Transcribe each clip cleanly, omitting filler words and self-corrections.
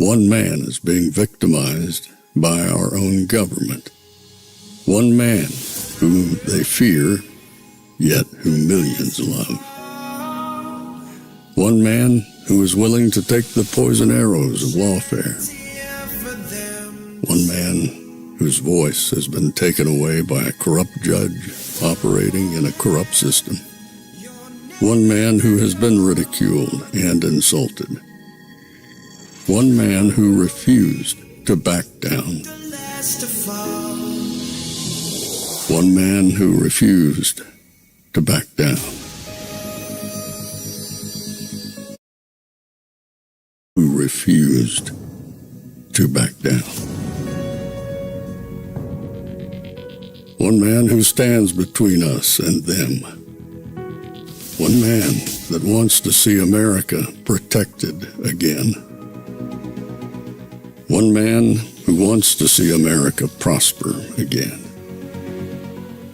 One man is being victimized by our own government. One man whom they fear, yet who millions love. One man who is willing to take the poison arrows of lawfare. One man whose voice has been taken away by a corrupt judge operating in a corrupt system. One man who has been ridiculed and insulted. One man who refused to back down. One man who refused to back down. Who refused to back down. One man who stands between us and them. One man that wants to see America protected again. One man who wants to see America prosper again.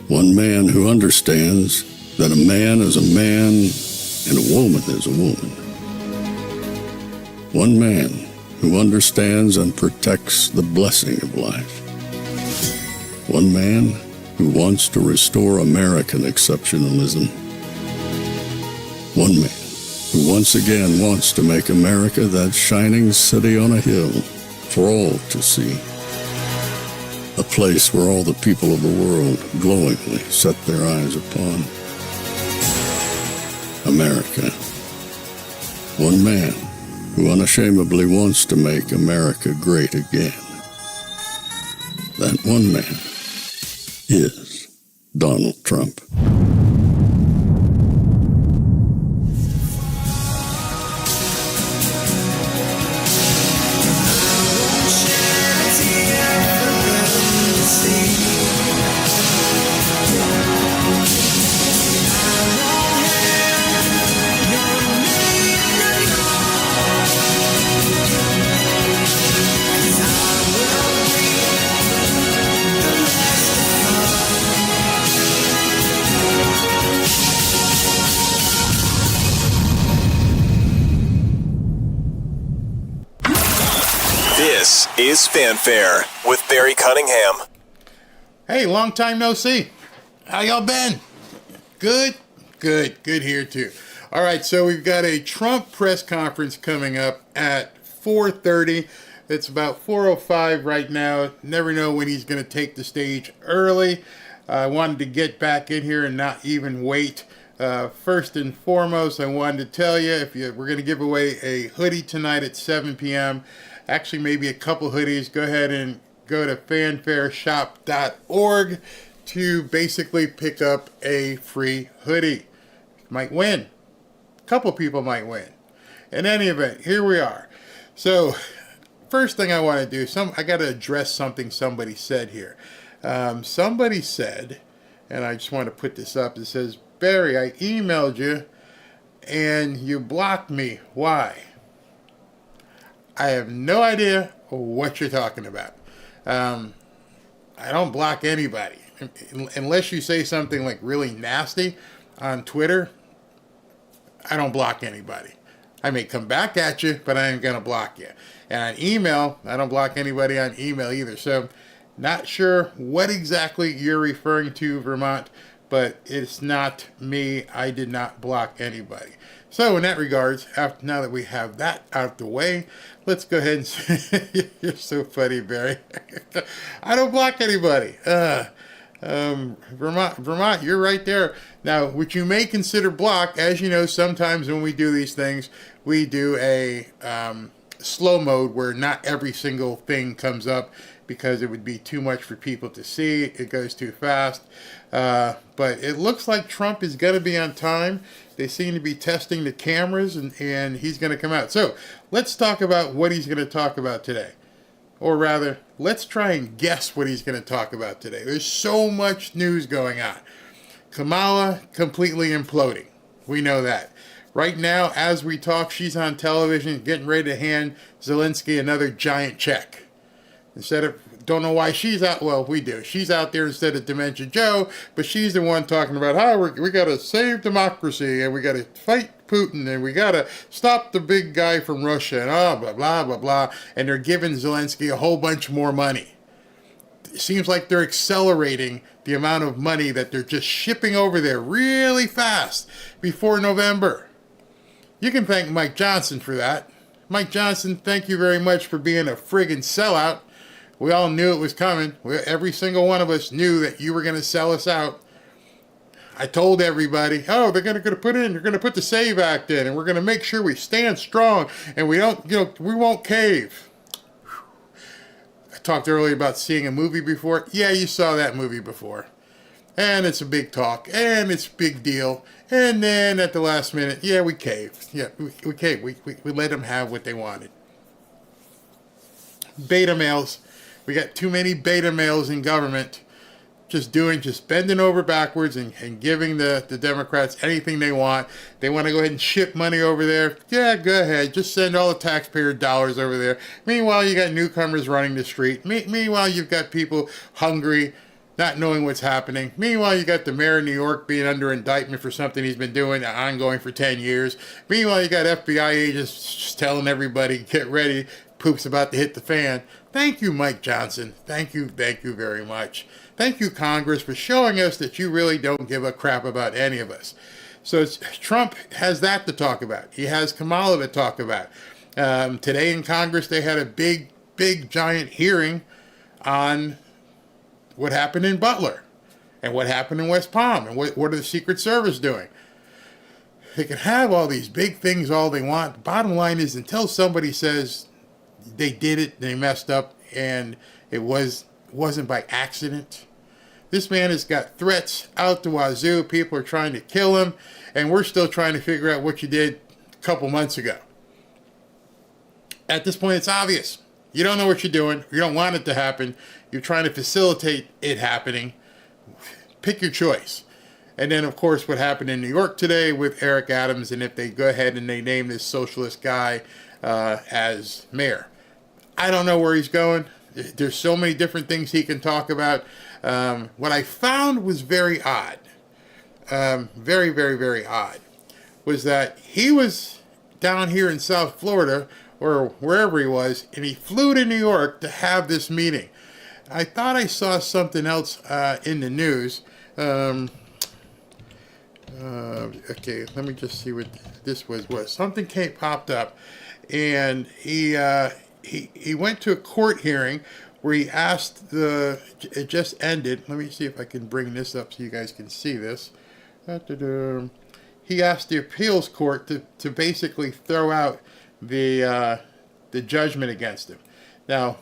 One man who understands that a man is a man and a woman is a woman. One man who understands and protects the blessing of life. One man who wants to restore American exceptionalism. One man who once again wants to make America that shining city on a hill for all to see. A place where all the people of the world glowingly set their eyes upon. America. One man who unashamedly wants to make America great again. That one man is Donald Trump. This is Fanfare with Barry Cunningham. Hey, long time no see. How y'all been? Good? Good here too. All right, so we've got a Trump press conference coming up at 4:30. It's about 4:05 right now. Never know when he's going to take the stage early. I wanted to get back in here and not even wait. First and foremost, I wanted to tell you, we're going to give away a hoodie tonight at 7 p.m. Actually, maybe a couple hoodies. Go ahead and go to fanfareshop.org to basically pick up a free hoodie. Might win. A couple people might win. In any event, here we are. So, first thing I want to do, I got to address something somebody said here. Somebody said, and I just want to put this up, it says, Barry, I emailed you and you blocked me. Why? I have no idea what you're talking about. I don't block anybody. Unless you say something like really nasty on Twitter, I don't block anybody. I may come back at you, but I ain't going to block you. And on email, I don't block anybody on email either. So, not sure what exactly you're referring to, Vermont, but it's not me. I did not block anybody. So in that regards, now that we have that out the way, let's go ahead and say, you're so funny, Barry. I don't block anybody. Vermont, you're right there. Now, what you may consider block, as you know, sometimes when we do these things, we do a slow mode where not every single thing comes up because it would be too much for people to see. It goes too fast. But it looks like Trump is going to be on time. They seem to be testing the cameras, and he's going to come out. So let's talk about what he's going to talk about today. Or rather, let's try and guess what he's going to talk about today. There's so much news going on. Kamala completely imploding. We know that. Right now, as we talk, she's on television getting ready to hand Zelensky another giant check. Instead of, don't know why she's out, well, we do. She's out there instead of Dementia Joe, but she's the one talking about how we got to save democracy and we got to fight Putin, and we got to stop the big guy from Russia, and blah, blah, blah, blah. And they're giving Zelensky a whole bunch more money. It seems like they're accelerating the amount of money that they're just shipping over there really fast before November. You can thank Mike Johnson for that. Mike Johnson, thank you very much for being a friggin' sellout. We all knew it was coming. Every single one of us knew that you were going to sell us out. I told everybody, oh, they're going to put the SAVE Act in, and we're going to make sure we stand strong, and we won't cave. I talked earlier about seeing a movie before. Yeah, you saw that movie before. And it's a big talk, and it's a big deal. And then at the last minute, yeah, we caved. Yeah, we caved. We let them have what they wanted. Beta males. We got too many beta males in government just bending over backwards and giving the Democrats anything they want. They want to go ahead and ship money over there. Yeah, go ahead. Just send all the taxpayer dollars over there. Meanwhile, you got newcomers running the street. Meanwhile, you've got people hungry, not knowing what's happening. Meanwhile, you got the mayor of New York being under indictment for something he's been doing ongoing for 10 years. Meanwhile, you got FBI agents just telling everybody, get ready, poop's about to hit the fan. Thank you, Mike Johnson. Thank you very much. Thank you, Congress, for showing us that you really don't give a crap about any of us. So Trump has that to talk about. He has Kamala to talk about. Today in Congress, they had a big, giant hearing on what happened in Butler and what happened in West Palm and what are the Secret Service doing. They can have all these big things all they want. The bottom line is until somebody says they did it, they messed up, and it wasn't by accident. This man has got threats out the wazoo. People are trying to kill him, and we're still trying to figure out what you did a couple months ago. At this point, it's obvious. You don't know what you're doing. You don't want it to happen. You're trying to facilitate it happening. Pick your choice. And then, of course, what happened in New York today with Eric Adams, and if they go ahead and they name this socialist guy as mayor. I don't know where he's going. There's so many different things he can talk about. What I found was very odd, very odd, was that he was down here in South Florida or wherever he was, and he flew to New York to have this meeting. I thought I saw something else in the news. Okay, let me just see what this was. Something popped up, and he went to a court hearing where he asked it just ended. Let me see if I can bring this up so you guys can see this. He asked the appeals court to basically throw out the judgment against him. Now,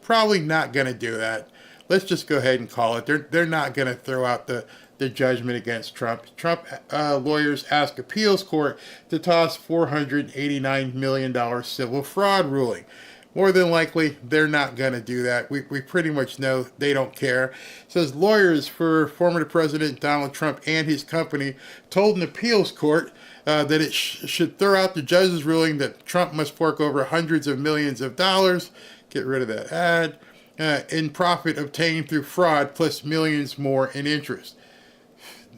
probably not going to do that. Let's just go ahead and call it. They're not going to throw out the judgment against Trump. Trump lawyers asked appeals court to toss $489 million civil fraud ruling. More than likely, they're not going to do that. We pretty much know they don't care. It says lawyers for former President Donald Trump and his company told an appeals court that it should throw out the judge's ruling that Trump must fork over hundreds of millions of dollars, get rid of that ad, in profit obtained through fraud plus millions more in interest.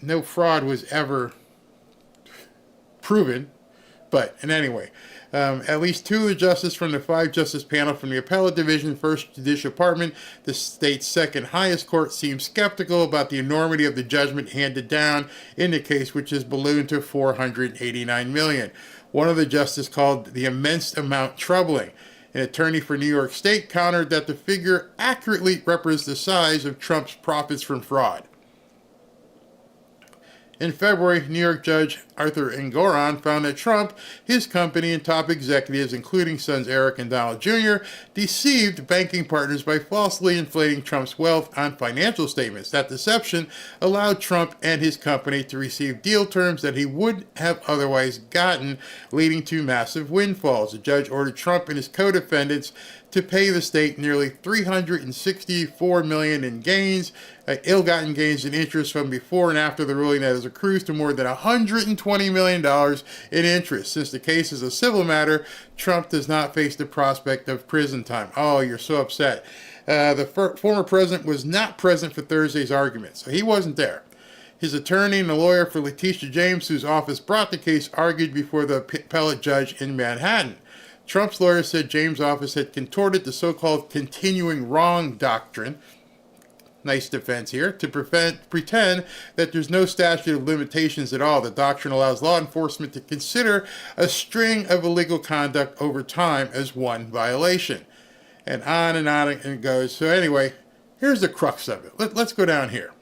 No fraud was ever proven, but anyway, at least two of the justices from the 5-justice panel from the Appellate Division, 1st Judicial Department, the state's second highest court, seemed skeptical about the enormity of the judgment handed down in the case, which is ballooned to $489 million. One of the justices called the immense amount troubling. An attorney for New York State countered that the figure accurately represents the size of Trump's profits from fraud. In February, New York Judge Arthur Engoron found that Trump, his company, and top executives, including sons Eric and Donald Jr., deceived banking partners by falsely inflating Trump's wealth on financial statements. That deception allowed Trump and his company to receive deal terms that he would have otherwise gotten, leading to massive windfalls. The judge ordered Trump and his co-defendants to pay the state nearly $364 million in gains, ill-gotten gains and interest from before and after the ruling that has accrued to more than $120 million in interest. Since the case is a civil matter, Trump does not face the prospect of prison time. Oh, you're so upset. The former president was not present for Thursday's argument, so he wasn't there. His attorney and a lawyer for Letitia James, whose office brought the case, argued before the appellate judge in Manhattan. Trump's lawyer said James' office had contorted the so-called continuing wrong doctrine, nice defense here, to pretend that there's no statute of limitations at all. The doctrine allows law enforcement to consider a string of illegal conduct over time as one violation. And on it goes. So anyway, here's the crux of it. Let's go down here.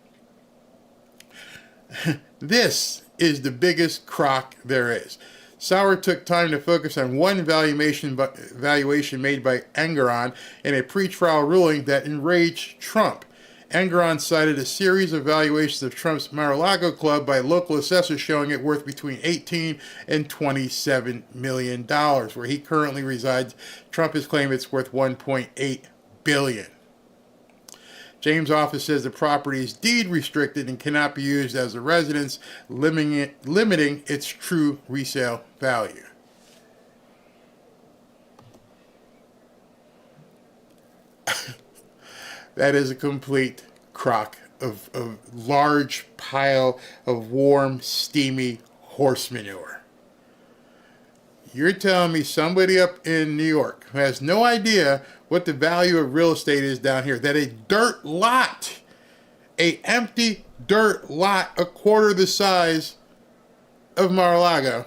This is the biggest crock there is. Sauer took time to focus on one valuation made by Engeron in a pretrial ruling that enraged Trump. Engeron cited a series of valuations of Trump's Mar-a-Lago club by local assessors showing it worth between $18 and $27 million. Where he currently resides, Trump has claimed it's worth $1.8 billion. James' office says the property is deed restricted and cannot be used as a residence, limiting its true resale value. That is a complete crock of large pile of warm, steamy horse manure. You're telling me somebody up in New York who has no idea what the value of real estate is down here, that a dirt lot, a empty dirt lot, a quarter the size of Mar-a-Lago,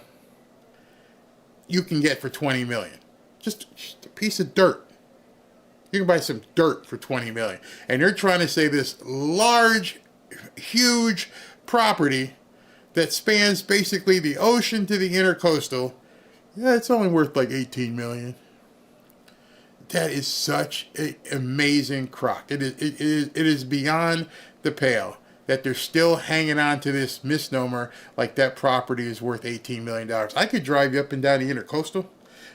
you can get for $20 million. Just a piece of dirt. You can buy some dirt for $20 million. And you're trying to say this large, huge property that spans basically the ocean to the intercoastal, yeah, it's only worth like $18 million. That is such an amazing crock. It is beyond the pale that they're still hanging on to this misnomer like that property is worth $18 million. I could drive you up and down the intercoastal.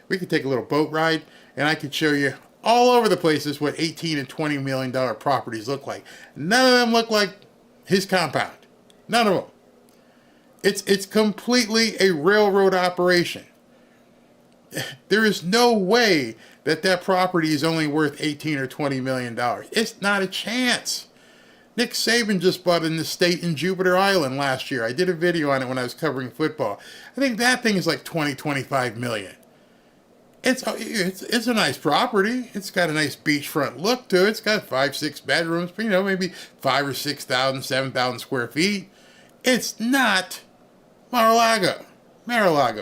We could take a little boat ride, and I could show you all over the places what $18 and $20 million properties look like. None of them look like his compound. None of them. It's completely a railroad operation. There is no way that property is only worth $18 or $20 million. It's not a chance. Nick Saban just bought an estate in Jupiter Island last year. I did a video on it when I was covering football. I think that thing is like $25 million. It's a nice property. It's got a nice beachfront look to it. It's got 5-6 bedrooms, maybe 5,000 or 6,000, 7,000 square feet. It's not Mar-a-Lago,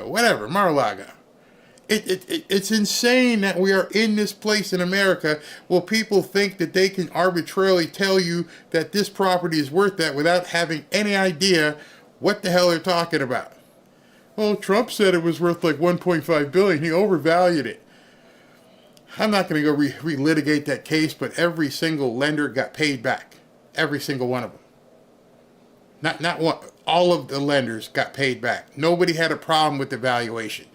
whatever, Mar-a-Lago. It's insane that we are in this place in America where people think that they can arbitrarily tell you that this property is worth that without having any idea what the hell they're talking about. Well, Trump said it was worth like $1.5 billion. He overvalued it. I'm not going to go relitigate that case, but every single lender got paid back. Every single one of them. Not one. All of the lenders got paid back. Nobody had a problem with the valuation.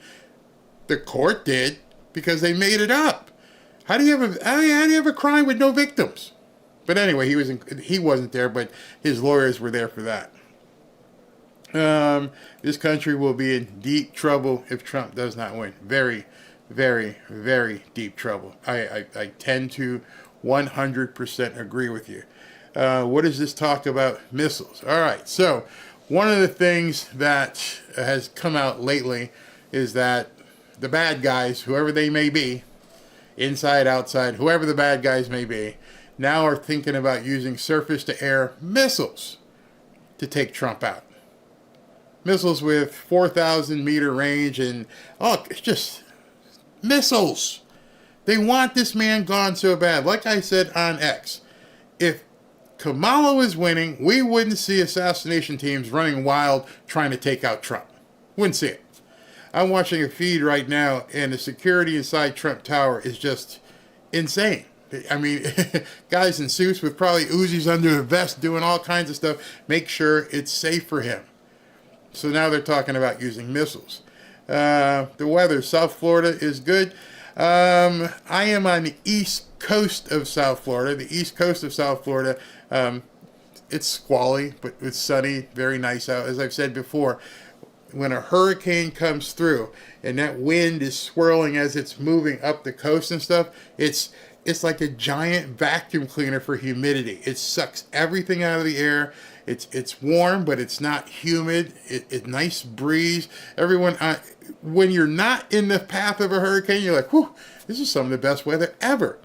The court did because they made it up. How do you have a crime with no victims? But anyway, he wasn't there, but his lawyers were there for that. This country will be in deep trouble if Trump does not win. Very, very, very deep trouble. I tend to 100% agree with you. What does this talk about? Missiles. All right. So one of the things that has come out lately is that the bad guys, whoever they may be, inside, outside, whoever the bad guys may be, now are thinking about using surface-to-air missiles to take Trump out. Missiles with 4,000-meter range and, it's just missiles. They want this man gone so bad. Like I said on X, if Kamala was winning, we wouldn't see assassination teams running wild trying to take out Trump. Wouldn't see it. I'm watching a feed right now, and the security inside Trump Tower is just insane. I mean, guys in suits with probably Uzis under their vest doing all kinds of stuff, make sure it's safe for him. So now they're talking about using missiles. The weather, South Florida is good. I am on the east coast of South Florida. The east coast of South Florida, it's squally, but it's sunny, very nice out. As I've said before, when a hurricane comes through and that wind is swirling as it's moving up the coast and stuff, it's like a giant vacuum cleaner for humidity. It sucks everything out of the air. It's warm, but it's not humid. It's nice breeze. Everyone, when you're not in the path of a hurricane, you're like, whew, this is some of the best weather ever.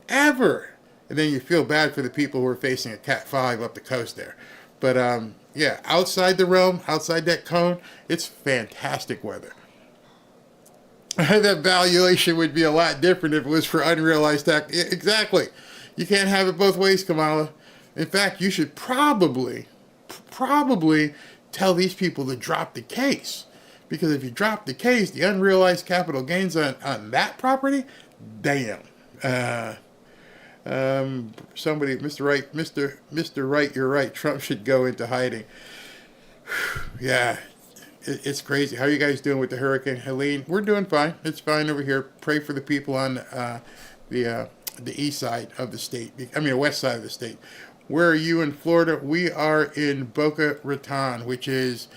Ever. And then you feel bad for the people who are facing a Cat 5 up the coast there. But yeah, outside the realm, outside that cone, it's fantastic weather. That valuation would be a lot different if it was for unrealized tax. Exactly. You can't have it both ways, Kamala. In fact, you should probably tell these people to drop the case. Because if you drop the case, the unrealized capital gains on that property, damn. Somebody, Mr. Wright, you're right. Trump should go into hiding. Yeah, it's crazy. How are you guys doing with the Hurricane Helene? We're doing fine. It's fine over here. Pray for the people on the east side of the state. I mean, the west side of the state. Where are you in Florida? We are in Boca Raton, which is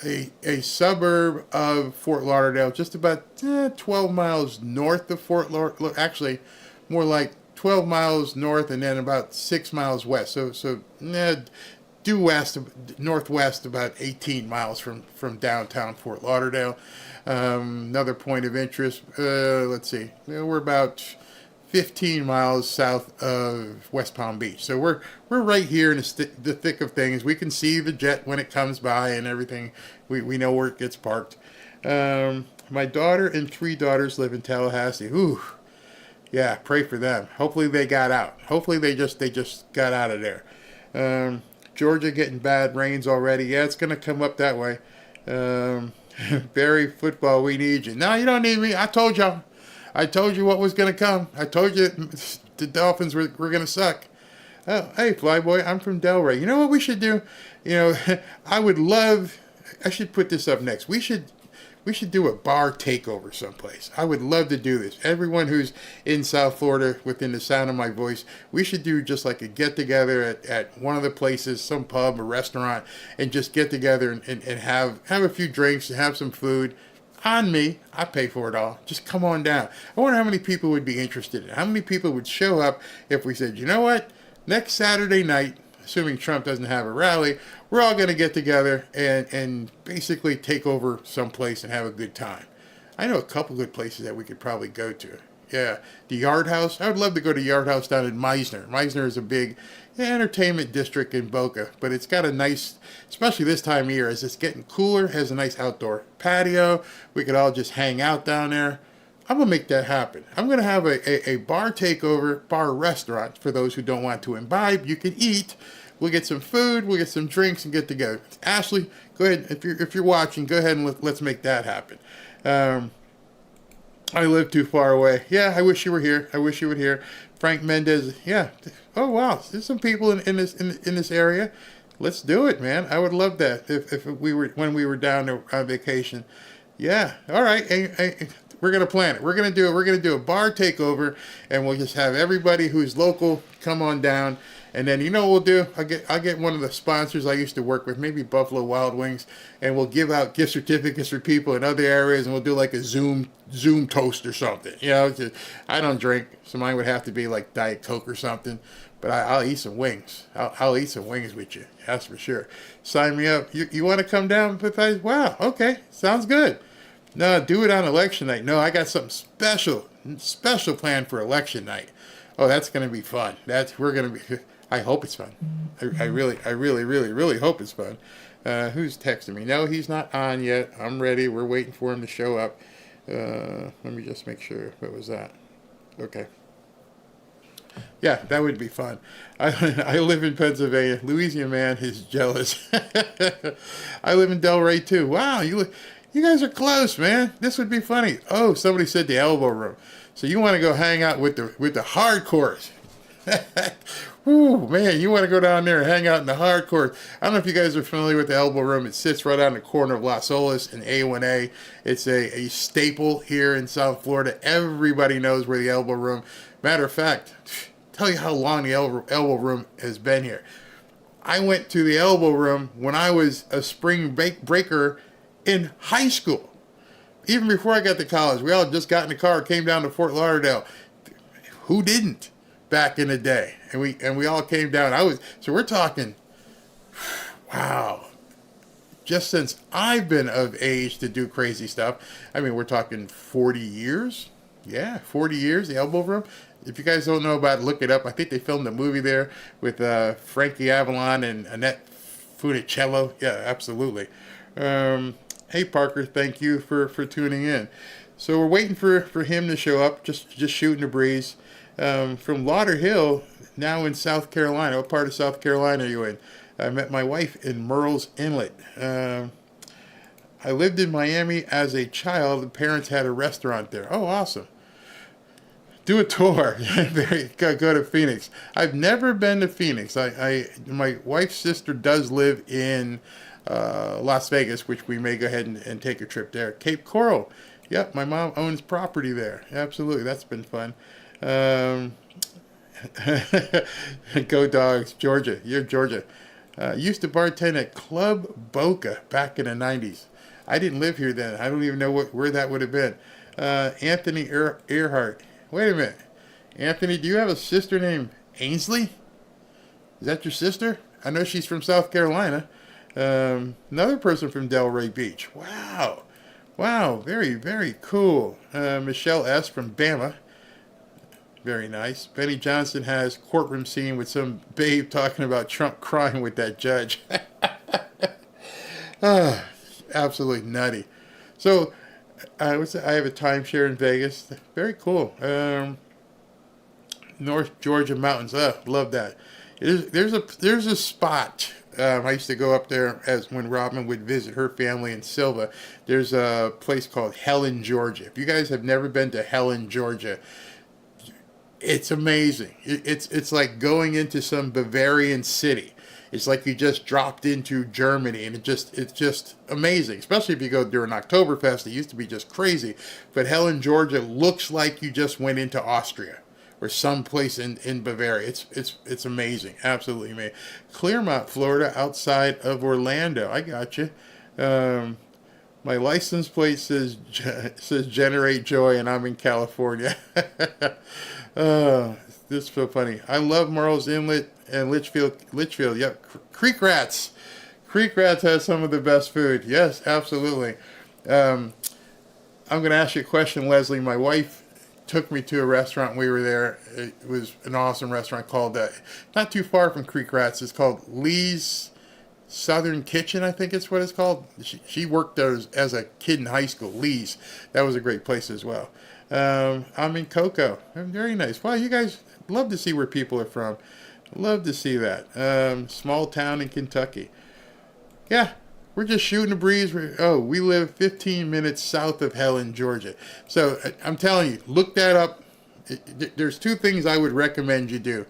a suburb of Fort Lauderdale, just about 12 miles north of Fort Lauderdale. Actually, more like 12 miles north and then about 6 miles west. So due northwest, about 18 miles from downtown Fort Lauderdale. Another point of interest, let's see, we're about 15 miles south of West Palm Beach. So we're right here in the thick of things. We can see the jet when it comes by and everything. We know where it gets parked. My daughter and 3 daughters live in Tallahassee. Ooh. Yeah, pray for them. Hopefully they got out. Hopefully they just got out of there. Georgia getting bad rains already. Yeah, it's going to come up that way. Barry, football, we need you. No, you don't need me. I told y'all. I told you what was going to come. I told you the Dolphins were going to suck. Oh, hey, Flyboy, I'm from Delray. You know what we should do? I should put this up next. We should do a bar takeover someplace. I would love to do this. Everyone who's in South Florida within the sound of my voice, we should do just like a get-together at one of the places, some pub or restaurant, and just get together and have a few drinks and have some food. On me, I pay for it all. Just come on down. I wonder how many people would be interested in it. How many people would show up if we said, you know what, next Saturday night, assuming Trump doesn't have a rally, we're all going to get together and basically take over someplace and have a good time. I know a couple good places that we could probably go to. Yeah, the Yard House. I would love to go to Yard House down in Meisner. Meisner is a big entertainment district in Boca, but it's got a nice, especially this time of year, as it's getting cooler, has a nice outdoor patio. We could all just hang out down there. I'm going to make that happen. I'm going to have a bar takeover, bar restaurant for those who don't want to imbibe. You can eat. We'll get some food, we'll get some drinks, and get together. Ashley, go ahead. If you're watching, go ahead and let's make that happen. I live too far away. Yeah, I wish you were here. I wish you were here. Frank Mendez. Yeah. Oh wow, there's some people in this area. Let's do it, man. I would love that if when we were down on vacation. Yeah. All right. We're gonna plan it. We're gonna do a bar takeover, and we'll just have everybody who's local come on down. And then you know what we'll do? I'll get one of the sponsors I used to work with, maybe Buffalo Wild Wings, and we'll give out gift certificates for people in other areas, and we'll do like a Zoom toast or something. I don't drink, so mine would have to be like Diet Coke or something. But I'll eat some wings. I'll eat some wings with you. That's for sure. Sign me up. You want to come down? Wow. Okay. Sounds good. No, do it on election night. No, I got something special planned for election night. Oh, that's gonna be fun. I hope it's fun. I really hope it's fun. Who's texting me? No, he's not on yet. I'm ready. We're waiting for him to show up. Let me just make sure. What was that? Okay. Yeah, that would be fun. I live in Pennsylvania. Louisiana man is jealous. I live in Delray too. Wow, you guys are close, man. This would be funny. Oh, somebody said the elbow room. So you want to go hang out with the hardcores. Ooh, man, you want to go down there and hang out in the hardcore. I don't know if you guys are familiar with the Elbow Room. It sits right on the corner of Las Olas and A1A. It's a staple here in South Florida. Everybody knows where the Elbow Room. Matter of fact, tell you how long the Elbow Room has been here. I went to the Elbow Room when I was a spring breaker in high school. Even before I got to college, we all just got in the car, came down to Fort Lauderdale. Who didn't back in the day? And we all came down. So we're talking Wow. Just since I've been of age to do crazy stuff, I mean, we're talking 40 years. Yeah, 40 years, the Elbow Room. If you guys don't know about it, look it up. I think they filmed a movie there with Frankie Avalon and Annette Funicello. Yeah, absolutely. Hey, Parker, thank you for tuning in. So we're waiting for him to show up, just shooting the breeze. From Lauderhill, now in South Carolina. What part of South Carolina are you in? I met my wife in Murrells Inlet. I lived in Miami as a child. The parents had a restaurant there. Oh, awesome. Do a tour. Go to Phoenix. I've never been to Phoenix. My wife's sister does live in Las Vegas, which we may go ahead and take a trip there. Cape Coral. Yep, my mom owns property there. Absolutely, that's been fun. Go Dogs, Georgia. You're Georgia. Used to bartend at Club Boca back in the 90s. I didn't live here then. I don't even know where that would have been. Anthony Earhart. Wait a minute. Anthony, do you have a sister named Ainsley? Is that your sister? I know she's from South Carolina. Another person from Delray Beach. Wow. Wow. Very, very cool. Michelle S. from Bama. Very nice. Benny Johnson has courtroom scene with some babe talking about Trump crying with that judge. Absolutely nutty. So, I have a timeshare in Vegas. Very cool. North Georgia mountains. Love that. There's a spot. I used to go up there when Robin would visit her family in Silva. There's a place called Helen, Georgia. If you guys have never been to Helen, Georgia, it's amazing. It's like going into some Bavarian city. It's like you just dropped into Germany, and it's just amazing. Especially if you go during Oktoberfest, it used to be just crazy. But Helen, Georgia looks like you just went into Austria or someplace in Bavaria. It's amazing, absolutely amazing. Clearmont, Florida, outside of Orlando. I got you. My license plate says Generate Joy, and I'm in California. This is so funny. I love Murrells Inlet and Litchfield. Yep. Creek Rats. Creek Rats has some of the best food. Yes, absolutely. I'm going to ask you a question, Leslie. My wife took me to a restaurant when we were there. It was an awesome restaurant called, not too far from Creek Rats. It's called Lee's Southern Kitchen, I think it's what it's called. She worked there as a kid in high school. Lee's. That was a great place as well. I'm in Cocoa. Very nice. Wow, you guys love to see where people are from. Love to see that. Small town in Kentucky. Yeah, we're just shooting a breeze. We live 15 minutes south of Helen, Georgia. So I'm telling you, look that up. There's two things I would recommend you do.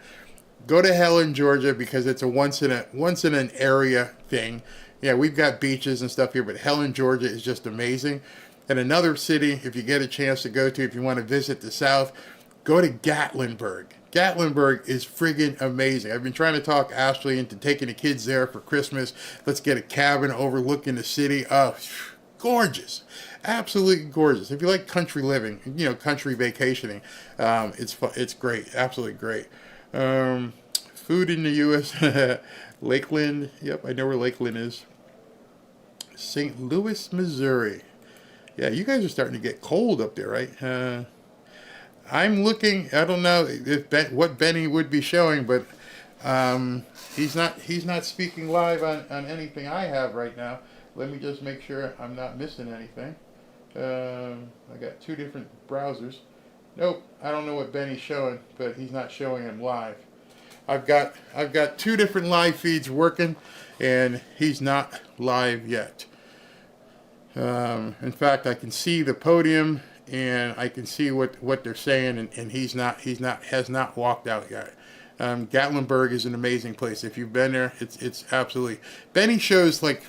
Go to Helen, Georgia, because it's a once in an area thing. Yeah, we've got beaches and stuff here, but Helen, Georgia is just amazing. And another city, if you get a chance to go to, if you want to visit the South, go to Gatlinburg. Gatlinburg is friggin' amazing. I've been trying to talk Ashley into taking the kids there for Christmas. Let's get a cabin overlooking the city. Oh, gorgeous. Absolutely gorgeous. If you like country living, country vacationing, it's great. Absolutely great. Food in the U.S. Lakeland. Yep, I know where Lakeland is. St. Louis, Missouri. Yeah, you guys are starting to get cold up there, right? I'm looking. I don't know what Benny would be showing, but he's not speaking live on anything I have right now. Let me just make sure I'm not missing anything. I got two different browsers. Nope, I don't know what Benny's showing, but he's not showing him live. I've got two different live feeds working, and he's not live yet. In fact, I can see the podium and I can see what they're saying, and has not walked out yet. Gatlinburg is an amazing place. If you've been there, it's absolutely. Benny shows like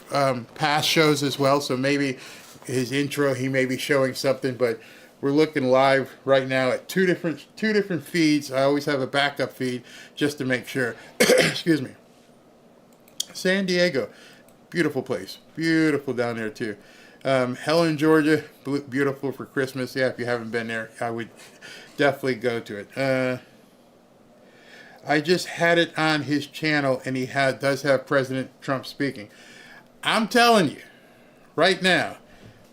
past shows as well, so maybe his intro he may be showing something, but we're looking live right now at two different feeds. I always have a backup feed just to make sure. Excuse me. San Diego, beautiful place, beautiful down there too. Helen, Georgia, beautiful for Christmas. Yeah, if you haven't been there, I would definitely go to it. I just had it on his channel, and he does have President Trump speaking. I'm telling you right now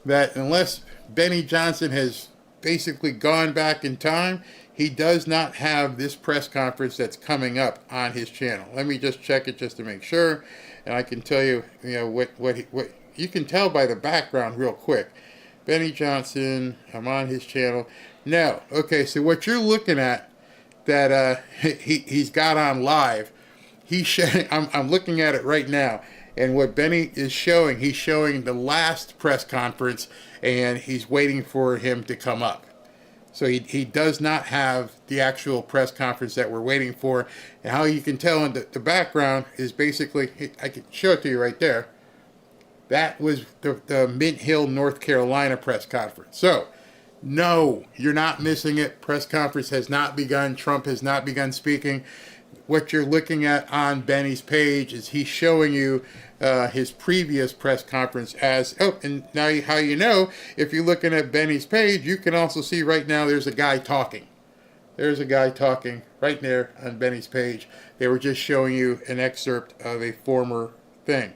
that unless Benny Johnson has basically gone back in time, he does not have this press conference that's coming up on his channel. Let me just check it just to make sure, and I can tell you, what you can tell by the background real quick. Benny Johnson, I'm on his channel. No, okay. So what you're looking at that he's got on live, I'm looking at it right now, and what Benny is showing, he's showing the last press conference, and he's waiting for him to come up. So he does not have the actual press conference that we're waiting for. And how you can tell in the background is basically, I can show it to you right there. That was the Mint Hill, North Carolina press conference. So, no, you're not missing it. Press conference has not begun. Trump has not begun speaking. What you're looking at on Benny's page is he's showing you his previous press conference as, and now how you know, if you're looking at Benny's page, you can also see right now there's a guy talking. There's a guy talking right there on Benny's page. They were just showing you an excerpt of a former thing.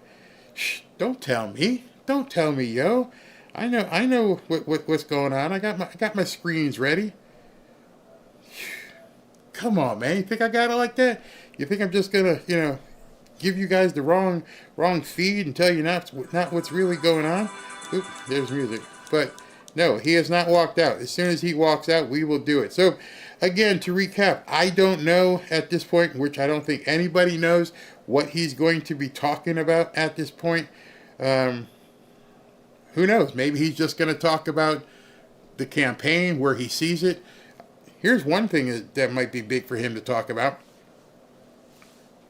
Shh, don't tell me. Don't tell me, yo. I know what's going on. I got my screens ready. Come on, man. You think I got it like that? You think I'm just gonna, give you guys the wrong feed and tell you not what's really going on? Oop, there's music. But no, he has not walked out. As soon as he walks out, we will do it. So again, to recap, I don't know at this point, which I don't think anybody knows, what he's going to be talking about at this point. Who knows? Maybe he's just going to talk about the campaign, where he sees it. Here's one thing that might be big for him to talk about.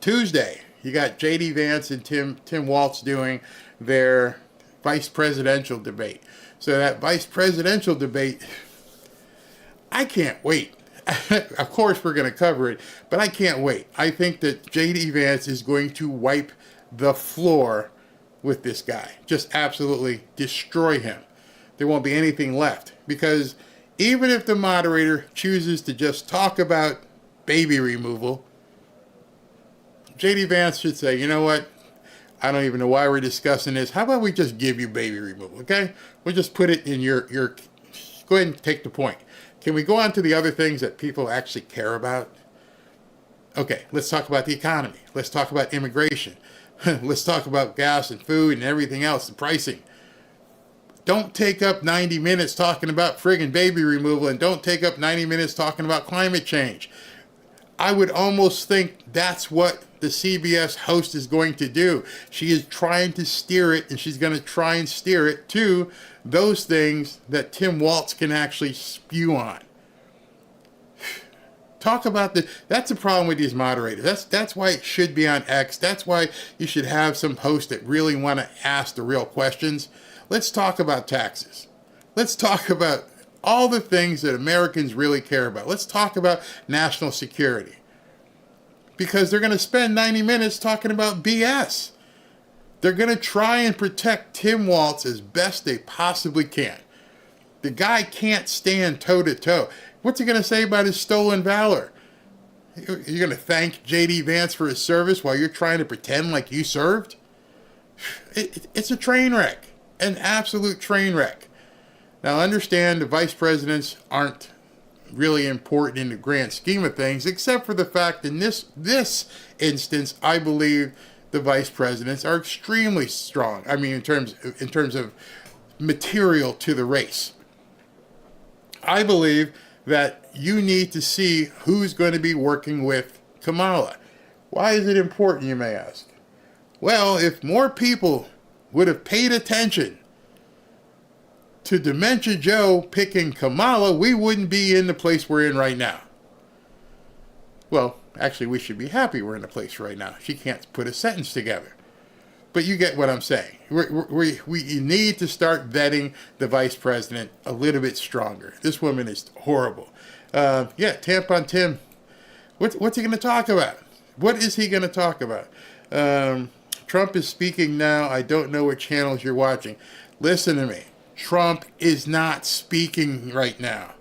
Tuesday, you got J.D. Vance and Tim Walz doing their vice presidential debate. So that vice presidential debate, I can't wait. Of course, we're going to cover it, but I can't wait. I think that J.D. Vance is going to wipe the floor with this guy. Just absolutely destroy him. There won't be anything left. Because even if the moderator chooses to just talk about baby removal, J.D. Vance should say, you know what? I don't even know why we're discussing this. How about we just give you baby removal, okay? We'll just put it in your go ahead and take the point. Can we go on to the other things that people actually care about? Okay, let's talk about the economy. Let's talk about immigration. Let's talk about gas and food and everything else, and pricing. Don't take up 90 minutes talking about friggin' baby removal, and don't take up 90 minutes talking about climate change. I would almost think that's what the CBS host is going to do. She is trying to steer it, and she's going to try and steer it to those things that Tim Walz can actually spew on. Talk about that's the problem with these moderators. That's why it should be on X. That's why you should have some hosts that really want to ask the real questions. Let's talk about taxes. Let's talk about all the things that Americans really care about. Let's talk about national security. Because they're going to spend 90 minutes talking about BS. They're going to try and protect Tim Walz as best they possibly can. The guy can't stand toe-to-toe. What's he going to say about his stolen valor? You're going to thank J.D. Vance for his service while you're trying to pretend like you served? It's a train wreck. An absolute train wreck. Now, understand the vice presidents aren't really important in the grand scheme of things, except for the fact in this instance, I believe the vice presidents are extremely strong. I mean, in terms of material to the race. I believe that you need to see who's going to be working with Kamala. Why is it important, you may ask? Well, if more people would have paid attention to Dementia Joe picking Kamala, we wouldn't be in the place we're in right now. Well, actually, we should be happy we're in the place right now. She can't put a sentence together. But you get what I'm saying. We need to start vetting the vice president a little bit stronger. This woman is horrible. Tampon Tim. What's he going to talk about? What is he going to talk about? Trump is speaking now. I don't know what channels you're watching. Listen to me. Trump is not speaking right now.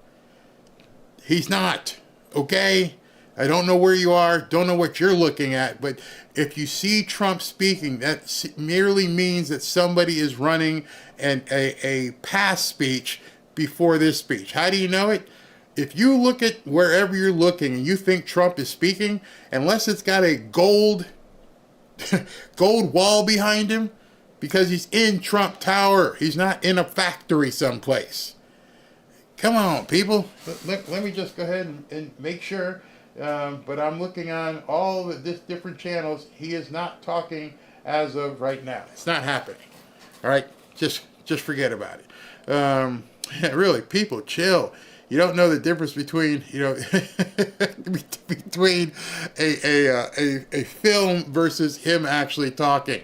He's not. Okay? I don't know where you are, don't know what you're looking at, but if you see Trump speaking, that merely means that somebody is running a past speech before this speech. How do you know it? If you look at wherever you're looking and you think Trump is speaking, unless it's got a gold wall behind him, because he's in Trump Tower, he's not in a factory someplace. Come on, people. Let me just go ahead and make sure. But I'm looking on all the different channels. He is not talking as of right now. It's not happening. All right, just forget about it. Really, people, chill. You don't know the difference between between a film versus him actually talking.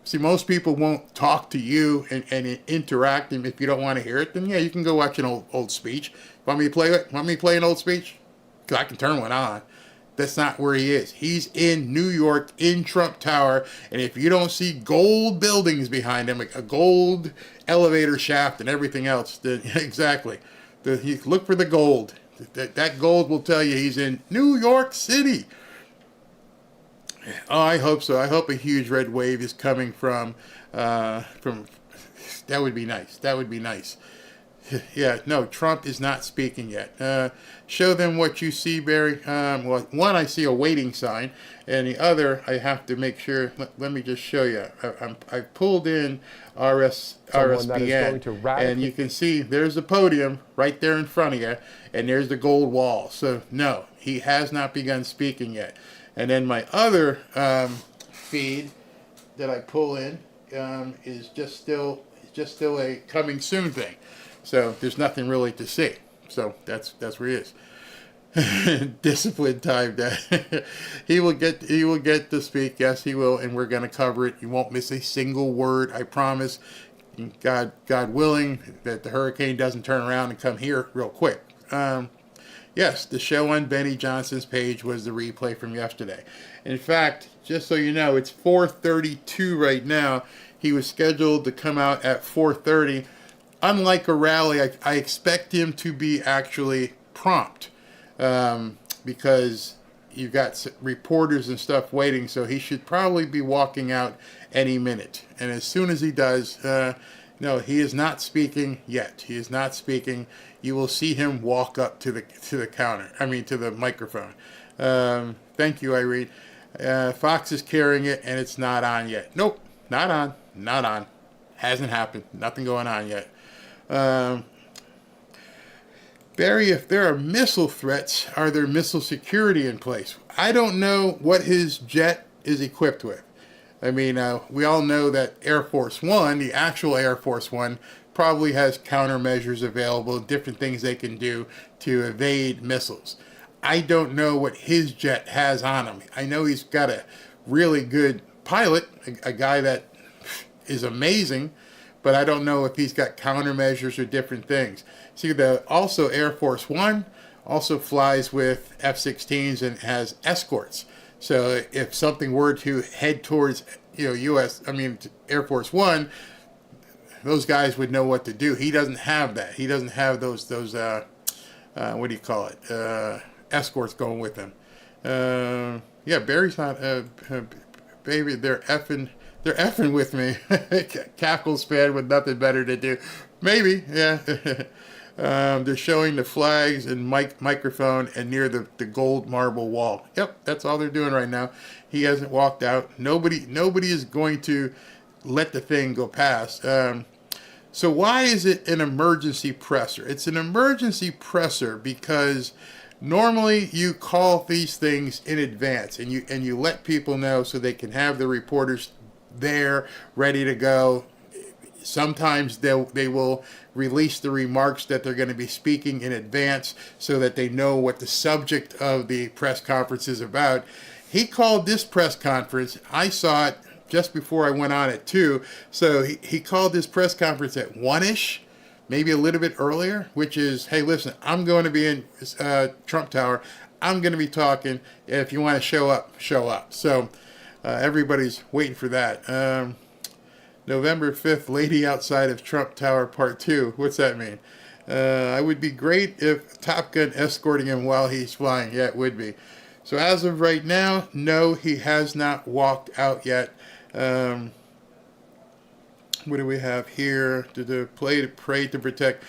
See, most people won't talk to you and interact, and if you don't want to hear it, then yeah, you can go watch an old speech. Want me to play it? Want me to play an old speech? Because I can turn one on. That's not where he is. He's in New York, in Trump Tower, and if you don't see gold buildings behind him, like a gold elevator shaft and everything else, then exactly, you look for the gold. That gold will tell you he's in New York City. Oh, I hope so. I hope a huge red wave is coming from. That would be nice. That would be nice. Yeah, no, Trump is not speaking yet. Show them what you see, Barry. Well, one, I see a waiting sign, and the other, I have to make sure. Let me just show you. I pulled in RSBN, and you can see there's the podium right there in front of you, and there's the gold wall. So no, he has not begun speaking yet. And then my other feed that I pull in is just still a coming soon thing. So there's nothing really to see. So that's where he is. Discipline time. He will get to speak. Yes, he will, and we're going to cover it. You won't miss a single word. I promise. God willing, that the hurricane doesn't turn around and come here real quick. Yes, the show on Benny Johnson's page was the replay from yesterday. In fact, just so you know, it's 4:32 right now. He was scheduled to come out at 4:30. Unlike a rally, I expect him to be actually prompt because you've got reporters and stuff waiting, so he should probably be walking out any minute. And as soon as he does, no, he is not speaking yet. He is not speaking. You will see him walk up to the counter. I mean, to the microphone. Thank you, Irene. Fox is carrying it, and it's not on yet. Nope, not on. Not on. Hasn't happened. Nothing going on yet. Barry, if there are missile threats, are there missile security in place? I don't know what his jet is equipped with. I mean, we all know that Air Force One, the actual Air Force One, probably has countermeasures available, different things they can do to evade missiles. I don't know what his jet has on him. I know he's got a really good pilot, a guy that is amazing, but I don't know if he's got countermeasures or different things. See, also Air Force One also flies with F-16s and has escorts. So if something were to head towards, Air Force One, those guys would know what to do. He doesn't have that. He doesn't have those what do you call it? Escorts going with him. Barry's not. Baby, they're effing with me. Cackles fan with nothing better to do. Maybe, yeah. They're showing the flags and microphone and near the gold marble wall. Yep, that's all they're doing right now. He hasn't walked out. Nobody is going to let the thing go past. So why is it an emergency presser? It's an emergency presser because normally you call these things in advance and you let people know so they can have the reporters there ready to go. Sometimes they will release the remarks that they're going to be speaking in advance so that they know what the subject of the press conference is about. He called this press conference, I saw it just before I went on at 2, so he called this press conference at 1-ish, maybe a little bit earlier, which is, hey, listen, I'm going to be in Trump Tower. I'm going to be talking. If you want to show up, show up. So everybody's waiting for that. November 5th, Lady Outside of Trump Tower Part 2. What's that mean? I would be great if Top Gun escorting him while he's flying. Yeah, it would be. So as of right now, no, he has not walked out yet. What do we have here? To play, to pray, to protect.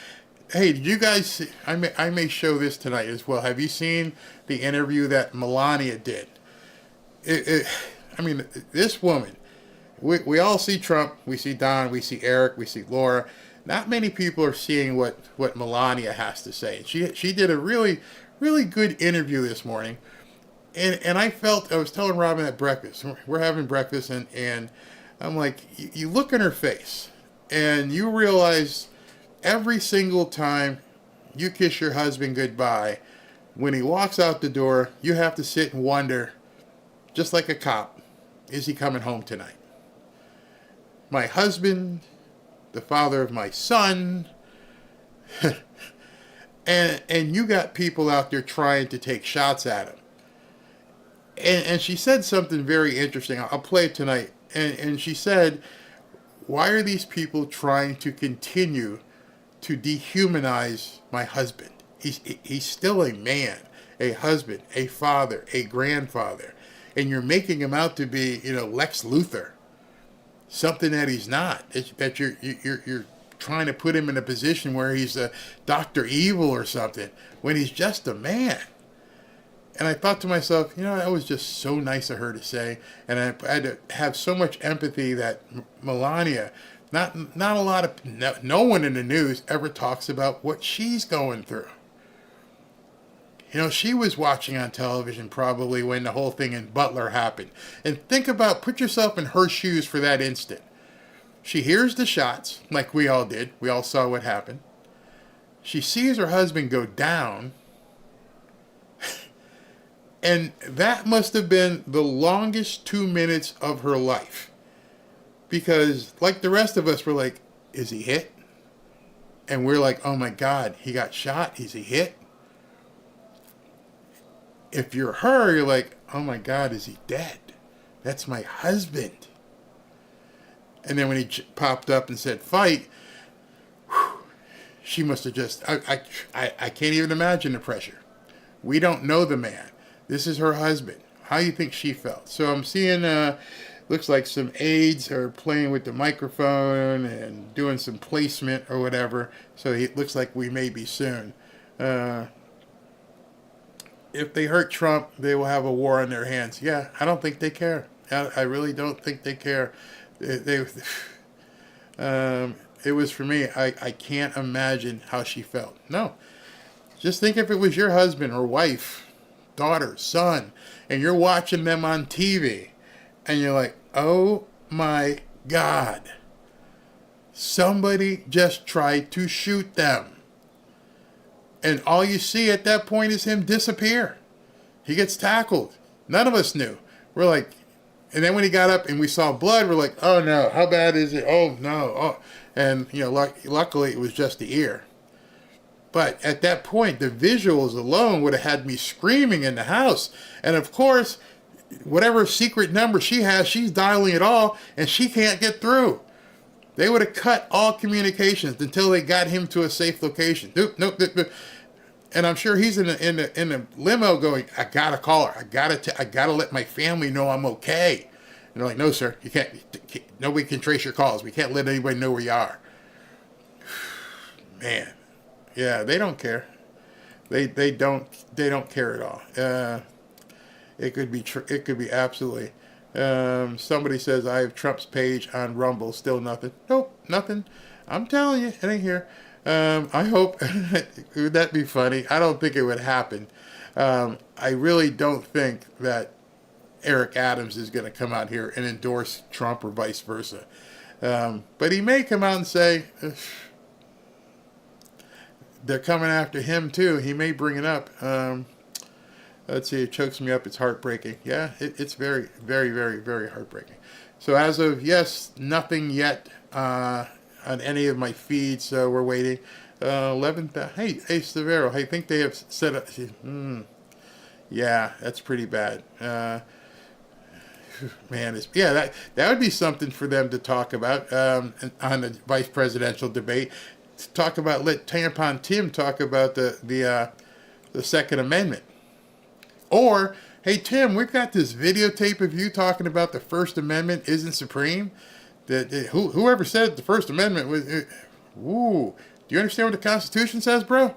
Hey, did you guys see, I may show this tonight as well. Have you seen the interview that Melania did? I mean, this woman, we all see Trump, we see Don, we see Eric, we see Laura. Not many people are seeing what Melania has to say. She did a really, really good interview this morning. And I was telling Robin at breakfast, we're having breakfast, and I'm like, you look in her face, and you realize every single time you kiss your husband goodbye, when he walks out the door, you have to sit and wonder, just like a cop, is he coming home tonight? My husband, the father of my son, and you got people out there trying to take shots at him. And she said something very interesting. I'll play it tonight. And she said, why are these people trying to continue to dehumanize my husband? He's still a man, a husband, a father, a grandfather. And you're making him out to be, Lex Luthor. Something that he's not. That you're trying to put him in a position where he's a Dr. Evil or something, when he's just a man. And I thought to myself, that was just so nice of her to say. And I had to have so much empathy that Melania, not a lot of, no one in the news ever talks about what she's going through. She was watching on television probably when the whole thing in Butler happened. And put yourself in her shoes for that instant. She hears the shots, like we all did. We all saw what happened. She sees her husband go down. And that must have been the longest 2 minutes of her life. Because like the rest of us, we're like, is he hit? And we're like, oh my God, he got shot. Is he hit? If you're her, you're like, oh my God, is he dead? That's my husband. And then when he popped up and said fight, she must have just, I can't even imagine the pressure. We don't know the man. This is her husband. How do you think she felt? So I'm seeing, looks like some aides are playing with the microphone and doing some placement or whatever. So it looks like we may be soon. If they hurt Trump, they will have a war on their hands. Yeah, I don't think they care. I really don't think they care. It was for me, I can't imagine how she felt. No. Just think if it was your husband or wife, daughter, son, and you're watching them on TV, and you're like, oh my God, somebody just tried to shoot them. And all you see at that point is him disappear. He gets tackled. None of us knew. We're like, and then when he got up and we saw blood, we're like, oh no, how bad is it? Oh no. Oh. And, luckily it was just the ear. But at that point, the visuals alone would have had me screaming in the house. And of course, whatever secret number she has, she's dialing it all, and she can't get through. They would have cut all communications until they got him to a safe location. Nope. And I'm sure he's in a limo going, I gotta call her. I gotta let my family know I'm okay. And they're like, no, sir, you can't. Nobody can trace your calls. We can't let anybody know where you are. Man. Yeah, they don't care. They don't care at all. It could be absolutely. Somebody says I have Trump's page on Rumble. Still nothing. Nope, nothing. I'm telling you, it ain't here. I hope. Would that be funny? I don't think it would happen. I really don't think that Eric Adams is going to come out here and endorse Trump or vice versa. But he may come out and say, they're coming after him too. He may bring it up. Let's see, it chokes me up. It's heartbreaking. Yeah, it's very, very, very, very heartbreaking. So as of, nothing yet on any of my feeds. So we're waiting. 11th. Hey, Severo. I think they have set up. Yeah, that's pretty bad. Man, that would be something for them to talk about on the vice presidential debate. let Tampon Tim talk about the Second Amendment. Or, hey Tim, we've got this videotape of you talking about the First Amendment isn't supreme. Whoever said the First Amendment was, do you understand what the Constitution says, bro?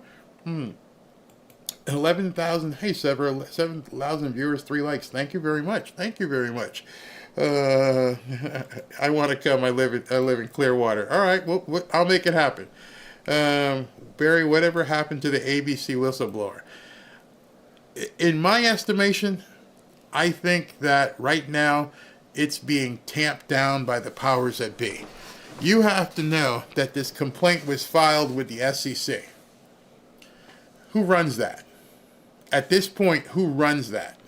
11,000, hey, 7,000 viewers, 3 likes. Thank you very much. Thank you very much. I want to come. I live in Clearwater. All right, well, I'll make it happen. Barry, whatever happened to the ABC whistleblower? In my estimation, I think that right now it's being tamped down by the powers that be. You have to know that this complaint was filed with the SEC. Who runs that? At this point, who runs that?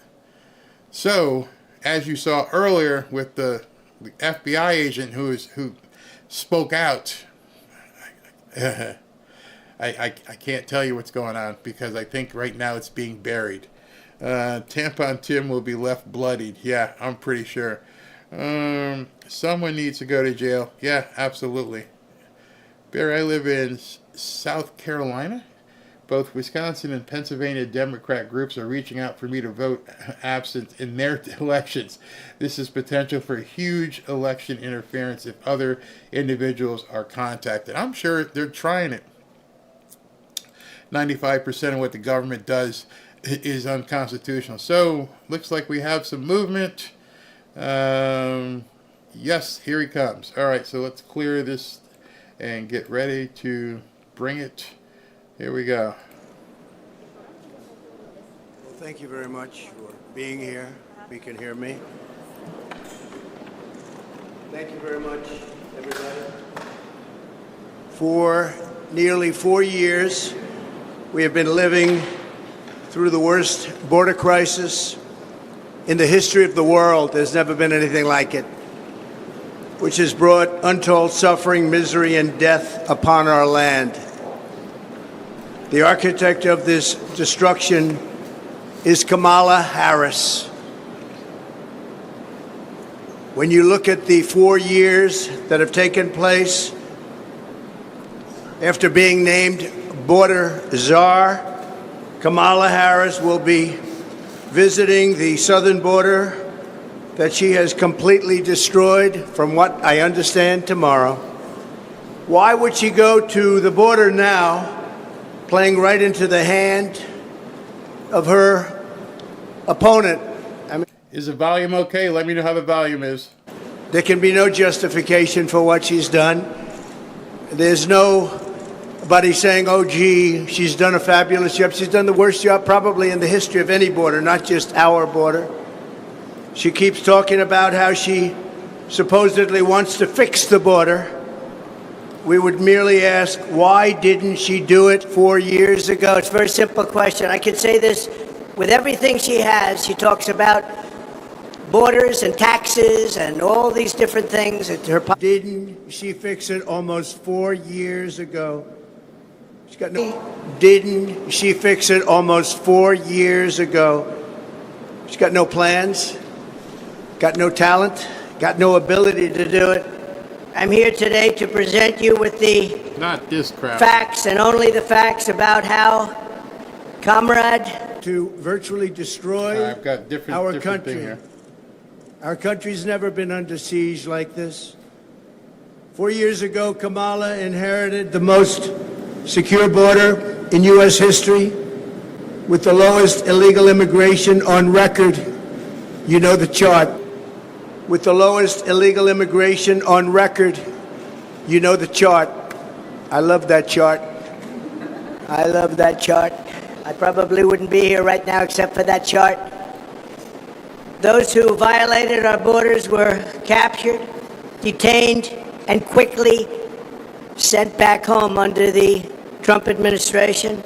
So, as you saw earlier with the FBI agent who spoke out, I can't tell you what's going on because I think right now it's being buried. Tampon Tim will be left bloodied. Yeah, I'm pretty sure. Someone needs to go to jail. Yeah, absolutely. Barry, I live in South Carolina. Both Wisconsin and Pennsylvania Democrat groups are reaching out for me to vote absent in their elections. This is potential for huge election interference if other individuals are contacted. I'm sure they're trying it. 95% of what the government does is unconstitutional. So, looks like we have some movement. Yes, here he comes. All right, so let's clear this and get ready to bring it. Here we go. Well, thank you very much for being here. You can hear me. Thank you very much, everybody. For nearly 4 years, we have been living through the worst border crisis in the history of the world. There's never been anything like it, which has brought untold suffering, misery, and death upon our land. The architect of this destruction is Kamala Harris. When you look at the 4 years that have taken place after being named border czar, Kamala Harris will be visiting the southern border that she has completely destroyed, from what I understand, tomorrow. Why would she go to the border now, playing right into the hand of her opponent? I mean, is the volume okay? Let me know how the volume is. There can be no justification for what she's done. There's nobody saying, oh, gee, she's done a fabulous job. She's done the worst job probably in the history of any border, not just our border. She keeps talking about how she supposedly wants to fix the border. We would merely ask, why didn't she do it 4 years ago? It's a very simple question. I can say this with everything she has. She talks about borders and taxes and all these different things. Didn't she fix it almost 4 years ago? Didn't she fix it almost 4 years ago? She's got no plans, got no talent, got no ability to do it. I'm here today to present you with the Not this crap. facts and only the facts about how Comrade To virtually destroy I've got different thing country. here. Our country's never been under siege like this. 4 years ago, Kamala inherited the most secure border in U.S. history with the lowest illegal immigration on record. You know the chart. With the lowest illegal immigration on record. You know the chart. I love that chart. I love that chart. I probably wouldn't be here right now except for that chart. Those who violated our borders were captured, detained, and quickly sent back home under the Trump administration.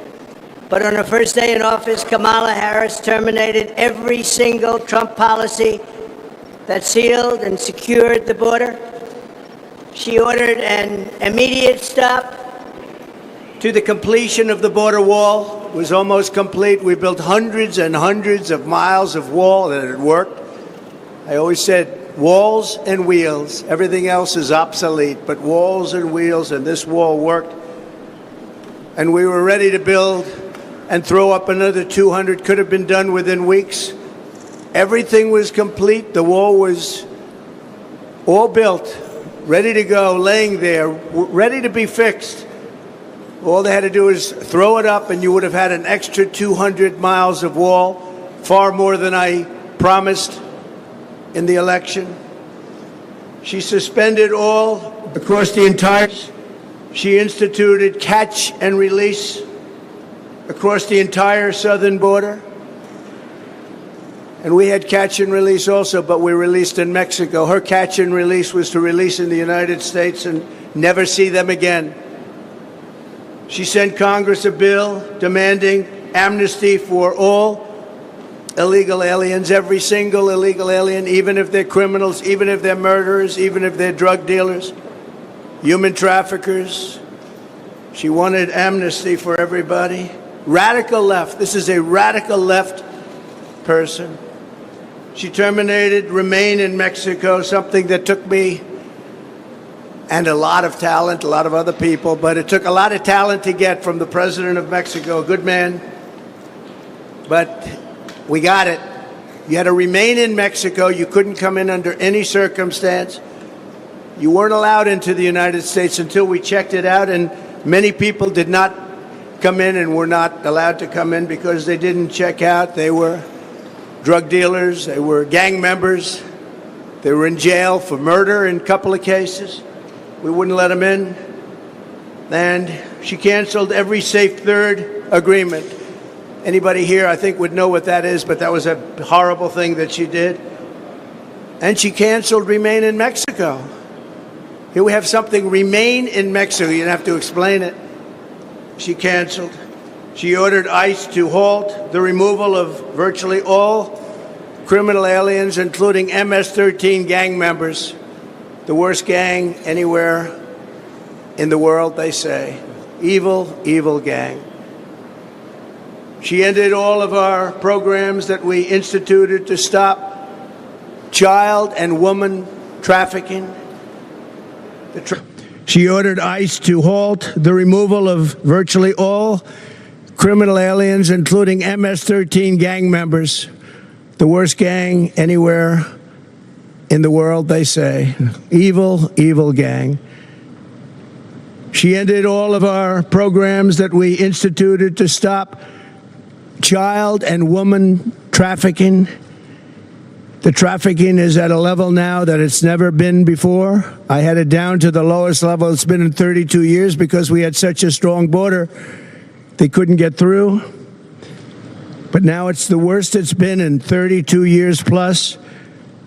But on her first day in office, Kamala Harris terminated every single Trump policy that sealed and secured the border. She ordered an immediate stop to the completion of the border wall. It was almost complete. We built hundreds and hundreds of miles of wall, and it worked. I always said walls and wheels. Everything else is obsolete, but walls and wheels, and this wall worked. and we were ready to build and throw up another 200. Could have been done within weeks. Everything was complete. The wall was all built, ready to go, laying there, ready to be fixed. All they had to do is throw it up, and you would have had an extra 200 miles of wall, far more than I promised in the election. She suspended all across the entire. She instituted catch and release across the entire southern border. And we had catch and release also, but we released in Mexico. Her catch and release was to release in the United States and never see them again. She sent Congress a bill demanding amnesty for all illegal aliens, every single illegal alien, even if they're criminals, even if they're murderers, even if they're drug dealers, human traffickers. She wanted amnesty for everybody. Radical left. This is a radical left person. She terminated Remain in Mexico, something that took me and a lot of talent, a lot of other people, but it took a lot of talent to get from the president of Mexico, a good man. But we got it. You had to remain in Mexico. You couldn't come in under any circumstance. You weren't allowed into the United States until we checked it out, and many people did not come in and were not allowed to come in because they didn't check out. They were drug dealers, they were gang members, they were in jail for murder in a couple of cases. We wouldn't let them in. And she canceled every Safe Third agreement. Anybody here, I think, would know what that is, but that was a horrible thing that she did. And she canceled Remain in Mexico. Here we have something, Remain in Mexico. You don't have to explain it. She canceled. She ordered ICE to halt the removal of virtually all criminal aliens, including MS-13 gang members, the worst gang anywhere in the world, they say. Evil, evil gang. She ended all of our programs that we instituted to stop child and woman trafficking. She ordered ICE to halt the removal of virtually all criminal aliens, including MS-13 gang members, the worst gang anywhere in the world, they say. Evil, evil gang. She ended all of our programs that we instituted to stop child and woman trafficking. The trafficking is at a level now that it's never been before. I had it down to the lowest level it's been in 32 years because we had such a strong border. They couldn't get through. But now it's the worst it's been in 32 years plus.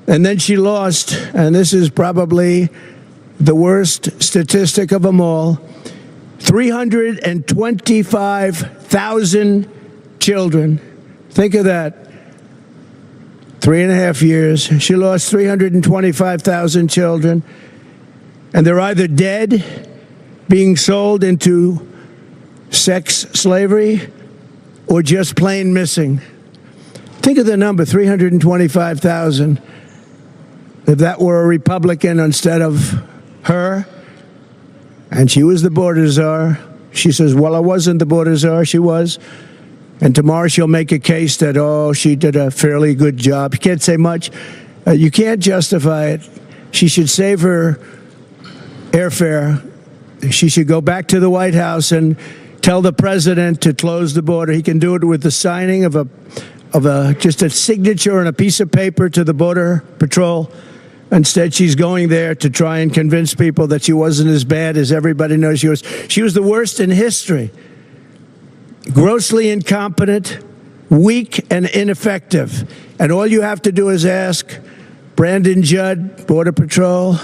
And then she lost, and this is probably the worst statistic of them all, 325,000 children. Think of that. 3.5 years. She lost 325,000 children. And they're either dead, being sold into sex slavery, or just plain missing. Think of the number, 325,000. If that were a Republican instead of her, and she was the border czar, she says, well, I wasn't the border czar, she was. And tomorrow she'll make a case that, oh, she did a fairly good job. You can't say much. You can't justify it. She should save her airfare. She should go back to the White House and tell the president to close the border. He can do it with the signing of just a signature on a piece of paper to the Border Patrol. Instead, she's going there to try and convince people that she wasn't as bad as everybody knows she was. She was the worst in history. Grossly incompetent, weak, and ineffective. And all you have to do is ask Brandon Judd, Border Patrol.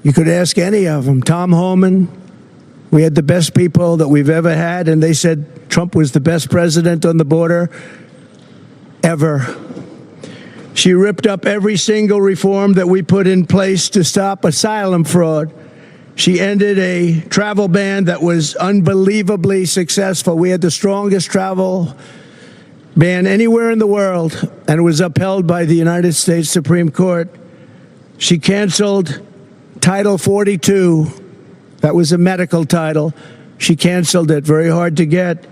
You could ask any of them. Tom Homan. We had the best people that we've ever had, and they said Trump was the best president on the border ever. She ripped up every single reform that we put in place to stop asylum fraud. She ended a travel ban that was unbelievably successful. We had the strongest travel ban anywhere in the world, and it was upheld by the United States Supreme Court. She canceled Title 42. That was a medical title. She canceled it, very hard to get.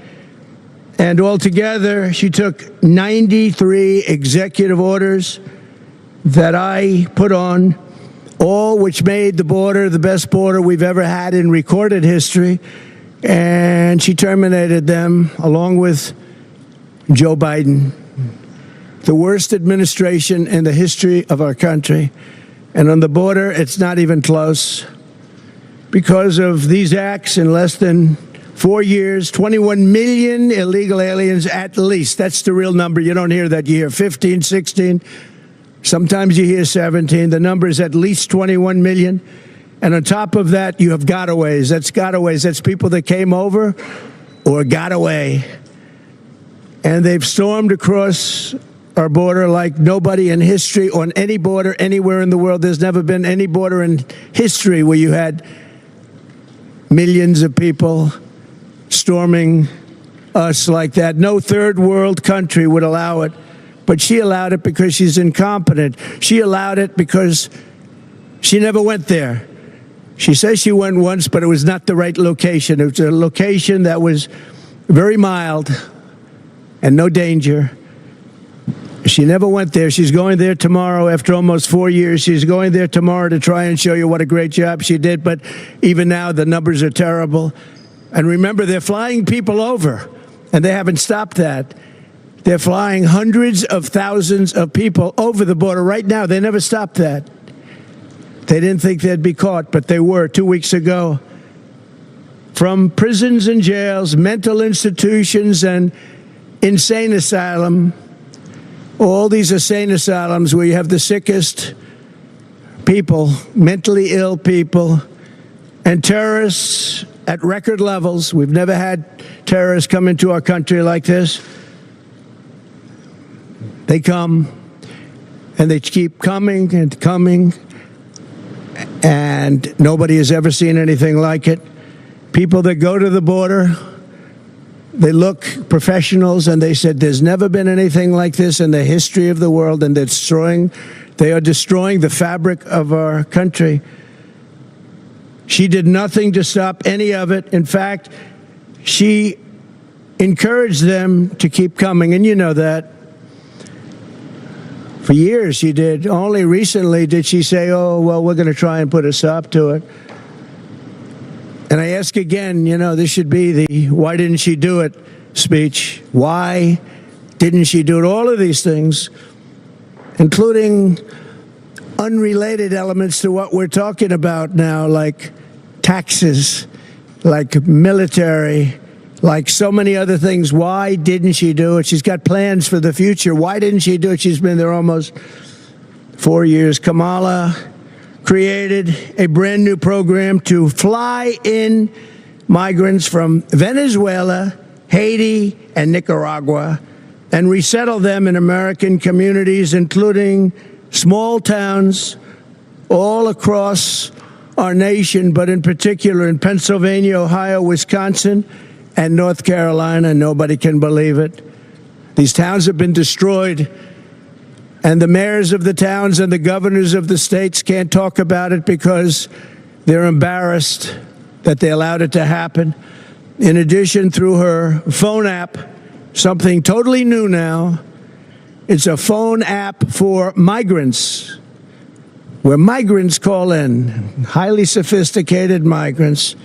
And altogether, she took 93 executive orders that I put on, all which made the border the best border we've ever had in recorded history. And she terminated them along with Joe Biden, the worst administration in the history of our country. And on the border, it's not even close. Because of these acts, in less than 4 years, 21 million illegal aliens at least. That's the real number. You don't hear that. You hear 15, 16. Sometimes you hear 17. The number is at least 21 million. And on top of that, you have gotaways. That's gotaways. That's people that came over or got away. And they've stormed across our border like nobody in history on any border anywhere in the world. There's never been any border in history where you had millions of people storming us like that. No third world country would allow it. But she allowed it because she's incompetent. She allowed it because she never went there. She says she went once, but it was not the right location. It was a location that was very mild and no danger. She never went there. She's going there tomorrow after almost 4 years. She's going there tomorrow to try and show you what a great job she did. But even now, the numbers are terrible. And remember, they're flying people over, and they haven't stopped that. They're flying hundreds of thousands of people over the border right now. They never stopped that. They didn't think they'd be caught, but they were 2 weeks ago. From prisons and jails, mental institutions, and insane asylum. All these insane asylums where you have the sickest people, mentally ill people, and terrorists at record levels. We've never had terrorists come into our country like this. They come, and they keep coming and coming, and nobody has ever seen anything like it. People that go to the border, they look professionals, and they said there's never been anything like this in the history of the world, and they are destroying the fabric of our country. She did nothing to stop any of it. In fact, she encouraged them to keep coming, and you know that. For years she did. Only recently did she say, oh, well, we're going to try and put a stop to it. And I ask again, this should be the why didn't she do it speech. Why didn't she do it? All of these things, including unrelated elements to what we're talking about now, like taxes, like military, like so many other things. Why didn't she do it? She's got plans for the future. Why didn't she do it? She's been there almost 4 years. Kamala created a brand new program to fly in migrants from Venezuela, Haiti, and Nicaragua and resettle them in American communities, including small towns all across our nation, but in particular in Pennsylvania, Ohio, Wisconsin, and North Carolina. Nobody can believe it. These towns have been destroyed, and the mayors of the towns and the governors of the states can't talk about it because they're embarrassed that they allowed it to happen. In addition, through her phone app, something totally new now, it's a phone app for migrants, where migrants call in, highly sophisticated migrants.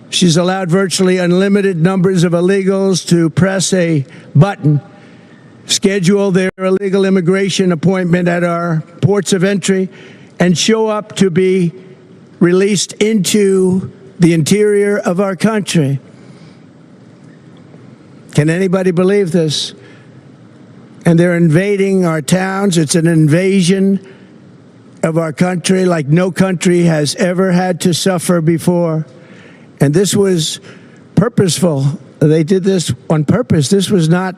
She's allowed virtually unlimited numbers of illegals to press a button, schedule their illegal immigration appointment at our ports of entry, and show up to be released into the interior of our country. Can anybody believe this? And they're invading our towns. It's an invasion of our country like no country has ever had to suffer before. And this was purposeful. They did this on purpose. This was not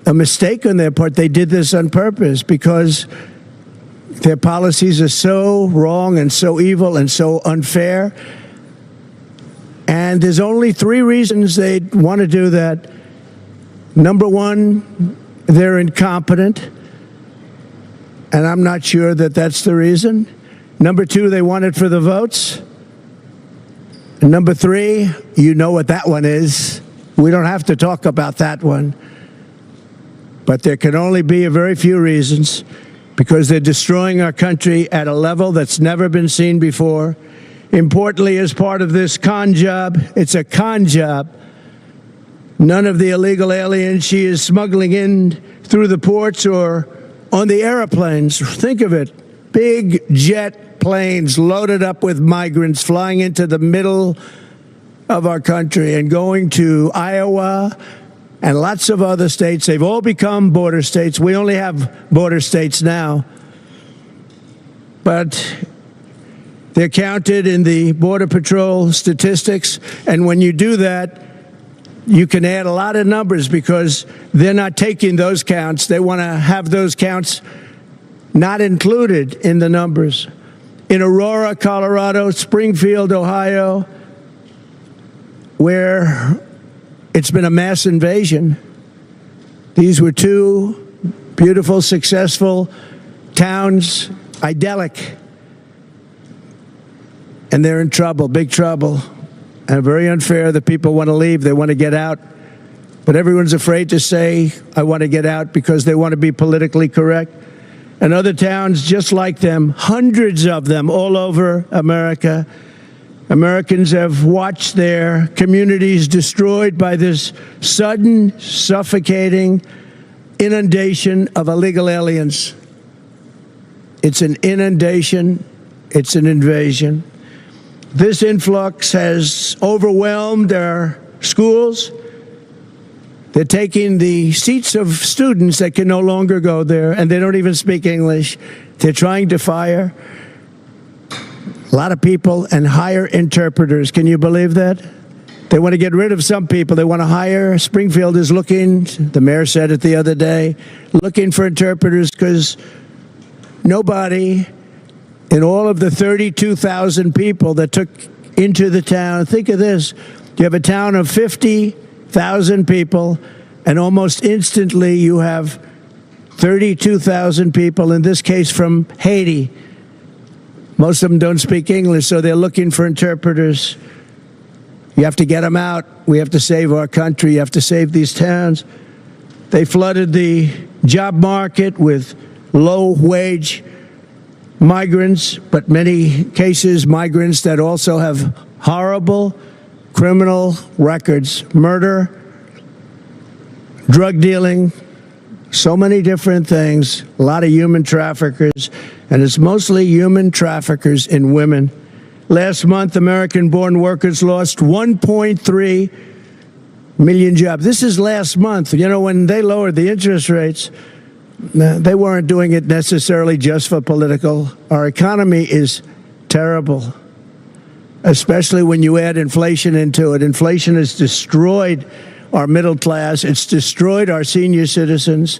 a mistake on their part. They did this on purpose because their policies are so wrong and so evil and so unfair. And there's only 3 reasons they want to do that. Number one, they're incompetent. And I'm not sure that that's the reason. Number 2, they want it for the votes. And number three, you know what that one is. We don't have to talk about that one. But there can only be a very few reasons, because they're destroying our country at a level that's never been seen before. Importantly, as part of this con job, it's a con job. None of the illegal aliens she is smuggling in through the ports or on the airplanes. Think of it. Big jet planes loaded up with migrants flying into the middle of our country and going to Iowa and lots of other states. They've all become border states. We only have border states now. But they're counted in the Border Patrol statistics. And when you do that, you can add a lot of numbers, because they're not taking those counts. They want to have those counts not included in the numbers. In Aurora, Colorado, Springfield, Ohio, where it's been a mass invasion, these were two beautiful, successful towns, idyllic. And they're in trouble, big trouble. And very unfair. The people want to leave. They want to get out. But everyone's afraid to say, I want to get out, because they want to be politically correct. And other towns just like them, hundreds of them all over America. Americans have watched their communities destroyed by this sudden, suffocating inundation of illegal aliens. It's an inundation. It's an invasion. This influx has overwhelmed our schools. They're taking the seats of students that can no longer go there, and they don't even speak English. They're trying to fire a lot of people and hire interpreters. Can you believe that? They want to get rid of some people. They want to hire. Springfield is looking, the mayor said it the other day, looking for interpreters, because nobody in all of the 32,000 people that took into the town, think of this, you have a town of 50,000 people, and almost instantly you have 32,000 people, in this case from Haiti. Most of them don't speak English, so they're looking for interpreters. You have to get them out. We have to save our country. You have to save these towns. They flooded the job market with low-wage migrants, but many cases migrants that also have horrible criminal records, murder, drug dealing, so many different things, a lot of human traffickers, and it's mostly human traffickers in women. Last month, American-born workers lost 1.3 million jobs. This is last month. You know, when they lowered the interest rates, they weren't doing it necessarily just for political. Our economy is terrible, especially when you add inflation into it. Inflation has destroyed our middle class. It's destroyed our senior citizens.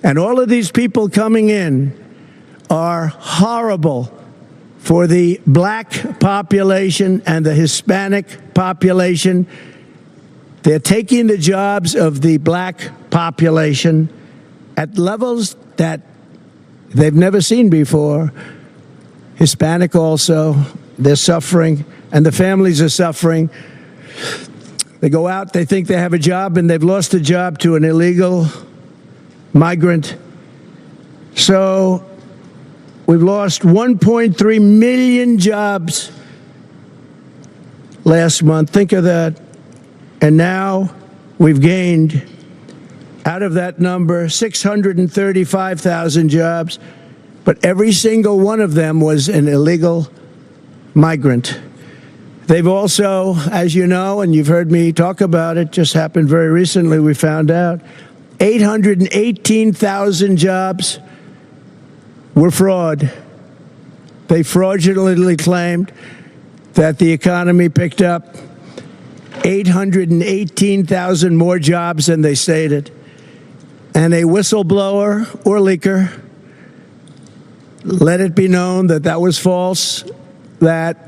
And all of these people coming in are horrible for the black population and the Hispanic population. They're taking the jobs of the black population at levels that they've never seen before. Hispanic also, they're suffering, and the families are suffering. They go out, they think they have a job, and they've lost a job to an illegal migrant. So we've lost 1.3 million jobs last month. Think of that. And now we've gained, out of that number, 635,000 jobs, but every single one of them was an illegal migrant. They've also, as you know, and you've heard me talk about it, just happened very recently, we found out, 818,000 jobs were fraud. They fraudulently claimed that the economy picked up 818,000 more jobs than they stated. And a whistleblower or leaker let it be known that that was false, that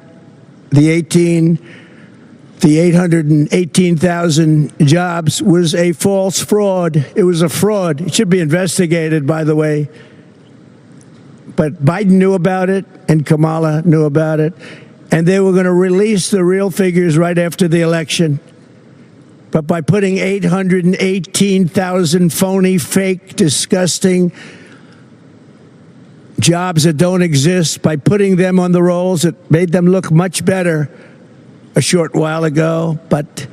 the 818,000 jobs was a false fraud. It was a fraud. It should be investigated, by the way. But Biden knew about it, and Kamala knew about it. And they were going to release the real figures right after the election. But by putting 818,000 phony, fake, disgusting jobs that don't exist, by putting them on the rolls, it made them look much better a short while ago. But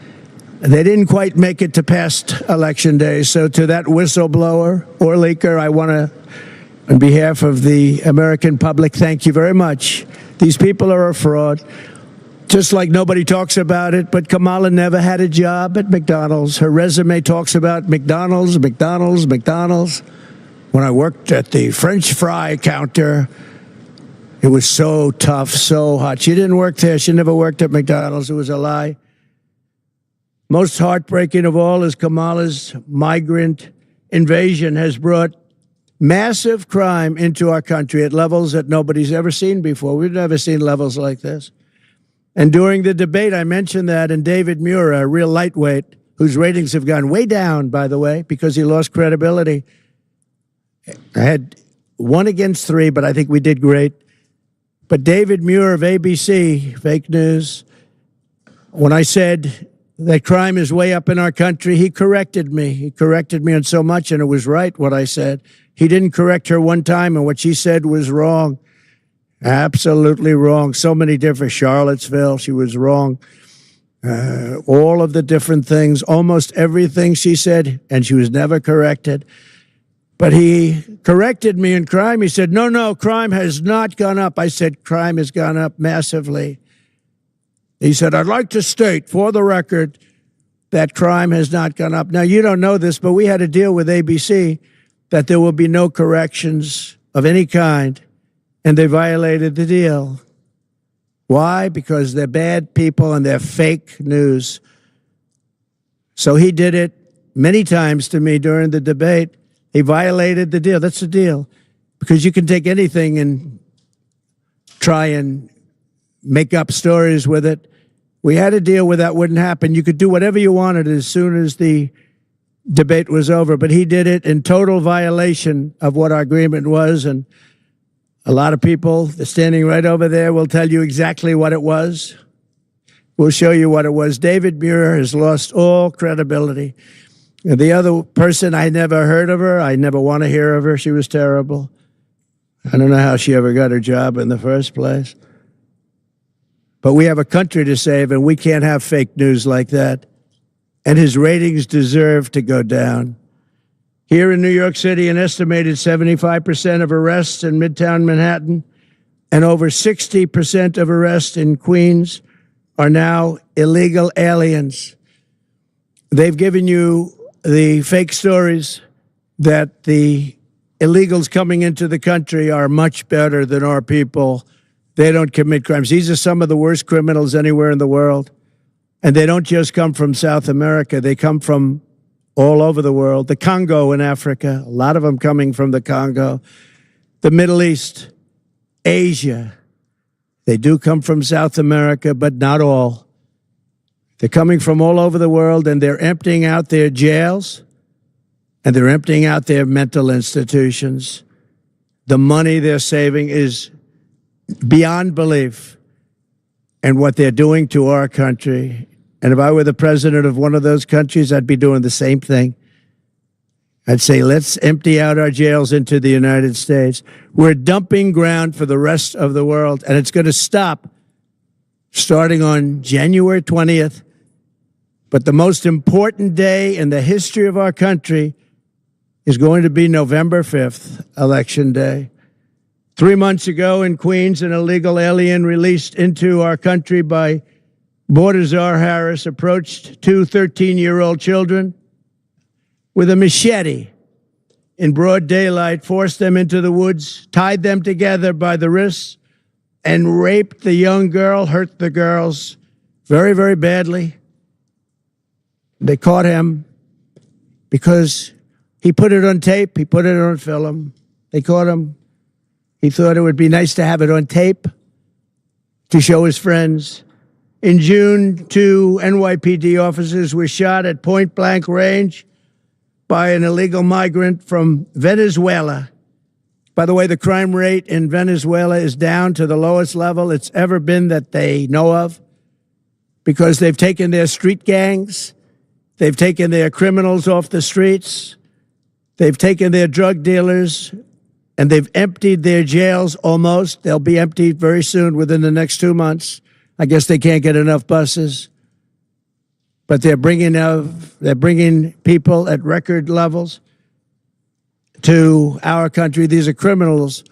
they didn't quite make it to past election day. So to that whistleblower or leaker, I want to, on behalf of the American public, thank you very much. These people are a fraud. Just like nobody talks about it, but Kamala never had a job at McDonald's. Her resume talks about McDonald's, McDonald's, McDonald's. When I worked at the French fry counter, it was so tough, so hot. She didn't work there. She never worked at McDonald's. It was a lie. Most heartbreaking of all is Kamala's migrant invasion has brought massive crime into our country at levels that nobody's ever seen before. We've never seen levels like this. And during the debate, I mentioned that, and David Muir, a real lightweight, whose ratings have gone way down, by the way, because he lost credibility. I had 1 against 3, but I think we did great. But David Muir of ABC, fake news, when I said that crime is way up in our country, he corrected me. He corrected me on so much, and it was right what I said. He didn't correct her one time, and what she said was wrong. Absolutely wrong. So many different, Charlottesville, she was wrong. All of the different things, almost everything she said, and she was never corrected. But he corrected me in crime. He said, no, crime has not gone up. I said, crime has gone up massively. He said, I'd like to state for the record that crime has not gone up. Now, you don't know this, but we had a deal with ABC that there will be no corrections of any kind. And they violated the deal. Why? Because they're bad people and they're fake news. So he did it many times to me during the debate. He violated the deal. That's the deal. Because you can take anything and try and make up stories with it. We had a deal where that wouldn't happen. You could do whatever you wanted as soon as the debate was over. But he did it in total violation of what our agreement was. And a lot of people standing right over there will tell you exactly what it was. We'll show you what it was. David Muir has lost all credibility. And the other person, I never heard of her. I never want to hear of her. She was terrible. I don't know how she ever got her job in the first place. But we have a country to save, and we can't have fake news like that. And his ratings deserve to go down. Here in New York City, an estimated 75% of arrests in Midtown Manhattan and over 60% of arrests in Queens are now illegal aliens. They've given you the fake stories that the illegals coming into the country are much better than our people. They don't commit crimes. These are some of the worst criminals anywhere in the world. And they don't just come from South America. They come from all over the world. The Congo in Africa, a lot of them coming from the Congo. The Middle East, Asia. They do come from South America, but not all. They're coming from all over the world, and they're emptying out their jails, and they're emptying out their mental institutions. The money they're saving is beyond belief. And what they're doing to our country. And if I were the president of one of those countries, I'd be doing the same thing. I'd say, let's empty out our jails into the United States. We're dumping ground for the rest of the world, and it's going to stop starting on January 20th. But the most important day in the history of our country is going to be November 5th, Election Day. 3 months ago in Queens, an illegal alien released into our country by Border Czar Harris approached 2 13-year-old children with a machete in broad daylight, forced them into the woods, tied them together by the wrists, and raped the young girl, hurt the girls very, very badly. They caught him because he put it on tape. He put it on film. They caught him. He thought it would be nice to have it on tape to show his friends. In June, 2 NYPD officers were shot at point-blank range by an illegal migrant from Venezuela By the way, the crime rate in Venezuela is down to the lowest level it's ever been that they know of, because they've taken their street gangs, they've taken their criminals off the streets, they've taken their drug dealers, and they've emptied their jails almost. They'll be emptied very soon, within the next 2 months. I guess they can't get enough buses. But they're bringing people at record levels to our country. These are criminals,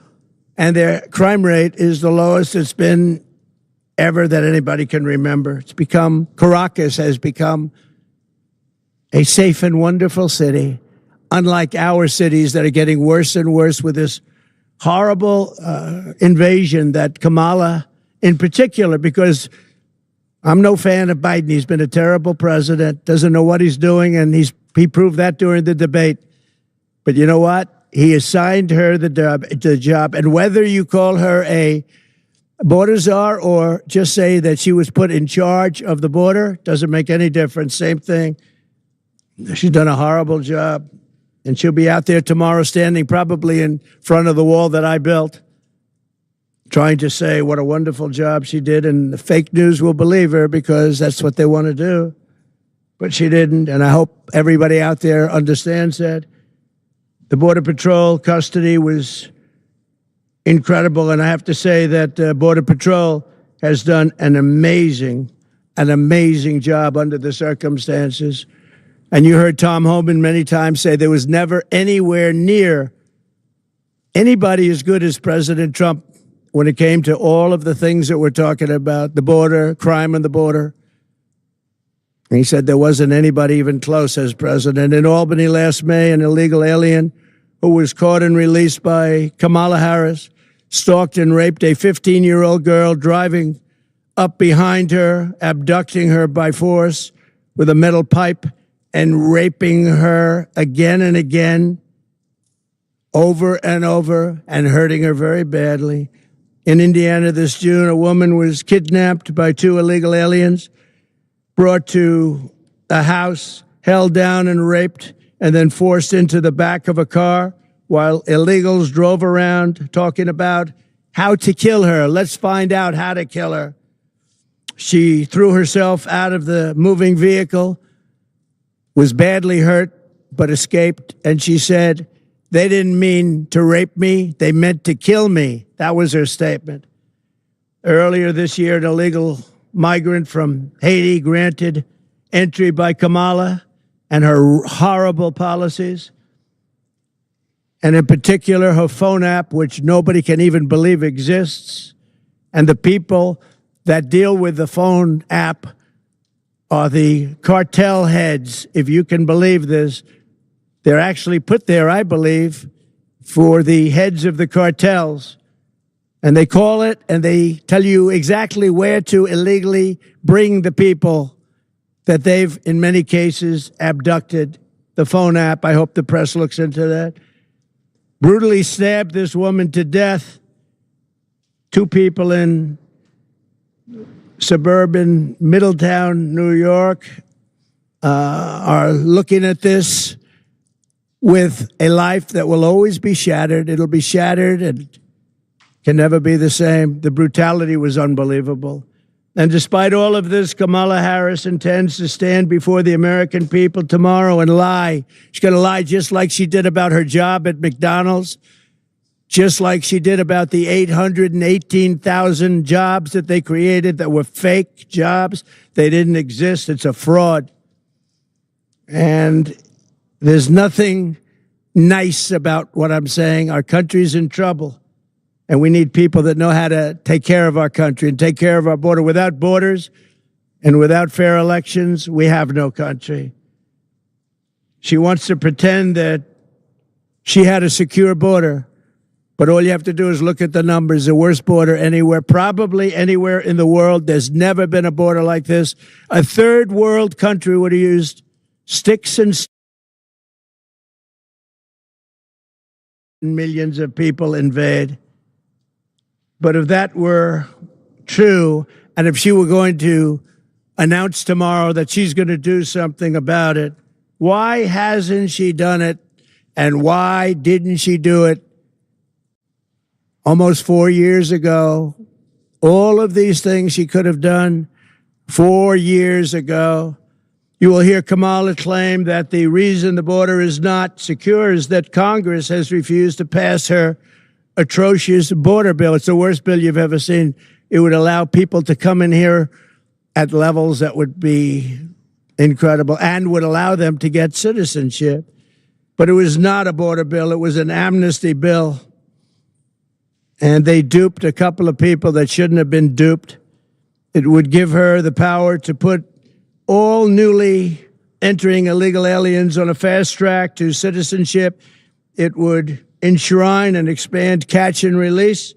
and their crime rate is the lowest it's been ever that anybody can remember. Caracas has become a safe and wonderful city, unlike our cities that are getting worse and worse with this horrible invasion that Kamala, in particular, because I'm no fan of Biden. He's been a terrible president, doesn't know what he's doing, and he proved that during the debate. But you know what? He assigned her the job, and whether you call her a border czar or just say that she was put in charge of the border, doesn't make any difference. Same thing. She's done a horrible job, and she'll be out there tomorrow standing probably in front of the wall that I built, trying to say what a wonderful job she did, and the fake news will believe her because that's what they want to do. But she didn't, and I hope everybody out there understands that. The Border Patrol custody was incredible, and I have to say that Border Patrol has done an amazing job under the circumstances. And you heard Tom Homan many times say there was never anywhere near anybody as good as President Trump when it came to all of the things that we're talking about, the border, crime on the border. And he said there wasn't anybody even close as president. In Albany last May, an illegal alien who was caught and released by Kamala Harris stalked and raped a 15-year-old girl, driving up behind her, abducting her by force with a metal pipe, and raping her again and again, over and over, and hurting her very badly. In Indiana this June, a woman was kidnapped by 2 illegal aliens, brought to a house, held down and raped, and then forced into the back of a car while illegals drove around talking about how to kill her. Let's find out how to kill her. She threw herself out of the moving vehicle, was badly hurt, but escaped. And she said, they didn't mean to rape me, they meant to kill me. That was her statement. Earlier this year, an illegal migrant from Haiti granted entry by Kamala and her horrible policies, and in particular her phone app, which nobody can even believe exists. And the people that deal with the phone app are the cartel heads, if you can believe this. They're actually put there, I believe, for the heads of the cartels. And they call it and they tell you exactly where to illegally bring the people that they've, in many cases, abducted. The phone app, I hope the press looks into that. Brutally stabbed this woman to death. 2 people in suburban Middletown, New York, are looking at this with a life that will always be shattered. It'll be shattered and can never be the same. The brutality was unbelievable. And despite all of this, Kamala Harris intends to stand before the American people tomorrow and lie. She's going to lie just like she did about her job at McDonald's, just like she did about the 818,000 jobs that they created that were fake jobs. They didn't exist. It's a fraud. And there's nothing nice about what I'm saying. Our country's in trouble. And we need people that know how to take care of our country and take care of our border. Without borders and without fair elections, we have no country. She wants to pretend that she had a secure border, but all you have to do is look at the numbers. The worst border anywhere, probably anywhere in the world. There's never been a border like this. A third world country would have used sticks and stones. Millions of people invade. But if that were true, and if she were going to announce tomorrow that she's going to do something about it, why hasn't she done it? And why didn't she do it almost 4 years ago. All of these things she could have done 4 years ago. You will hear Kamala claim that the reason the border is not secure is that Congress has refused to pass her atrocious border bill. It's the worst bill you've ever seen. It would allow people to come in here at levels that would be incredible and would allow them to get citizenship. But it was not a border bill. It was an amnesty bill. And they duped a couple of people that shouldn't have been duped. It would give her the power to put all newly entering illegal aliens on a fast track to citizenship. It would enshrine and expand catch and release.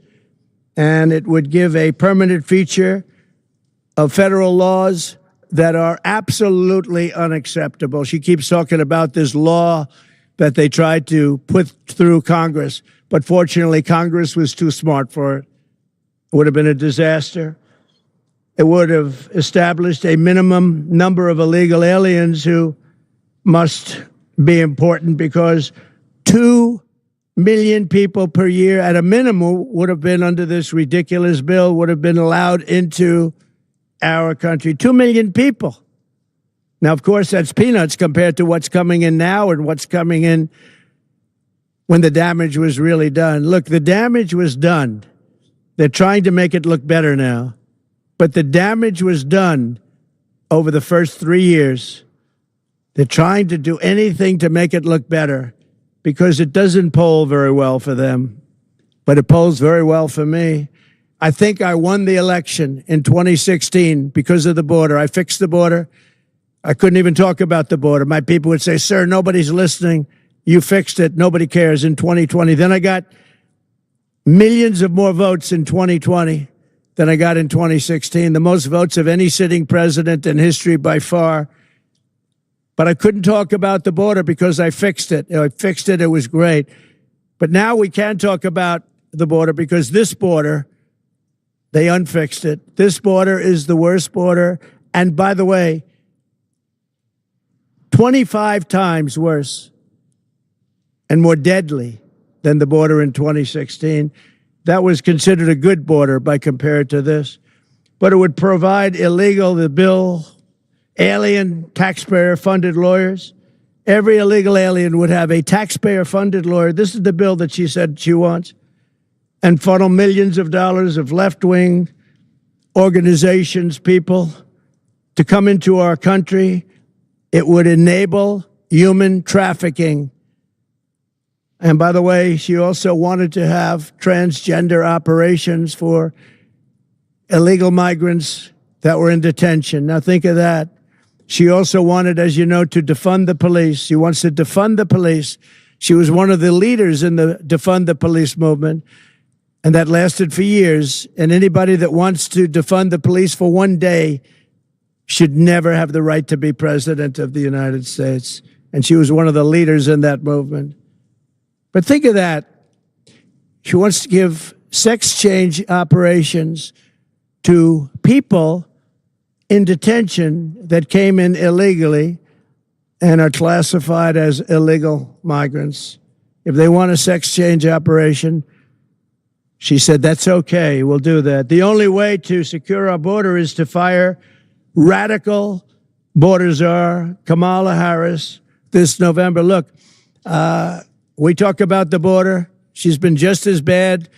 And it would give a permanent feature of federal laws that are absolutely unacceptable. She keeps talking about this law that they tried to put through Congress. But fortunately, Congress was too smart for it. It would have been a disaster. It would have established a minimum number of illegal aliens who must be important because 2 million people per year at a minimum would have been under this ridiculous bill, would have been allowed into our country. 2 million people. Now, of course, that's peanuts compared to what's coming in now and what's coming in when the damage was really done. Look, the damage was done. They're trying to make it look better now. But the damage was done over the first 3 years. They're trying to do anything to make it look better because it doesn't poll very well for them. But it polls very well for me. I think I won the election in 2016 because of the border. I fixed the border. I couldn't even talk about the border. My people would say, sir, nobody's listening. You fixed it. Nobody cares in 2020. Then I got millions of more votes in 2020 than I got in 2016, the most votes of any sitting president in history by far. But I couldn't talk about the border because I fixed it. I fixed it. It was great. But now we can talk about the border because this border, they unfixed it. This border is the worst border. And by the way, 25 times worse and more deadly than the border in 2016. That was considered a good border by compared to this. But it would provide the bill, alien taxpayer-funded lawyers. Every illegal alien would have a taxpayer-funded lawyer. This is the bill that she said she wants. And funnel millions of dollars of left-wing organizations, people, to come into our country. It would enable human trafficking. And by the way, she also wanted to have transgender operations for illegal migrants that were in detention. Now think of that. She also wanted, as you know, to defund the police. She wants to defund the police. She was one of the leaders in the defund the police movement, and that lasted for years. And anybody that wants to defund the police for one day should never have the right to be president of the United States. And she was one of the leaders in that movement. But think of that. She wants to give sex change operations to people in detention that came in illegally and are classified as illegal migrants. If they want a sex change operation, she said, that's okay, we'll do that. The only way to secure our border is to fire radical border czar Kamala Harris this November. Look, we talk about the border. She's been just as bad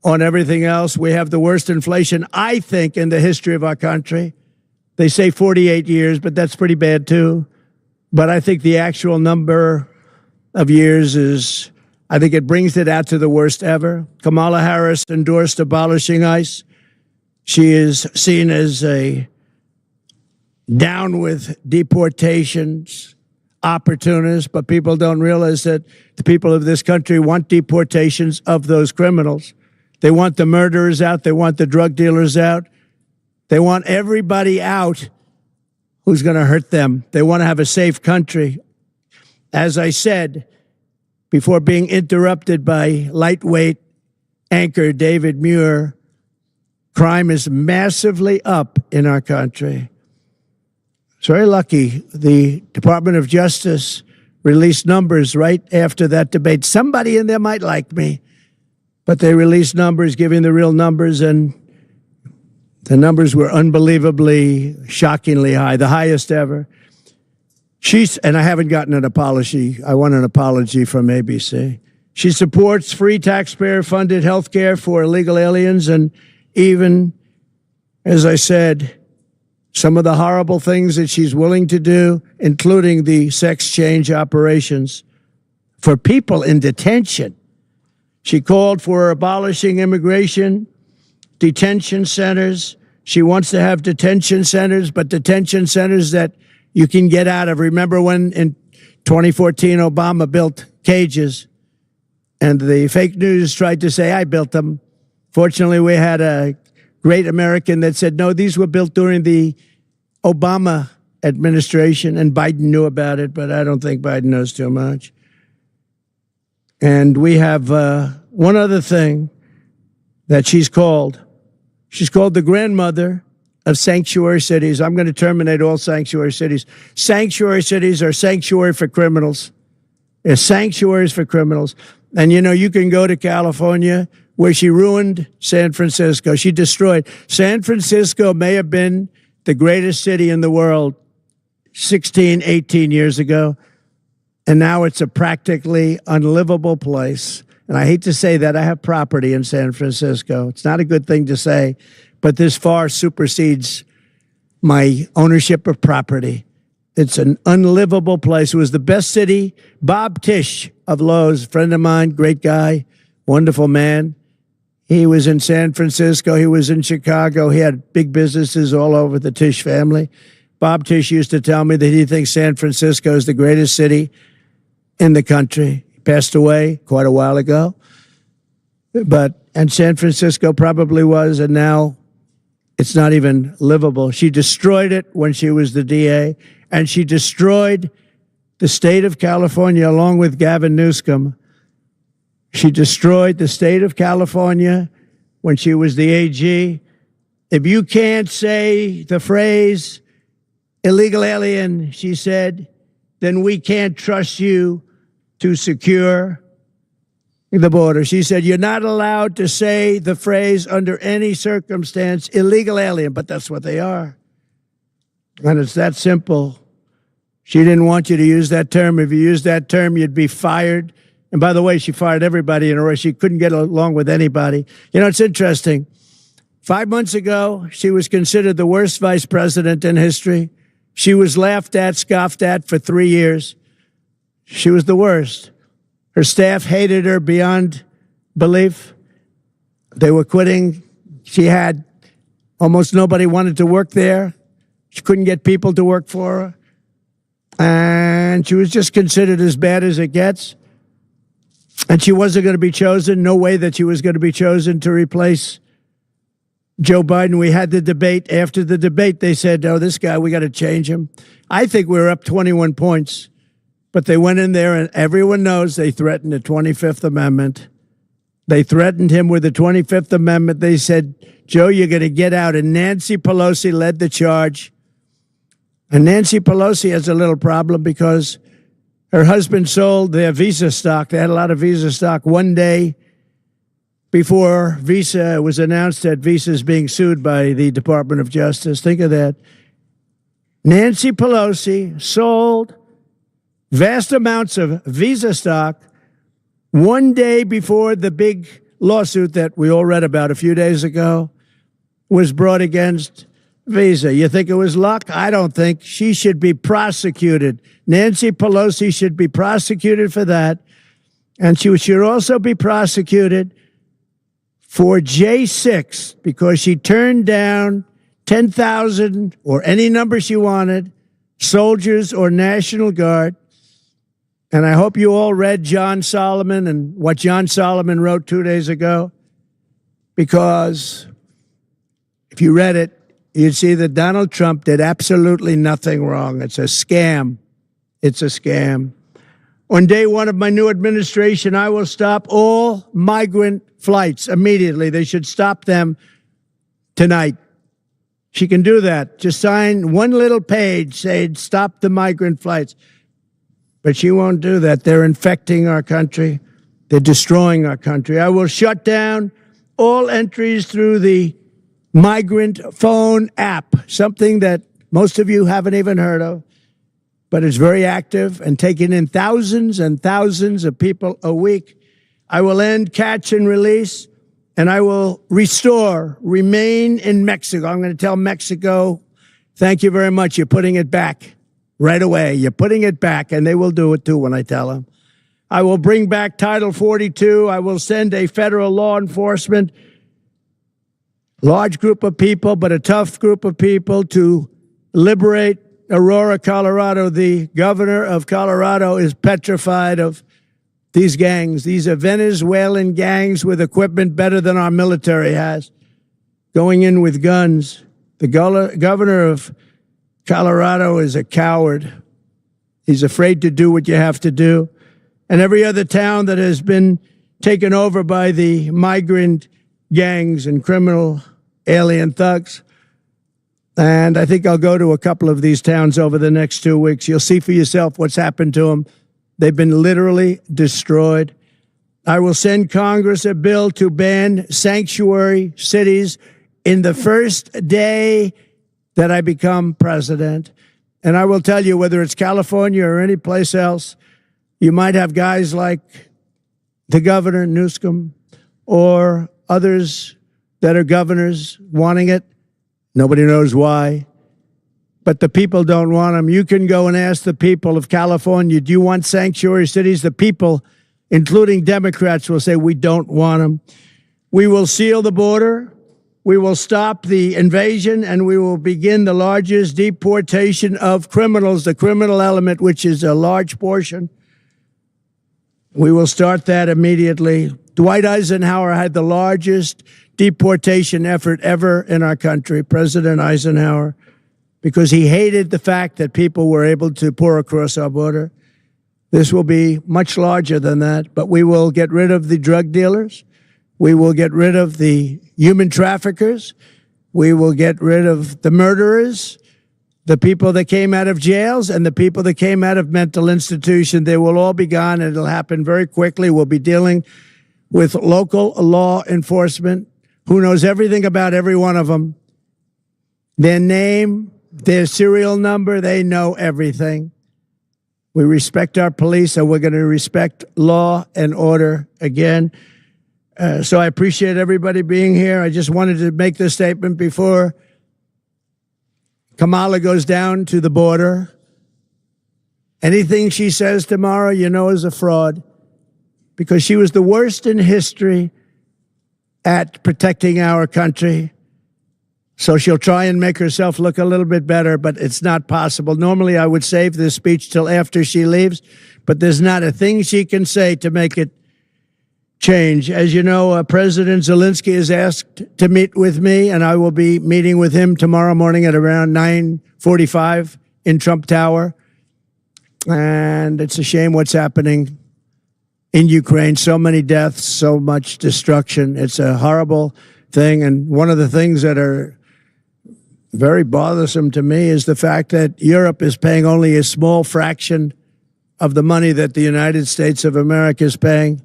on everything else. We have the worst inflation, I think, in the history of our country. They say 48 years, but that's pretty bad too. But I think the actual number of years is, I think it brings it out to the worst ever. Kamala Harris endorsed abolishing ICE. She is seen as a down with deportations opportunist, but people don't realize that the people of this country want deportations of those criminals. They want the murderers out. They want the drug dealers out. They want everybody out who's going to hurt them. They want to have a safe country. As I said, before being interrupted by lightweight anchor David Muir, crime is massively up in our country. It's very lucky the Department of Justice released numbers right after that debate. Somebody in there might like me. But they released numbers, giving the real numbers, and the numbers were unbelievably, shockingly high, the highest ever. And I haven't gotten an apology. I want an apology from ABC. She supports free taxpayer-funded health care for illegal aliens, and even, as I said, some of the horrible things that she's willing to do, including the sex change operations for people in detention. She called for abolishing immigration detention centers. She wants to have detention centers, but detention centers that you can get out of. Remember when in 2014 Obama built cages and the fake news tried to say I built them? Fortunately, we had a great American that said, no, these were built during the Obama administration, and Biden knew about it, but I don't think Biden knows too much. And we have one other thing that she's called. She's called the grandmother of sanctuary cities. I'm going to terminate all sanctuary cities. Sanctuary cities are sanctuary for criminals. They're sanctuaries for criminals. And, you know, you can go to California where she ruined San Francisco. She destroyed. San Francisco may have been the greatest city in the world 16, 18 years ago. And now it's a practically unlivable place. And I hate to say that. I have property in San Francisco. It's not a good thing to say, but this far supersedes my ownership of property. It's an unlivable place. It was the best city. Bob Tisch of Lowe's, friend of mine, great guy, wonderful man. He was in San Francisco. He was in Chicago. He had big businesses all over, the Tisch family. Bob Tisch used to tell me that he thinks San Francisco is the greatest city in the country. He passed away quite a while ago. And San Francisco probably was, and now it's not even livable. She destroyed it when she was the DA, and she destroyed the state of California along with Gavin Newsom. She destroyed the state of California when she was the AG. If you can't say the phrase illegal alien, she said, then we can't trust you to secure the border. She said, you're not allowed to say the phrase under any circumstance, illegal alien, but that's what they are. And it's that simple. She didn't want you to use that term. If you used that term, you'd be fired. And by the way, she fired everybody in a row. She couldn't get along with anybody. You know, it's interesting. 5 months ago, she was considered the worst vice president in history. She was laughed at, scoffed at for 3 years. She was the worst. Her staff hated her beyond belief. They were quitting. She had almost nobody wanted to work there. She couldn't get people to work for her. And she was just considered as bad as it gets. And she wasn't going to be chosen. No way that she was going to be chosen to replace Joe Biden. We had the debate. After the debate, they said, oh, this guy, we got to change him. I think we were up 21 points. But they went in there, and everyone knows they threatened the 25th Amendment. They threatened him with the 25th Amendment. They said, Joe, you're going to get out. And Nancy Pelosi led the charge. And Nancy Pelosi has a little problem because her husband sold their Visa stock. They had a lot of Visa stock one day before Visa was announced that Visa is being sued by the Department of Justice. Think of that. Nancy Pelosi sold vast amounts of Visa stock one day before the big lawsuit that we all read about a few days ago was brought against Visa. You think it was luck? I don't think. She should be prosecuted. Nancy Pelosi should be prosecuted for that. And she should also be prosecuted for J6 because she turned down 10,000 or any number she wanted, soldiers or National Guard. And I hope you all read John Solomon and what John Solomon wrote 2 days ago, because if you read it, you'd see that Donald Trump did absolutely nothing wrong. It's a scam. It's a scam. On day one of my new administration, I will stop all migrant flights immediately. They should stop them tonight. She can do that. Just sign one little page saying stop the migrant flights. But she won't do that. They're infecting our country. They're destroying our country. I will shut down all entries through the migrant phone app, something that most of you haven't even heard of, but it's very active and taking in thousands and thousands of people a week. I will end catch and release, and I will remain in Mexico. I'm going to tell Mexico, thank you very much. You're putting it back right away. You're putting it back, and they will do it too when I tell them. I will bring back Title 42. I will send a federal law enforcement, large group of people, but a tough group of people to liberate Aurora, Colorado. The governor of Colorado is petrified of these gangs. These are Venezuelan gangs with equipment better than our military has, going in with guns. The governor of Colorado is a coward. He's afraid to do what you have to do. And every other town that has been taken over by the migrant gangs and criminal alien thugs. And I think I'll go to a couple of these towns over the next 2 weeks. You'll see for yourself what's happened to them. They've been literally destroyed. I will send Congress a bill to ban sanctuary cities in the first day that I become president. And I will tell you, whether it's California or any place else, you might have guys like the governor, Newsom, or others that are governors wanting it. Nobody knows why. But the people don't want them. You can go and ask the people of California, do you want sanctuary cities? The people, including Democrats, will say, we don't want them. We will seal the border. We will stop the invasion, and we will begin the largest deportation of criminals, the criminal element, which is a large portion. We will start that immediately. Dwight Eisenhower had the largest deportation effort ever in our country, President Eisenhower, because he hated the fact that people were able to pour across our border. This will be much larger than that, but we will get rid of the drug dealers. We will get rid of the human traffickers. We will get rid of the murderers, the people that came out of jails, and the people that came out of mental institutions. They will all be gone, and it'll happen very quickly. We'll be dealing with local law enforcement who knows everything about every one of them. Their name, their serial number, they know everything. We respect our police, and we're going to respect law and order again. So I appreciate everybody being here. I just wanted to make this statement before Kamala goes down to the border. Anything she says tomorrow, you know, is a fraud, because she was the worst in history at protecting our country. So she'll try and make herself look a little bit better, but it's not possible. Normally, I would save this speech till after she leaves, but there's not a thing she can say to make it change. As you know, President Zelensky is asked to meet with me, and I will be meeting with him tomorrow morning at around 9:45 in Trump Tower. And it's a shame what's happening in Ukraine. So many deaths, so much destruction. It's a horrible thing. And one of the things that are very bothersome to me is the fact that Europe is paying only a small fraction of the money that the United States of America is paying.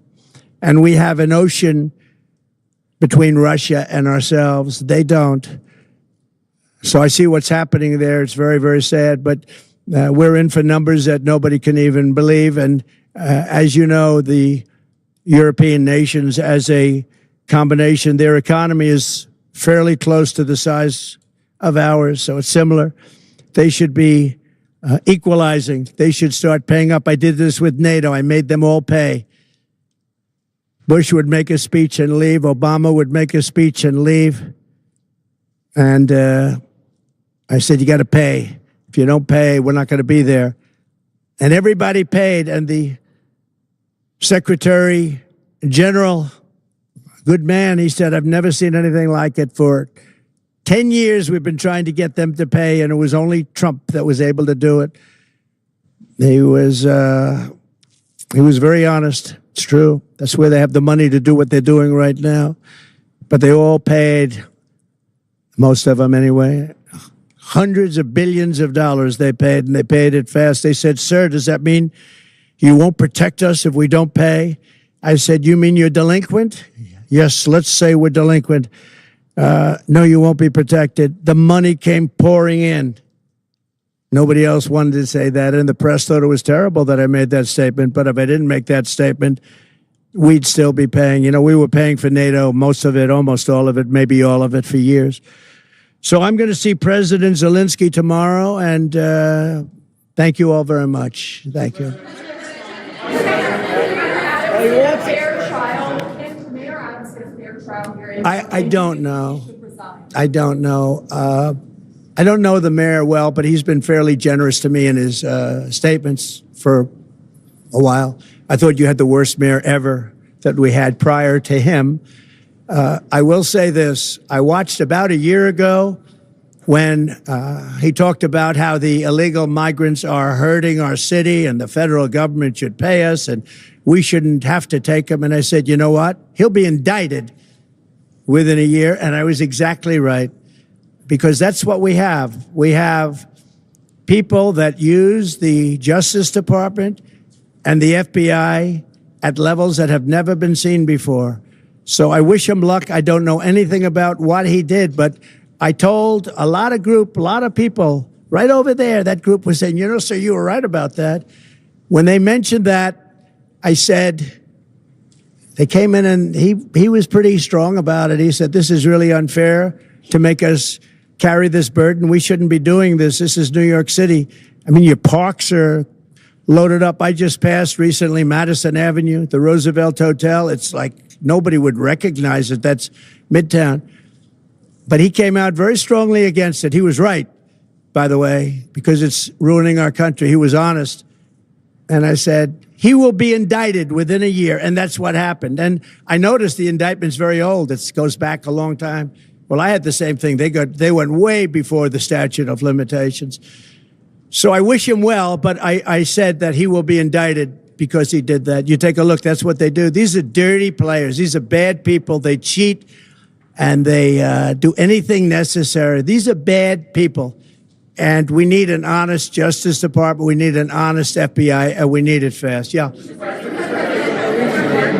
And we have an ocean between Russia and ourselves. They don't. So I see what's happening there. It's very, very sad. But we're in for numbers that nobody can even believe. And as you know, the European nations, as a combination, their economy is fairly close to the size of ours. So it's similar. They should be equalizing. They should start paying up. I did this with NATO. I made them all pay. Bush would make a speech and leave. Obama would make a speech and leave. And I said, you got to pay. If you don't pay, we're not going to be there. And everybody paid. And the Secretary General, good man, he said, I've never seen anything like it. For 10 years, we've been trying to get them to pay, and it was only Trump that was able to do it. He was very honest. It's true. That's where they have the money to do what they're doing right now. But they all paid, most of them anyway, hundreds of billions of dollars they paid, and they paid it fast. They said, sir, does that mean you won't protect us if we don't pay? I said, you mean you're delinquent? Yes, let's say we're delinquent. No, you won't be protected. The money came pouring in. Nobody else wanted to say that, and the press thought it was terrible that I made that statement. But if I didn't make that statement, we'd still be paying. You know, we were paying for NATO, most of it, almost all of it, maybe all of it for years. So I'm going to see President Zelensky tomorrow, and thank you all very much. Thank you. I don't know. I don't know. I don't know the mayor well, but he's been fairly generous to me in his statements for a while. I thought you had the worst mayor ever that we had prior to him. I will say this. I watched about a year ago when he talked about how the illegal migrants are hurting our city and the federal government should pay us and we shouldn't have to take them. And I said, you know what? He'll be indicted within a year. And I was exactly right, because that's what we have. We have people that use the Justice Department and the FBI at levels that have never been seen before. So I wish him luck. I don't know anything about what he did, but I told a lot of people right over there, that group was saying, you know, sir, you were right about that. When they mentioned that, I said, they came in and he was pretty strong about it. He said, this is really unfair to make us carry this burden. We shouldn't be doing this. This is New York City. I mean, your parks are loaded up. I just passed recently Madison Avenue, the Roosevelt Hotel. It's like nobody would recognize it. That's Midtown. But he came out very strongly against it. He was right, by the way, because it's ruining our country. He was honest. And I said, he will be indicted within a year. And that's what happened. And I noticed the indictment's very old. It goes back a long time. Well, I had the same thing. They went way before the statute of limitations. So I wish him well, but I said that he will be indicted because he did that. You take a look. That's what they do. These are dirty players. These are bad people. They cheat and they do anything necessary. These are bad people. And we need an honest Justice Department. We need an honest FBI, and we need it fast. Yeah.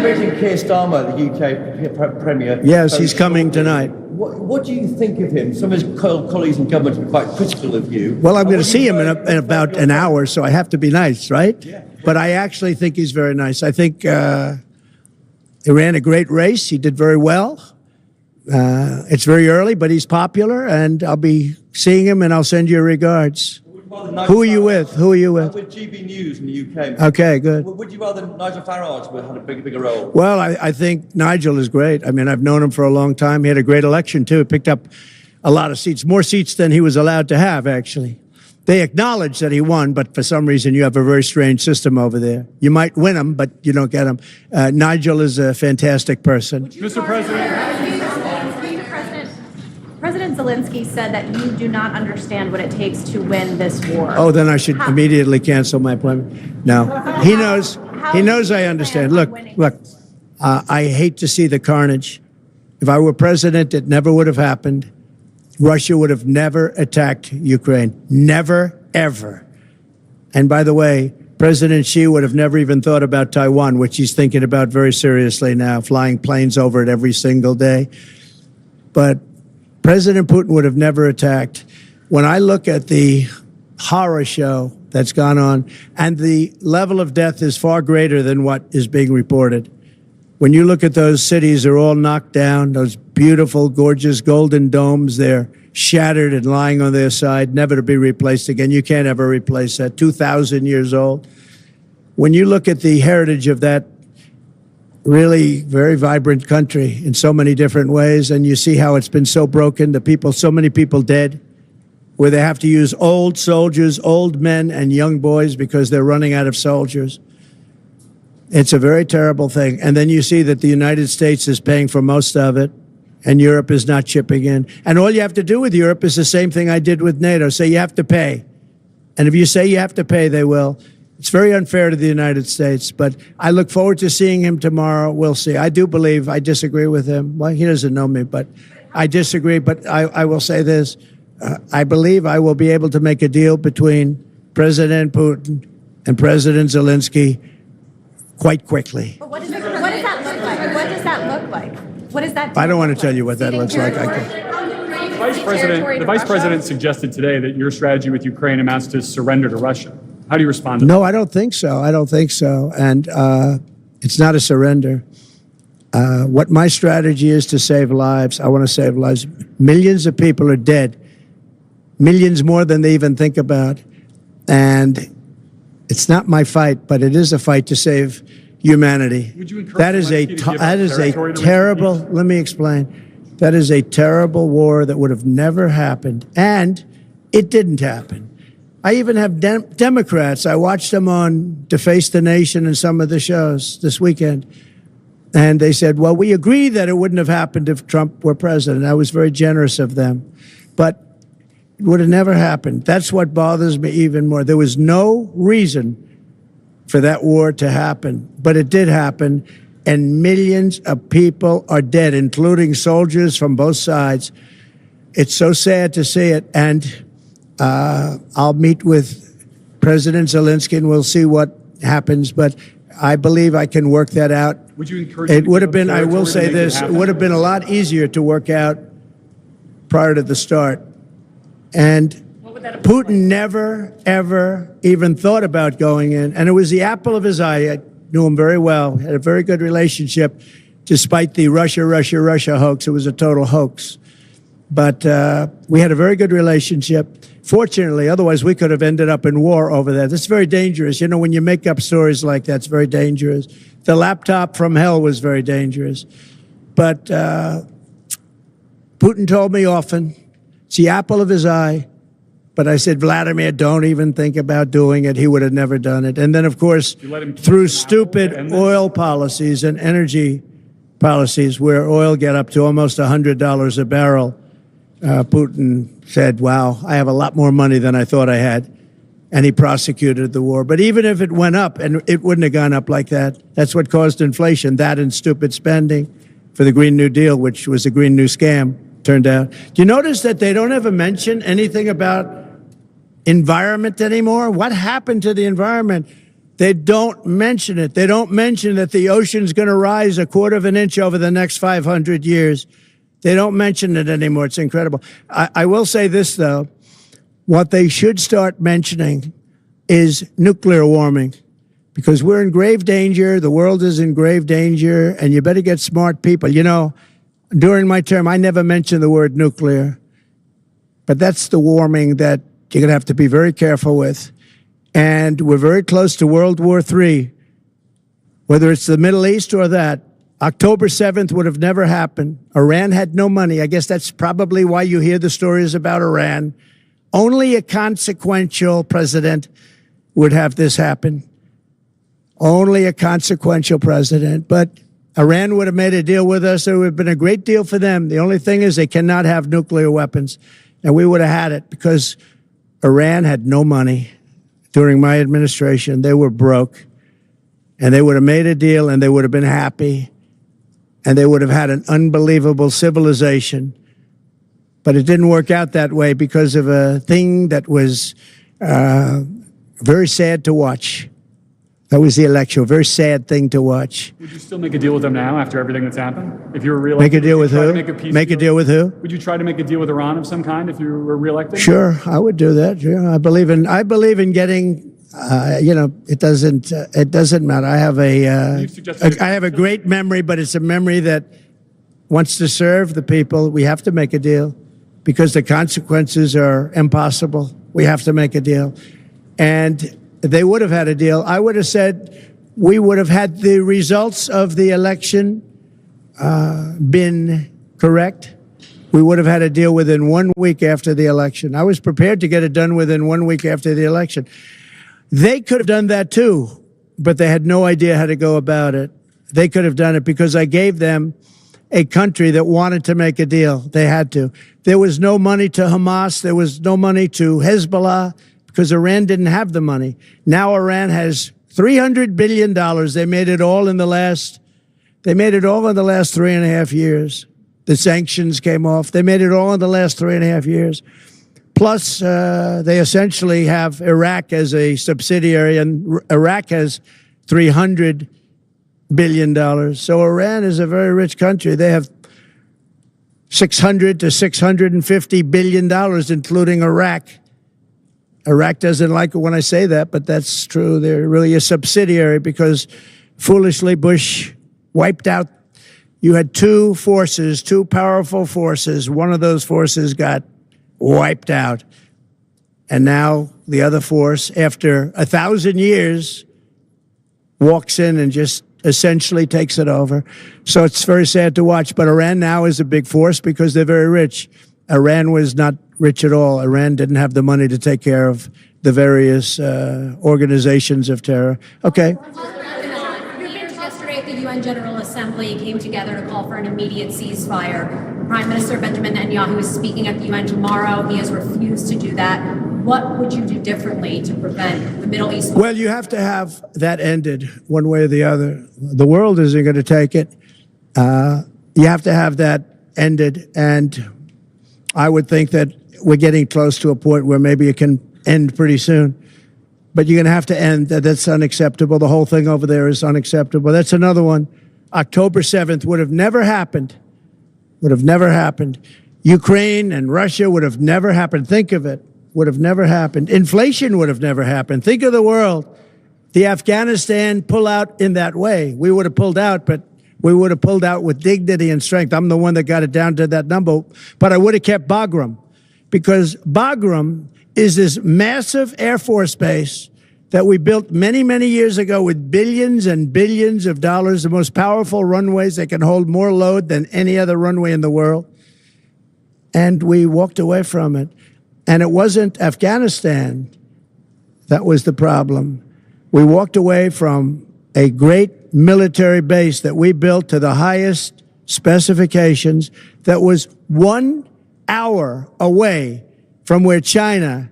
Meeting Keir Starmer, the UK Premier. Yes, he's coming tonight. What do you think of him? Some of his colleagues in government are quite critical of you. Well, I'm going to see him in about an hour, so I have to be nice, right? Yeah. But I actually think he's very nice. I think he ran a great race. He did very well. It's very early, but he's popular, and I'll be seeing him, and I'll send you regards. Who are you with? Who are you with? I'm with GB News in the UK. Okay, good. Would you rather Nigel Farage had a bigger role? Well, I think Nigel is great. I mean, I've known him for a long time. He had a great election, too. He picked up a lot of seats, more seats than he was allowed to have, actually. They acknowledge that he won, but for some reason you have a very strange system over there. You might win him, but you don't get him. Nigel is a fantastic person. Mr. President. President Zelensky said that you do not understand what it takes to win this war. Oh, then I should immediately cancel my appointment. No, he knows. He knows I understand. Look. I hate to see the carnage. If I were president, it never would have happened. Russia would have never attacked Ukraine. Never, ever. And by the way, President Xi would have never even thought about Taiwan, which he's thinking about very seriously now, flying planes over it every single day. But President Putin would have never attacked. When I look at the horror show that's gone on, and the level of death is far greater than what is being reported. When you look at those cities, they're all knocked down, those beautiful, gorgeous golden domes, they're shattered and lying on their side, never to be replaced again. You can't ever replace that, 2,000 years old. When you look at the heritage of that really very vibrant country in so many different ways, and you see how it's been so broken, the people, so many people dead, where they have to use old soldiers, old men and young boys because they're running out of soldiers. It's a very terrible thing. And then you see that the United States is paying for most of it, and Europe is not chipping in. And all you have to do with Europe is the same thing I did with NATO. Say you have to pay. And if you say you have to pay, they will. It's very unfair to the United States, but I look forward to seeing him tomorrow. We'll see. I do believe, I disagree with him. Well, he doesn't know me, but I disagree. But I will say this. I believe I will be able to make a deal between President Putin and President Zelensky quite quickly. But what is does that look like? What does that look like? What does that? I don't want to tell you what that looks like. The vice president suggested today that your strategy with Ukraine amounts to surrender to Russia. How do you respond to that? No, I don't think so. I don't think so. And it's not a surrender. What my strategy is to save lives. I want to save lives. Millions of people are dead. Millions more than they even think about. And it's not my fight, but it is a fight to save humanity. Would you encourage That is a Zelensky to give up that is territory a to terrible. refugees? Let me explain. That is a terrible war that would have never happened, and it didn't happen. I even have Democrats. I watched them on Deface the Nation and some of the shows this weekend, and they said, "Well, we agree that it wouldn't have happened if Trump were president." I was very generous of them, but it would have never happened. That's what bothers me even more. There was no reason for that war to happen, but it did happen, and millions of people are dead, including soldiers from both sides. It's so sad to see it, and I'll meet with President Zelensky, and we'll see what happens, but I believe I can work that out. Would you encourage It him to would give have up been, I will territory to say make it this, it happen? would have been a lot easier to work out prior to the start. And Putin never, ever even thought about going in. And it was the apple of his eye. I knew him very well, had a very good relationship, despite the Russia hoax. It was a total hoax. But we had a very good relationship. Fortunately, otherwise we could have ended up in war over that. That's very dangerous. You know, when you make up stories like that, it's very dangerous. The laptop from hell was very dangerous. But Putin told me often, it's the apple of his eye. But I said, Vladimir, don't even think about doing it. He would have never done it. And then, of course, through stupid oil policies and energy policies where oil get up to almost $100 a barrel, Putin said, wow, I have a lot more money than I thought I had. And he prosecuted the war. But even if it went up, and it wouldn't have gone up like that, that's what caused inflation, that and stupid spending for the Green New Deal, which was a Green New Scam, turned out. Do you notice that they don't ever mention anything about environment anymore? What happened to the environment? They don't mention it. They don't mention that the ocean's going to rise 1/4 of an inch over the next 500 years. They don't mention it anymore. It's incredible. I will say this, though. What they should start mentioning is nuclear warming, because we're in grave danger. The world is in grave danger, and you better get smart people. You know, during my term, I never mentioned the word nuclear, but that's the warming that you're going to have to be very careful with. And we're very close to World War III, whether it's the Middle East or that. October 7th would have never happened. Iran had no money. I guess that's probably why you hear the stories about Iran. Only a consequential president would have this happen. Only a consequential president. But Iran would have made a deal with us. It would have been a great deal for them. The only thing is they cannot have nuclear weapons. And we would have had it because Iran had no money during my administration. They were broke. And they would have made a deal and they would have been happy. And they would have had an unbelievable civilization. But it didn't work out that way because of a thing that was very sad to watch. That was the election, a very sad thing to watch. Would you still make a deal with them now after everything that's happened? If you were reelected? Make a deal with who? Make a deal with who? Would you try to make a deal with Iran of some kind if you were reelected? Sure, I would do that. Yeah, I believe in getting. It doesn't matter. I have a great memory, but it's a memory that wants to serve the people. We have to make a deal because the consequences are impossible. We have to make a deal. And they would have had a deal. I would have said we would have had the results of the election been correct. We would have had a deal within 1 week after the election. I was prepared to get it done within 1 week after the election. They could have done that too, but they had no idea how to go about it. They could have done it because I gave them a country that wanted to make a deal. They had to. There was no money to Hamas. There was no money to Hezbollah because Iran didn't have the money. Now Iran has $300 billion. They made it all in the last 3.5 years. The sanctions came off. They made it all in the last 3.5 years. Plus, they essentially have Iraq as a subsidiary, and Iraq has $300 billion. So Iran is a very rich country. They have $600 to $650 billion, including Iraq. Iraq doesn't like it when I say that, but that's true. They're really a subsidiary because foolishly Bush wiped out. You had two forces, two powerful forces. One of those forces got wiped out. And now the other force, after 1,000 years, walks in and just essentially takes it over. So it's very sad to watch. But Iran now is a big force because they're very rich. Iran was not rich at all. Iran didn't have the money to take care of the various organizations of terror. Okay. Yesterday at the UN General Assembly came together to call for an immediate ceasefire. Prime Minister Benjamin Netanyahu is speaking at the UN tomorrow. He has refused to do that. What would you do differently to prevent the Middle East? Well, you have to have that ended one way or the other. The world isn't going to take it. You have to have that ended. And I would think that we're getting close to a point where maybe it can end pretty soon. But you're going to have to end. That's unacceptable. The whole thing over there is unacceptable. That's another one. October 7th would have never happened. Would have never happened. Ukraine and Russia would have never happened. Think of it. Would have never happened. Inflation would have never happened. Think of the world. The Afghanistan pullout in that way. We would have pulled out, but we would have pulled out with dignity and strength. I'm the one that got it down to that number. But I would have kept Bagram, because Bagram is this massive Air Force base that we built many, many years ago with billions and billions of dollars, the most powerful runways that can hold more load than any other runway in the world. And we walked away from it. And it wasn't Afghanistan that was the problem. We walked away from a great military base that we built to the highest specifications that was 1 hour away from where China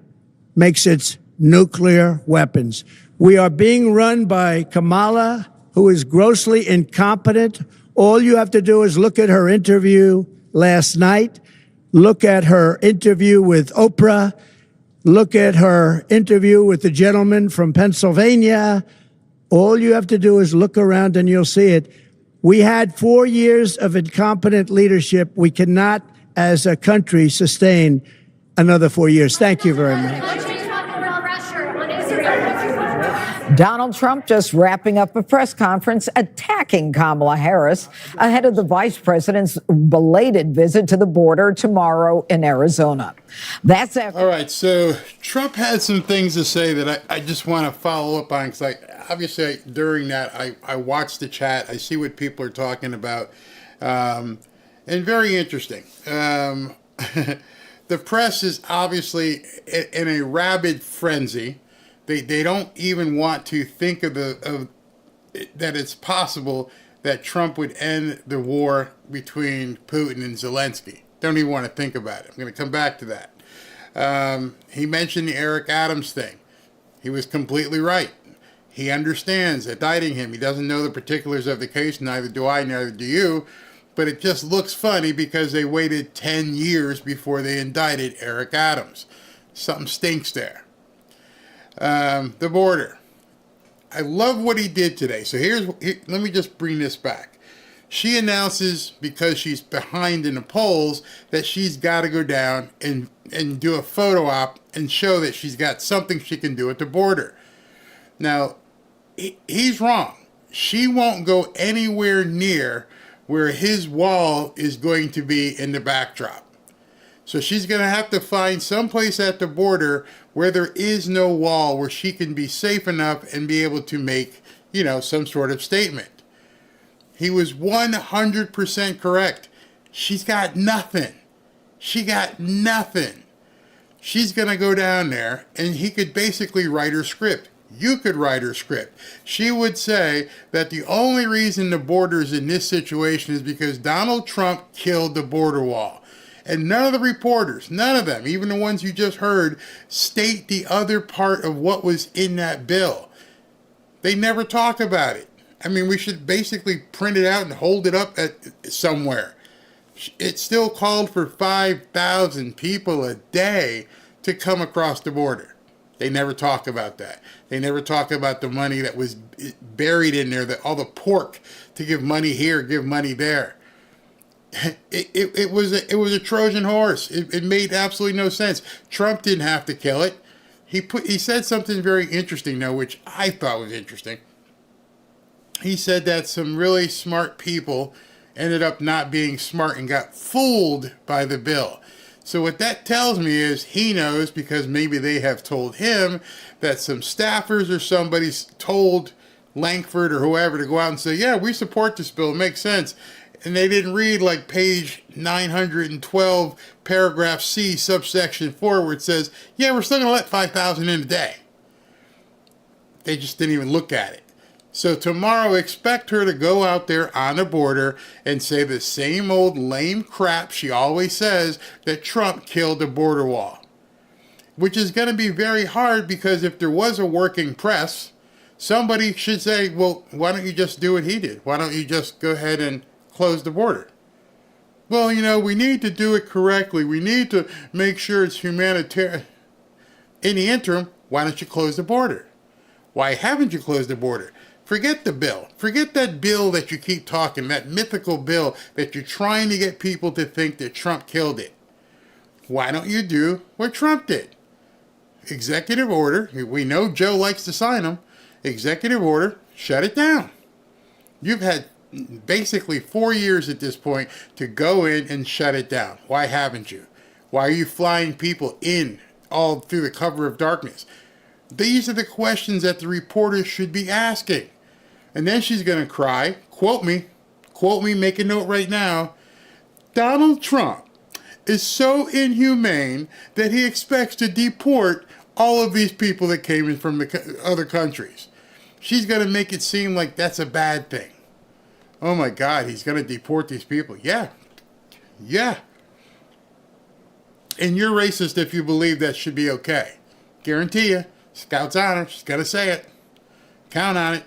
makes its nuclear weapons. We are being run by Kamala, who is grossly incompetent. All you have to do is look at her interview last night. Look at her interview with Oprah. Look at her interview with the gentleman from Pennsylvania. All you have to do is look around and you'll see it. We had 4 years of incompetent leadership. We cannot, as a country, sustain another 4 years. Thank you very much. Donald Trump just wrapping up a press conference attacking Kamala Harris ahead of the vice president's belated visit to the border tomorrow in Arizona. That's after. All right, so Trump had some things to say that I just want to follow up on, because obviously during that I watched the chat. I see what people are talking about, and very interesting. The press is obviously in a rabid frenzy. They don't even want to think of that it's possible that Trump would end the war between Putin and Zelensky. Don't even want to think about it. I'm going to come back to that. He mentioned the Eric Adams thing. He was completely right. He understands indicting him. He doesn't know the particulars of the case. Neither do I, neither do you. But it just looks funny because they waited 10 years before they indicted Eric Adams. Something stinks there. The border. I love what he did today. So let me just bring this back. She announces, because she's behind in the polls, that she's got to go down and do a photo op and show that she's got something she can do at the border. Now, he's wrong. She won't go anywhere near where his wall is going to be in the backdrop. So she's going to have to find someplace at the border where there is no wall, where she can be safe enough and be able to make, some sort of statement. He was 100% correct. She's got nothing. She got nothing. She's going to go down there and he could basically write her script. You could write her script. She would say that the only reason the border is in this situation is because Donald Trump killed the border wall. And none of the reporters, none of them, even the ones you just heard, state the other part of what was in that bill. They never talk about it. I mean, we should basically print it out and hold it up at somewhere. It still called for 5,000 people a day to come across the border. They never talk about that. They never talk about the money that was buried in there, all the pork to give money here, give money there. It was a Trojan horse. It made absolutely no sense. Trump didn't have to kill it. He said something very interesting, though, which I thought was interesting. He said that some really smart people ended up not being smart and got fooled by the bill. So what that tells me is he knows, because maybe they have told him, that some staffers or somebody's told Lankford or whoever to go out and say, yeah, we support this bill, it makes sense. And they didn't read like page 912, paragraph C, subsection 4, where it says, yeah, we're still going to let 5,000 in a day. They just didn't even look at it. So tomorrow, expect her to go out there on the border and say the same old lame crap she always says, that Trump killed the border wall. Which is going to be very hard, because if there was a working press, somebody should say, well, why don't you just do what he did? Why don't you just go ahead and close the border? Well, we need to do it correctly. We need to make sure it's humanitarian. In the interim, why don't you close the border? Why haven't you closed the border? Forget the bill. Forget that bill that you keep talking, that mythical bill that you're trying to get people to think that Trump killed it. Why don't you do what Trump did? Executive order. We know Joe likes to sign them. Executive order. Shut it down. You've had basically 4 years at this point to go in and shut it down. Why haven't you? Why are you flying people in all through the cover of darkness? These are the questions that the reporters should be asking. And then she's going to cry. Quote me, make a note right now. Donald Trump is so inhumane that he expects to deport all of these people that came in from the other countries. She's going to make it seem like that's a bad thing. Oh my God, he's going to deport these people. Yeah. And you're racist if you believe that should be okay. Guarantee you. Scout's honor. She's going to say it. Count on it.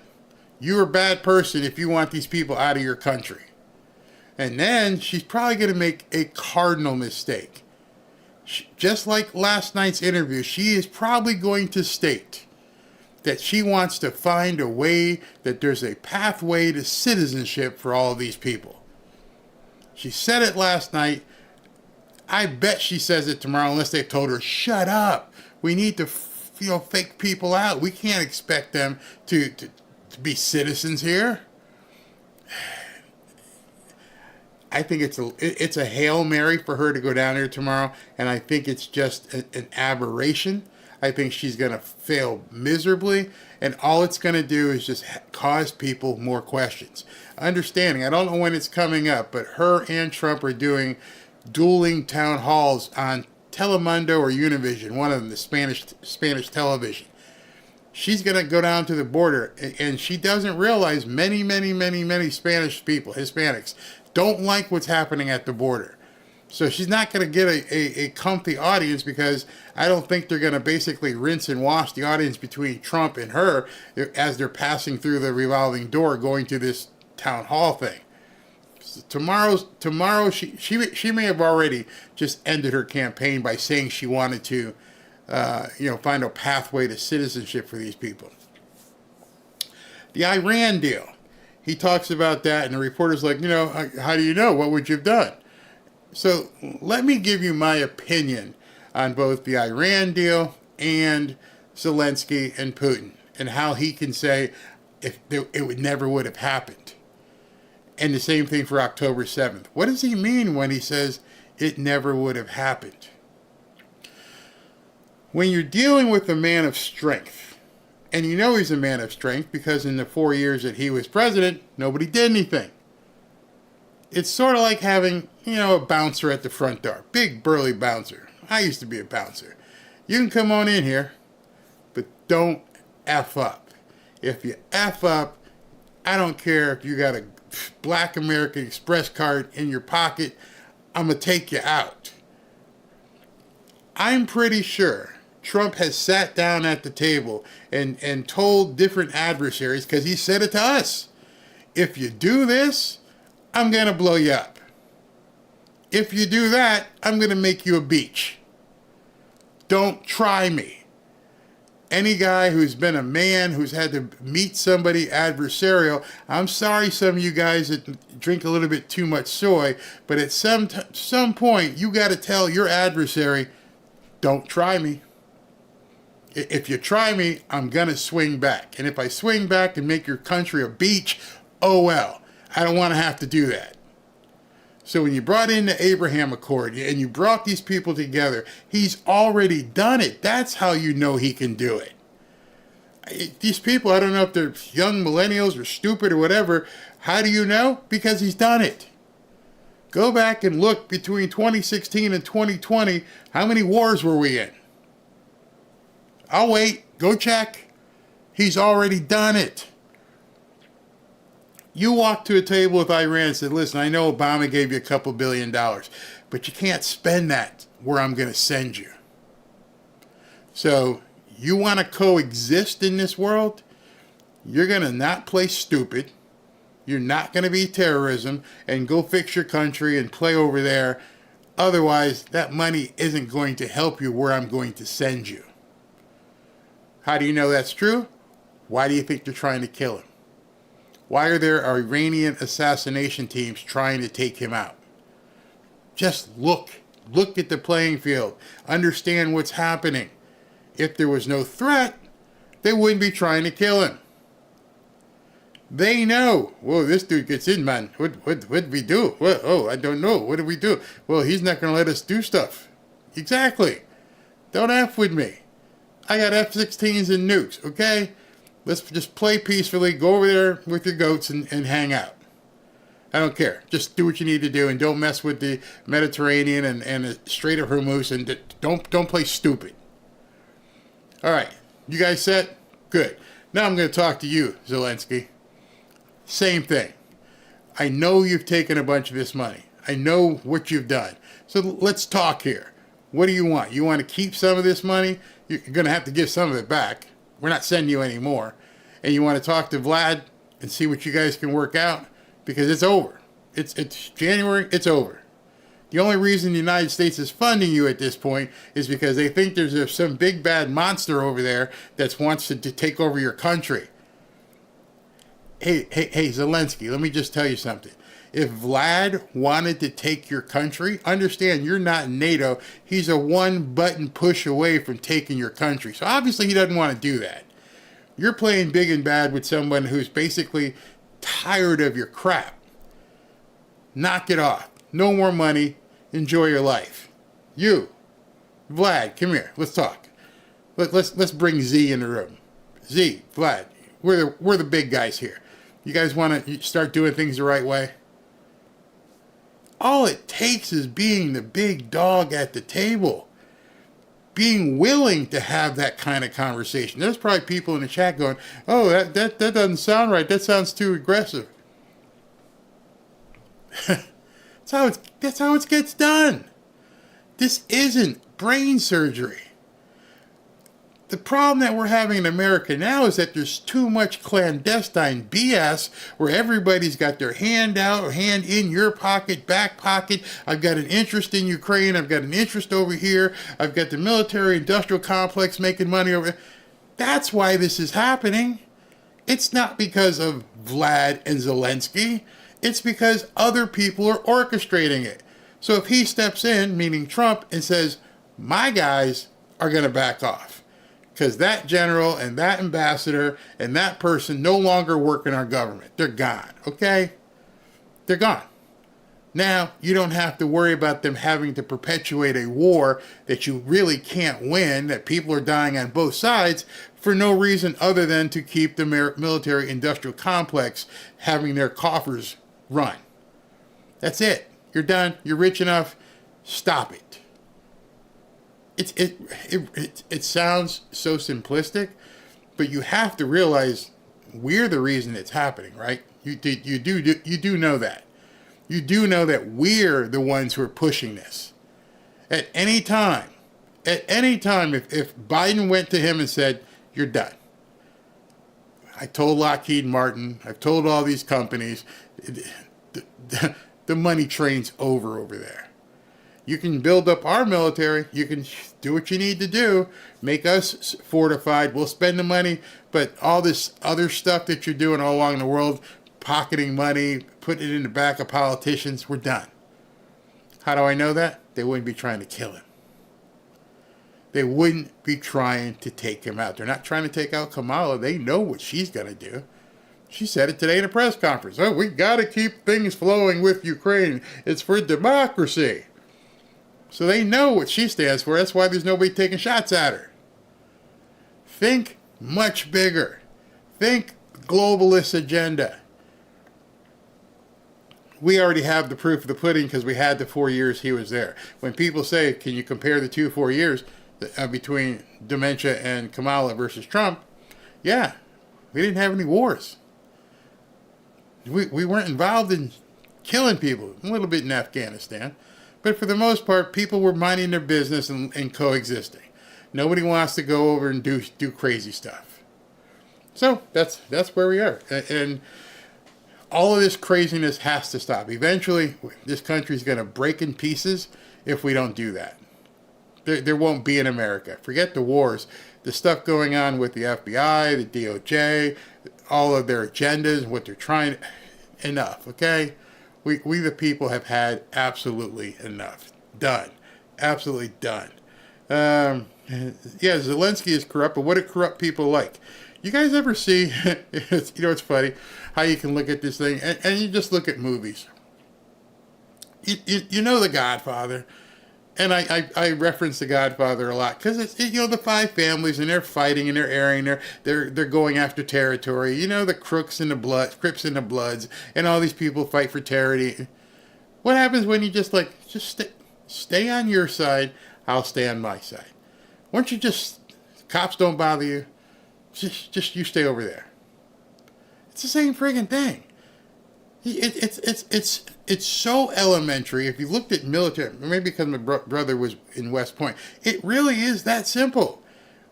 You're a bad person if you want these people out of your country. And then she's probably going to make a cardinal mistake. Just like last night's interview, she is probably going to state that she wants to find a way that there's a pathway to citizenship for all of these people. She said it last night. I bet she says it tomorrow, unless they've told her, shut up. We need to fake people out. We can't expect them to be citizens here. I think it's a Hail Mary for her to go down here tomorrow, and I think it's just an aberration. I think she's going to fail miserably, and all it's going to do is just cause people more questions. Understanding, I don't know when it's coming up, but her and Trump are doing dueling town halls on Telemundo or Univision, one of them, the Spanish television. She's going to go down to the border, and she doesn't realize many Spanish people, Hispanics, don't like what's happening at the border. So she's not going to get a comfy audience, because I don't think they're going to basically rinse and wash the audience between Trump and her as they're passing through the revolving door going to this town hall thing. Tomorrow she may have already just ended her campaign by saying she wanted to find a pathway to citizenship for these people. The Iran deal. He talks about that, and the reporter's like, how do you know? What would you have done? So let me give you my opinion on both the Iran deal and Zelensky and Putin, and how he can say it never would have happened. And the same thing for October 7th. What does he mean when he says it never would have happened? When you're dealing with a man of strength, and you know he's a man of strength because in the 4 years that he was president, nobody did anything. It's sort of like having, a bouncer at the front door. Big, burly bouncer. I used to be a bouncer. You can come on in here, but don't F up. If you F up, I don't care if you got a Black American Express card in your pocket, I'm going to take you out. I'm pretty sure Trump has sat down at the table and told different adversaries, because he said it to us, if you do this, I'm going to blow you up. If you do that, I'm going to make you a beach. Don't try me. Any guy who's been a man who's had to meet somebody adversarial, I'm sorry some of you guys that drink a little bit too much soy, but at some point you got to tell your adversary, don't try me. If you try me, I'm going to swing back. And if I swing back and make your country a beach, oh well. I don't want to have to do that. So when you brought in the Abraham Accord and you brought these people together, he's already done it. That's how you know he can do it. These people, I don't know if they're young millennials or stupid or whatever. How do you know? Because he's done it. Go back and look between 2016 and 2020. How many wars were we in? I'll wait. Go check. He's already done it. You walked to a table with Iran and said, listen, I know Obama gave you a couple $2 billion, but you can't spend that where I'm going to send you. So you want to coexist in this world? You're going to not play stupid. You're not going to be terrorism and go fix your country and play over there. Otherwise, that money isn't going to help you where I'm going to send you. How do you know that's true? Why do you think they're trying to kill him? Why are there Iranian assassination teams trying to take him out? Just look at the playing field. Understand what's happening. If there was no threat, they wouldn't be trying to kill him. They know, whoa, this dude gets in, man. What did we do? What? Oh, I don't know. What did we do? Well, he's not going to let us do stuff. Exactly. Don't F with me. I got F-16s and nukes, okay? Let's just play peacefully, go over there with your goats and hang out. I don't care. Just do what you need to do and don't mess with the Mediterranean and the Strait of Hormuz and don't play stupid. All right. You guys set? Good. Now I'm going to talk to you, Zelensky. Same thing. I know you've taken a bunch of this money. I know what you've done. So let's talk here. What do you want? You want to keep some of this money? You're going to have to give some of it back. We're not sending you any more. And you want to talk to Vlad and see what you guys can work out? Because it's over. It's January, it's over. The only reason the United States is funding you at this point is because they think there's some big bad monster over there that wants to take over your country. Hey, Zelensky, let me just tell you something. If Vlad wanted to take your country, understand you're not NATO. He's a one-button push away from taking your country. So obviously he doesn't want to do that. You're playing big and bad with someone who's basically tired of your crap. Knock it off. No more money. Enjoy your life. You, Vlad, come here. Let's talk. Let's bring Z in the room. Z, Vlad, we're the big guys here. You guys want to start doing things the right way? All it takes is being the big dog at the table. Being willing to have that kind of conversation. There's probably people in the chat going, oh, that doesn't sound right. That sounds too aggressive. That's how it gets done. This isn't brain surgery. The problem that we're having in America now is that there's too much clandestine BS where everybody's got their hand out or hand in your pocket, back pocket. I've got an interest in Ukraine. I've got an interest over here. I've got the military industrial complex making money over there. That's why this is happening. It's not because of Vlad and Zelensky. It's because other people are orchestrating it. So if he steps in, meaning Trump, and says, my guys are going to back off. Because that general and that ambassador and that person no longer work in our government. They're gone, okay? They're gone. Now, you don't have to worry about them having to perpetuate a war that you really can't win, that people are dying on both sides for no reason other than to keep the military-industrial complex having their coffers run. That's it. You're done. You're rich enough. Stop it. It sounds so simplistic, but you have to realize we're the reason it's happening, right? You do know that. You do know that we're the ones who are pushing this. At any time, if Biden went to him and said, you're done. I told Lockheed Martin, I've told all these companies, the money train's over there. You can build up our military. You can do what you need to do. Make us fortified. We'll spend the money. But all this other stuff that you're doing all along the world, pocketing money, putting it in the back of politicians, we're done. How do I know that? They wouldn't be trying to kill him. They wouldn't be trying to take him out. They're not trying to take out Kamala. They know what she's going to do. She said it today in a press conference. Oh, we got to keep things flowing with Ukraine. It's for democracy. So they know what she stands for. That's why there's nobody taking shots at her. Think much bigger. Think globalist agenda. We already have the proof of the pudding because we had the 4 years he was there. When people say, can you compare the 4 years between dementia and Kamala versus Trump? Yeah, we didn't have any wars. We weren't involved in killing people, a little bit in Afghanistan. But for the most part, people were minding their business and coexisting. Nobody wants to go over and do crazy stuff. So that's where we are. And all of this craziness has to stop. Eventually, this country is going to break in pieces if we don't do that. There won't be an America. Forget the wars. The stuff going on with the FBI, the DOJ, all of their agendas, what they're trying. Enough, okay? We the people have had absolutely enough. Done. Absolutely done. Yeah, Zelensky is corrupt, but what do corrupt people like? You guys ever see, it's funny, how you can look at this thing, and you just look at movies. You know The Godfather, and I reference The Godfather a lot, because it's, the five families, and they're fighting, and they're airing, they're going after territory. The Crips and the Bloods, and all these people fight for territory. What happens when you just stay on your side, I'll stay on my side. Once you cops don't bother you, just you stay over there. It's the same friggin' thing. It's so elementary. If you looked at military, maybe because my brother was in West Point, it really is that simple.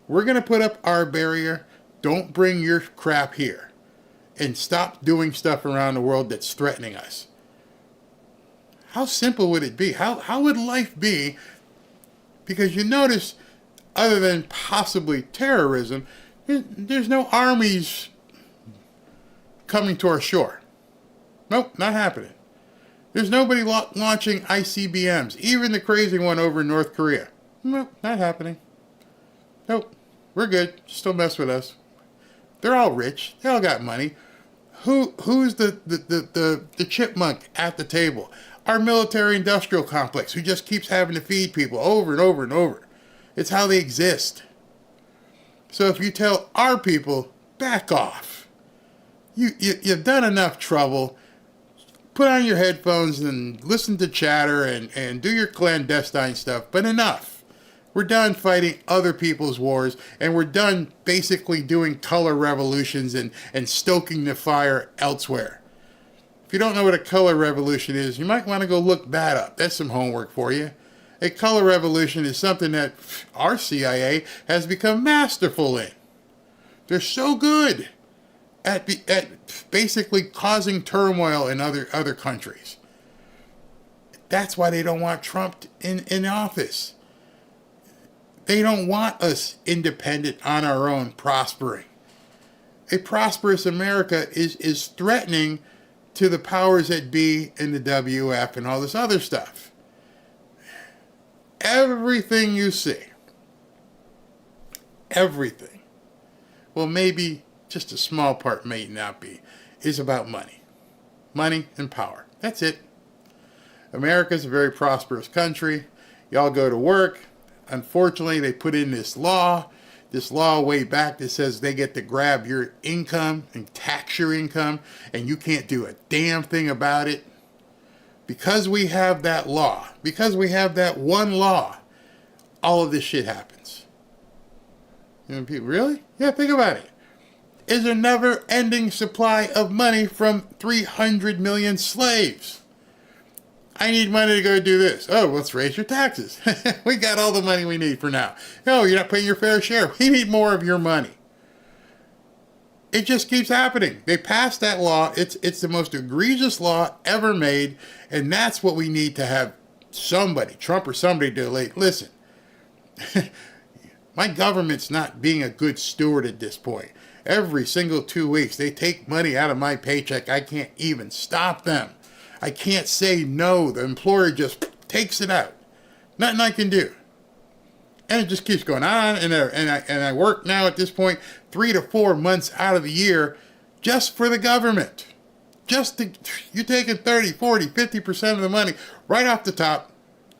We're going to put up our barrier. Don't bring your crap here. And stop doing stuff around the world that's threatening us. How simple would it be? How would life be? Because you notice, other than possibly terrorism, there's no armies coming to our shore. Nope, not happening. There's nobody launching ICBMs, even the crazy one over in North Korea. Nope, not happening. Nope, we're good. Just don't mess with us. They're all rich. They all got money. Who's the chipmunk at the table? Our military-industrial complex, who just keeps having to feed people over and over and over. It's how they exist. So if you tell our people, back off. You've done enough trouble. Put on your headphones and listen to chatter and do your clandestine stuff, but enough. We're done fighting other people's wars, and we're done basically doing color revolutions and stoking the fire elsewhere. If you don't know what a color revolution is, you might want to go look that up. That's some homework for you. A color revolution is something that our CIA has become masterful in. They're so good at basically causing turmoil in other countries. That's why they don't want Trump in office. They don't want us independent on our own, prospering. A prosperous America is threatening to the powers that be in the WF and all this other stuff. Everything you see, everything, well, maybe just a small part may not be, is about money. Money and power. That's it. America's a very prosperous country. Y'all go to work. Unfortunately, they put in this law way back that says they get to grab your income and tax your income, and you can't do a damn thing about it. Because we have that law, because we have that one law, all of this shit happens. People, really? Yeah, think about it. Is a never-ending supply of money from 300 million slaves. I need money to go do this. Oh, let's raise your taxes. We got all the money we need for now. No, you're not paying your fair share. We need more of your money. It just keeps happening. They passed that law. It's the most egregious law ever made, and that's what we need to have somebody, Trump or somebody, to listen. My government's not being a good steward at this point. Every single 2 weeks, they take money out of my paycheck. I can't even stop them. I can't say no. The employer just takes it out. Nothing I can do. And it just keeps going on. And I work now at this point 3 to 4 months out of the year just for the government. You're taking 30, 40, 50% of the money right off the top.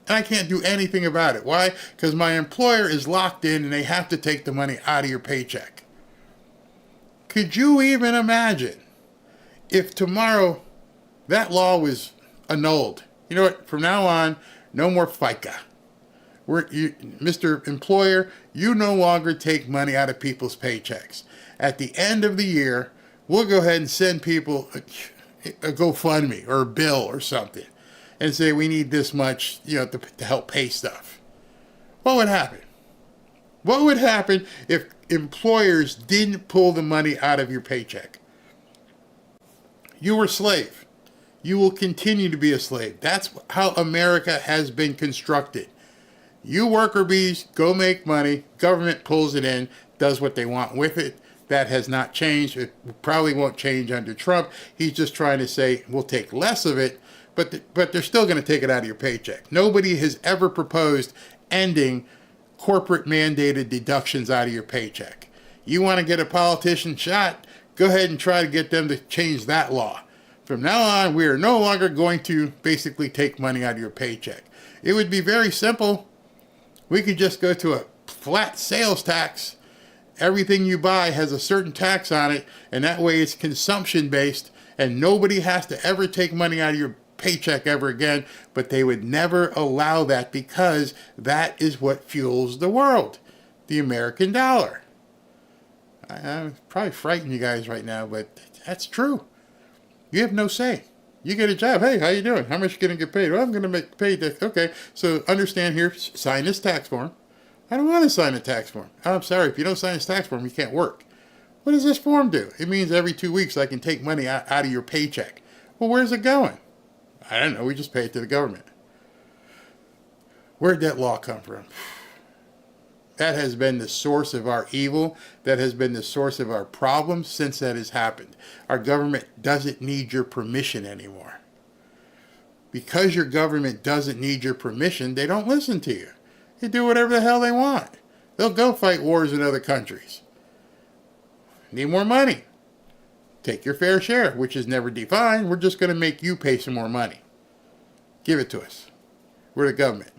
And I can't do anything about it. Why? Because my employer is locked in and they have to take the money out of your paycheck. Could you even imagine if tomorrow that law was annulled? You know what? From now on, no more FICA. Mr. Employer, you no longer take money out of people's paychecks. At the end of the year, we'll go ahead and send people a GoFundMe or a bill or something and say we need this much, to help pay stuff. What would happen? What would happen if employers didn't pull the money out of your paycheck? You were a slave. You will continue to be a slave. That's how America has been constructed. You worker bees go make money. Government pulls it in, does what they want with it. That has not changed. It probably won't change under Trump. He's just trying to say we'll take less of it, but they're still going to take it out of your paycheck. Nobody has ever proposed ending corporate mandated deductions out of your paycheck. You want to get a politician shot? Go ahead and try to get them to change that law. From now on, we are no longer going to basically take money out of your paycheck. It would be very simple. We could just go to a flat sales tax. Everything you buy has a certain tax on it, and that way it's consumption based, and nobody has to ever take money out of your paycheck ever again, but they would never allow that because that is what fuels the world, the American dollar. I'm probably frightening you guys right now, but that's true. You have no say. You get a job. Hey, how you doing? How much you going to get paid? Well, I'm going to make paid. Okay, so understand here, sign this tax form. I don't want to sign a tax form. I'm sorry, if you don't sign this tax form, you can't work. What does this form do? It means every 2 weeks I can take money out of your paycheck. Well, where's it going? I don't know. We just pay it to the government. Where'd that law come from? That has been the source of our evil. That has been the source of our problems since that has happened. Our government doesn't need your permission anymore. Because your government doesn't need your permission, they don't listen to you. They do whatever the hell they want. They'll go fight wars in other countries. Need more money. Take your fair share, which is never defined. We're just going to make you pay some more money. Give it to us. We're the government.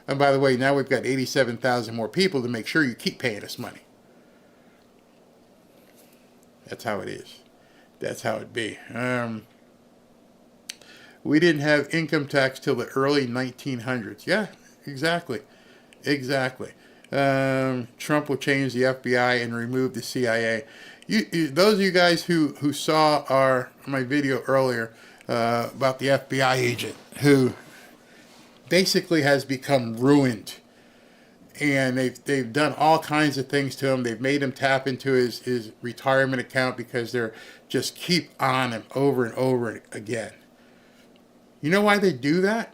And by the way, now we've got 87,000 more people to make sure you keep paying us money. That's how it is. That's how it be. We didn't have income tax till the early 1900s. Yeah, exactly. Exactly. Trump will change the FBI and remove the CIA. Those of you guys who saw my video earlier about the FBI agent who basically has become ruined, and they've done all kinds of things to him. They've made him tap into his retirement account because they're just keep on him over and over again. You know why they do that?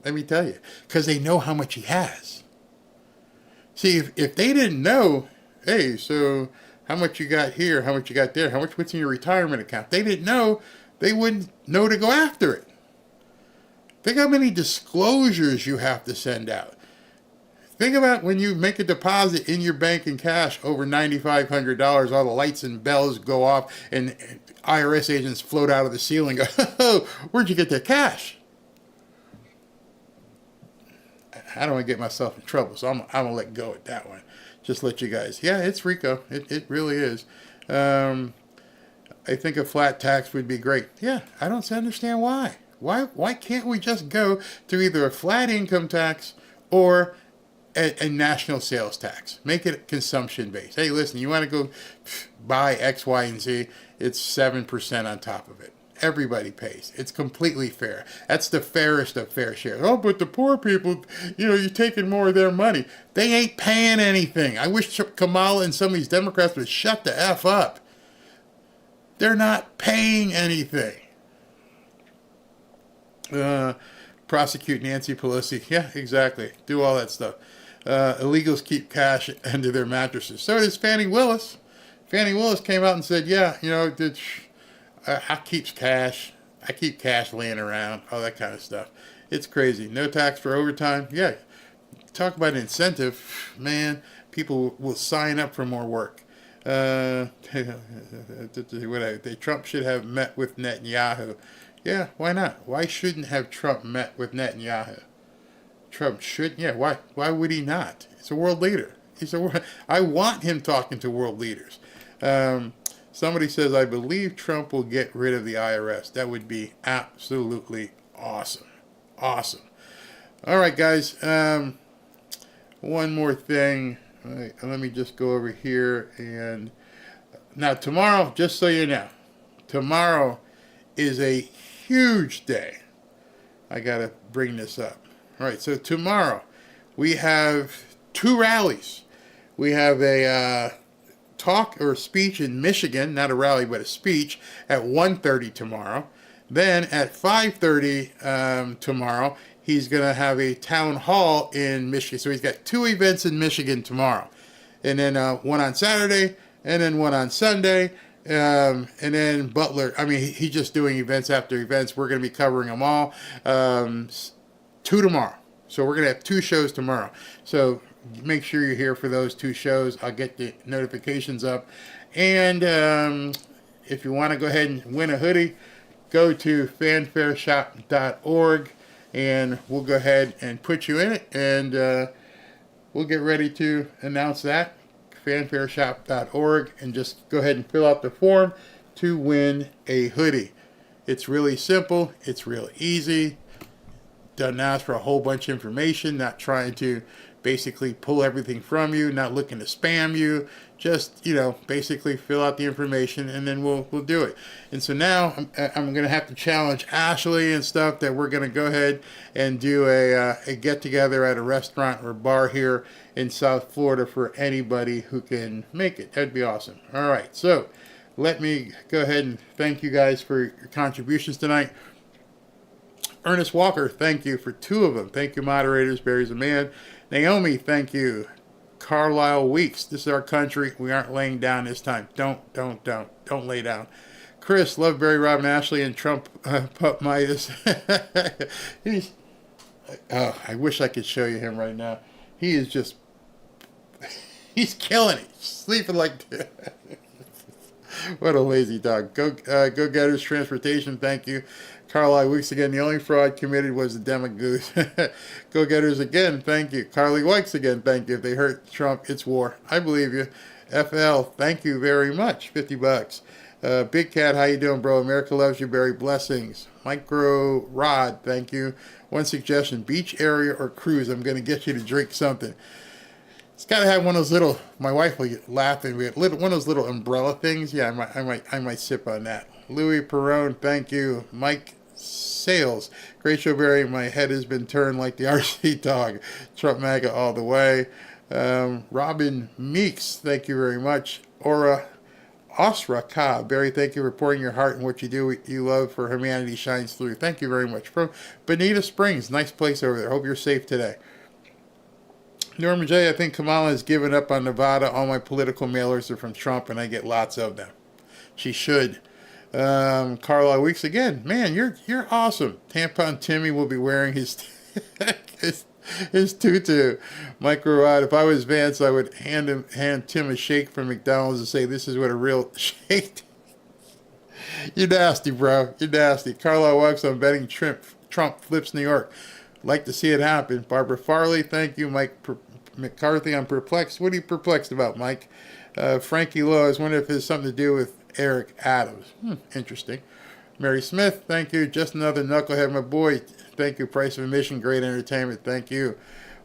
Let me tell you, because they know how much he has. See, if they didn't know, hey, so how much you got here, how much you got there, what's in your retirement account, they didn't know, they wouldn't know to go after it. Think how many disclosures you have to send out. Think about when you make a deposit in your bank in cash over $9,500, all the lights and bells go off, and IRS agents float out of the ceiling and go, oh, where'd you get that cash? I don't want to get myself in trouble, so I'm going to let go at that one. Just let you guys, yeah, it's RICO. It really is. I think a flat tax would be great. Yeah, I don't understand why. Why can't we just go to either a flat income tax or a national sales tax? Make it consumption based. Hey, listen, you want to go buy X, Y, and Z, it's 7% on top of it. Everybody pays. It's completely fair. That's the fairest of fair shares. Oh, but the poor people, you're taking more of their money. They ain't paying anything. I wish Kamala and some of these Democrats would shut the F up. They're not paying anything. prosecute Nancy Pelosi. Yeah, exactly. Do all that stuff. Illegals keep cash under their mattresses. So does Fannie Willis. Fannie Willis came out and said, yeah, I keep cash laying around, all that kind of stuff. It's crazy. No tax for overtime. Yeah, talk about incentive, man. People will sign up for more work. Trump should have met with Netanyahu. Yeah, why not? Why shouldn't have Trump met with Netanyahu? Trump should. Yeah, why would he not? He's a world leader. I want him talking to world leaders. Somebody says, I believe Trump will get rid of the IRS. That would be absolutely awesome. Awesome. All right, guys. One more thing. All right, let me just go over here. And now tomorrow, just so you know, tomorrow is a huge day. I got to bring this up. All right, so tomorrow we have 2 rallies. We have a talk or speech in Michigan, not a rally, but a speech at 1:30 tomorrow. Then at 5:30 tomorrow, he's going to have a town hall in Michigan. So he's got 2 events in Michigan tomorrow. And then one on Saturday, and then one on Sunday. And then Butler, he's just doing events after events. We're going to be covering them all. 2 tomorrow. So we're going to have 2 shows tomorrow. So make sure you're here for those 2 shows. I'll get the notifications up. And if you want to go ahead and win a hoodie, go to fanfareshop.org and we'll go ahead and put you in it. And we'll get ready to announce that. fanfareshop.org, and just go ahead and fill out the form to win a hoodie. It's really simple. It's real easy. Doesn't ask for a whole bunch of information, not trying to basically pull everything from you, not looking to spam you. Just, basically fill out the information and then we'll do it. And so now I'm going to have to challenge Ashley and stuff that we're going to go ahead and do a get together at a restaurant or bar here in South Florida for anybody who can make it. That'd be awesome. All right. So let me go ahead and thank you guys for your contributions tonight. Ernest Walker, thank you for 2 of them. Thank you, moderators. Barry's a man. Naomi, thank you. Carlisle Weeks, this is our country. We aren't laying down this time. Don't lay down. Chris, love Barry, Robin, Ashley, and Trump Pup Midas. I wish I could show you him right now. He is just, he's killing it. Sleeping like that. What a lazy dog. Go Getters Transportation, thank you. Carlisle Weeks again, the only fraud committed was the Demagoose. Go Getters again, thank you. Carly Wikes again, thank you. If they hurt Trump, it's war. I believe you. FL, thank you very much. $50. Big Cat, how you doing, bro? America loves you, Barry. Blessings. Micro Rod, thank you. One suggestion, beach area or cruise. I'm going to get you to drink something. It's got to have one of those little, my wife will get laughing, we have one of those little umbrella things. Yeah, I might sip on that. Louis Perone, thank you. Mike Sales, great show, Barry. My head has been turned like the RC dog. Trump MAGA all the way. Robin Meeks, thank you very much. Aura Osra Ka, Barry, thank you for pouring your heart and what you do. You love for humanity shines through. Thank you very much. From Bonita Springs, nice place over there. Hope you're safe today. Norman J., I think Kamala has given up on Nevada. All my political mailers are from Trump, and I get lots of them. She should. Carlisle Weeks again. Man, you're awesome. Tampon Timmy will be wearing his tutu. Micro Rod, if I was Vance, I would hand Tim a shake from McDonald's and say, this is what a real shake. You're nasty, bro. You're nasty. Carlisle Weeks, I'm betting Trump flips New York. Like to see it happen. Barbara Farley, thank you. Mike McCarthy, I'm perplexed. What are you perplexed about, Mike? Frankie Lowe, I was wondering if it has something to do with Eric Adams. Interesting. Mary Smith, thank you. Just another knucklehead, my boy. Thank you. Price of admission, great entertainment. Thank you.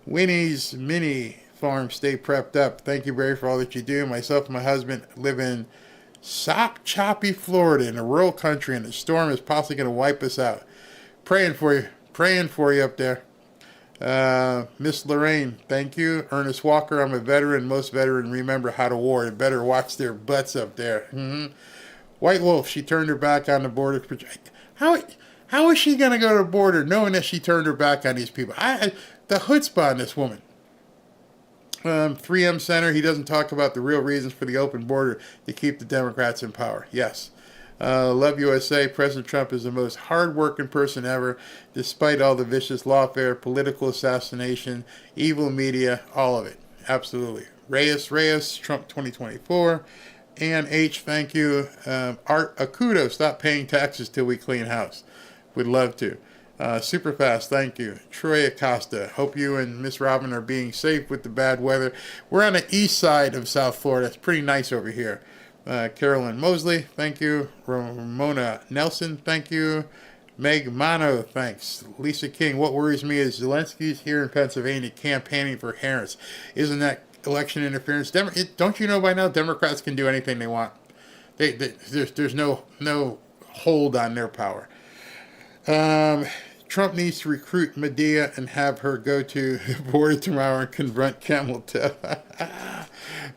Winnie's Mini Farm, stay prepped up. Thank you, Barry, for all that you do. Myself and my husband live in Sop Choppy, Florida, in a rural country, and the storm is possibly going to wipe us out. Praying for you up there. Miss Lorraine, thank you. Ernest Walker, I'm a veteran. Most veterans remember how to war. They better watch their butts up there. White Wolf, she turned her back on the border. How is she going to go to the border knowing that she turned her back on these people? The chutzpah on this woman. 3M Center, he doesn't talk about the real reasons for the open border to keep the Democrats in power. Yes. Love USA. President Trump is the most hard-working person ever, despite all the vicious lawfare, political assassination, evil media, all of it. Absolutely. Reyes, Trump 2024. And H, thank you. Art Akudo, stop paying taxes till we clean house. Would love to. Super fast, thank you. Troy Acosta, hope you and Miss Robin are being safe with the bad weather. We're on the east side of South Florida. It's pretty nice over here. Carolyn Mosley, thank you. Ramona Nelson, thank you. Meg Mano, thanks. Lisa King, what worries me is Zelensky's here in Pennsylvania campaigning for Harris. Isn't that election interference? Don't you know by now Democrats can do anything they want? There's no hold on their power. Trump needs to recruit Medea and have her go to the border tomorrow and confront Camel Toe.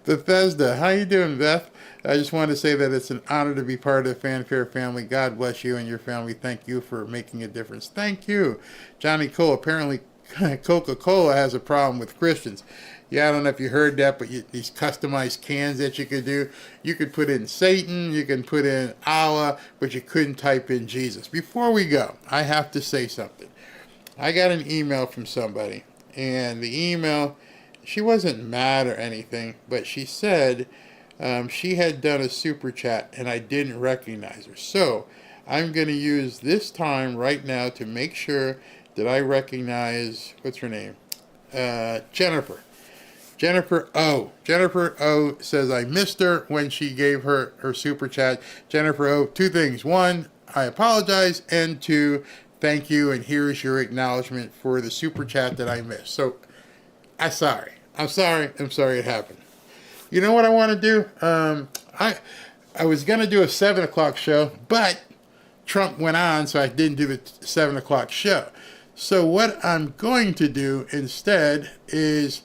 Bethesda, how you doing, Beth? I just want to say that it's an honor to be part of the Fanfare family. God bless you and your family. Thank you for making a difference. Thank you. Johnny Cole, apparently Coca-Cola has a problem with Christians. Yeah, I don't know if you heard that, but these customized cans that you could do, you could put in Satan, you can put in Allah, but you couldn't type in Jesus. Before we go, I have to say something. I got an email from somebody, and the email, she wasn't mad or anything, but she said she had done a super chat, and I didn't recognize her. So I'm going to use this time right now to make sure that I recognize, what's her name? Jennifer. Jennifer O. Jennifer O says, I missed her when she gave her super chat. Jennifer O, two things. One, I apologize. And two, thank you. And here's your acknowledgement for the super chat that I missed. So, I'm sorry. I'm sorry it happened. You know what I want to do? I was going to do a 7 o'clock show, but Trump went on, so I didn't do the 7 o'clock show. So what I'm going to do instead is,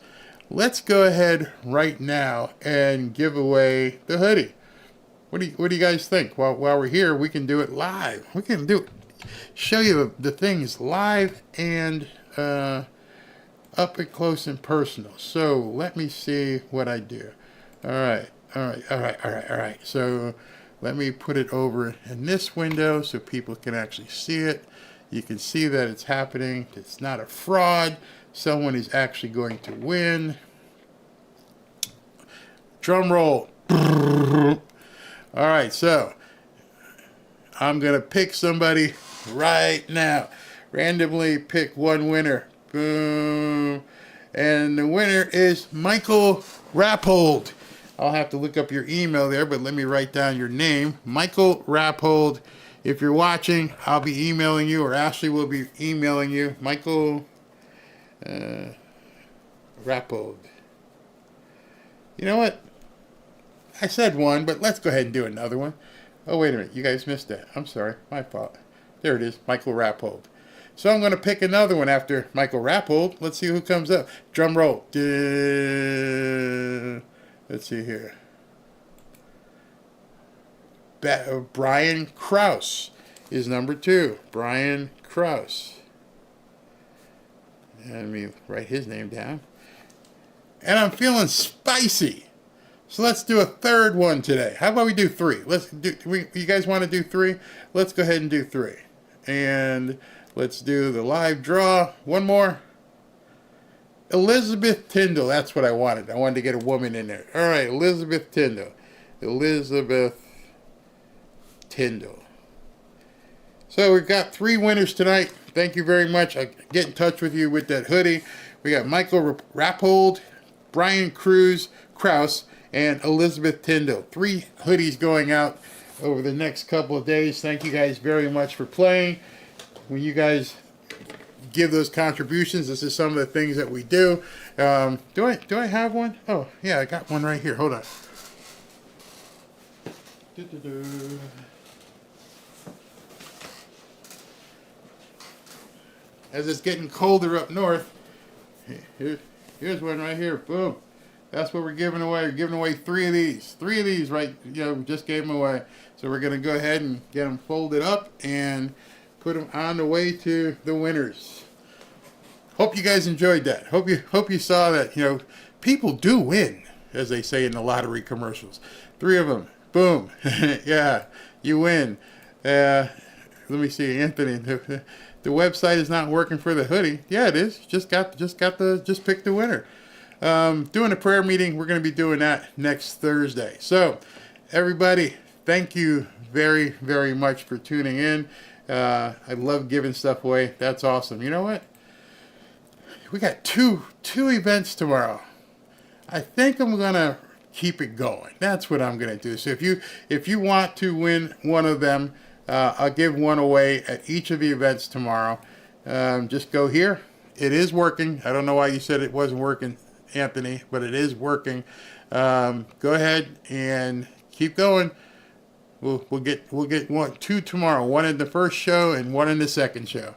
let's go ahead right now and give away the hoodie. What do you guys think? While we're here, we can do it live. We can show you the things live and up and close and personal. So let me see what I do. All right. So let me put it over in this window so people can actually see it. You can see that it's happening. It's not a fraud. Someone is actually going to win. Drum roll. All right, so I'm going to pick somebody right now. Randomly pick one winner. Boom. And the winner is Michael Rappold. I'll have to look up your email there, but let me write down your name. Michael Rappold. If you're watching, I'll be emailing you, or Ashley will be emailing you. Michael Rappold. You know what? I said one, but let's go ahead and do another one. Oh, wait a minute. You guys missed that. I'm sorry. My fault. There it is. Michael Rappold. So I'm going to pick another one after Michael Rappold. Let's see who comes up. Drum roll. Let's see here. Brian Krause is number 2. Brian Krause. Let me write his name down. And I'm feeling spicy. So let's do a third one today. How about we do 3? You guys want to do 3? Let's go ahead and do 3. And let's do the live draw. One more. Elizabeth Tyndall. That's what I wanted. I wanted to get a woman in there. All right, Elizabeth Tyndall. Elizabeth Tyndall. So we've got 3 winners tonight. Thank you very much. I'll get in touch with you with that hoodie. We got Michael Rappold, Brian Krause, and Elizabeth Tyndall. 3 hoodies going out over the next couple of days. Thank you guys very much for playing. When you guys give those contributions, this is some of the things that we do. Do I have one? Oh, yeah, I got one right here. Hold on. As it's getting colder up north, here's one right here. Boom. That's what we're giving away. We're giving away 3 of these. 3 of these, right? We just gave them away. So we're going to go ahead and get them folded up and put them on the way to the winners. Hope you guys enjoyed that. Hope you saw that. You know, people do win, as they say in the lottery commercials. 3 of them, boom, yeah, you win. Let me see, Anthony. The website is not working for the hoodie. Yeah, it is. Just pick the winner. Doing a prayer meeting. We're going to be doing that next Thursday. So, everybody, thank you very, very much for tuning in. I love giving stuff away. That's awesome. You know what? We got two events tomorrow. I think I'm gonna keep it going. That's what I'm gonna do. So if you want to win one of them, I'll give one away at each of the events tomorrow. Just go here. It is working. I don't know why you said it wasn't working, Anthony, but it is working. Go ahead and keep going. We'll get 2 tomorrow. 1 in the first show and 1 in the second show.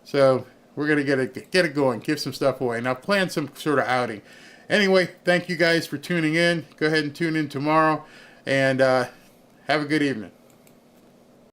So we're gonna get it going. Give some stuff away. Now plan some sort of outing. Anyway, thank you guys for tuning in. Go ahead and tune in tomorrow, and have a good evening.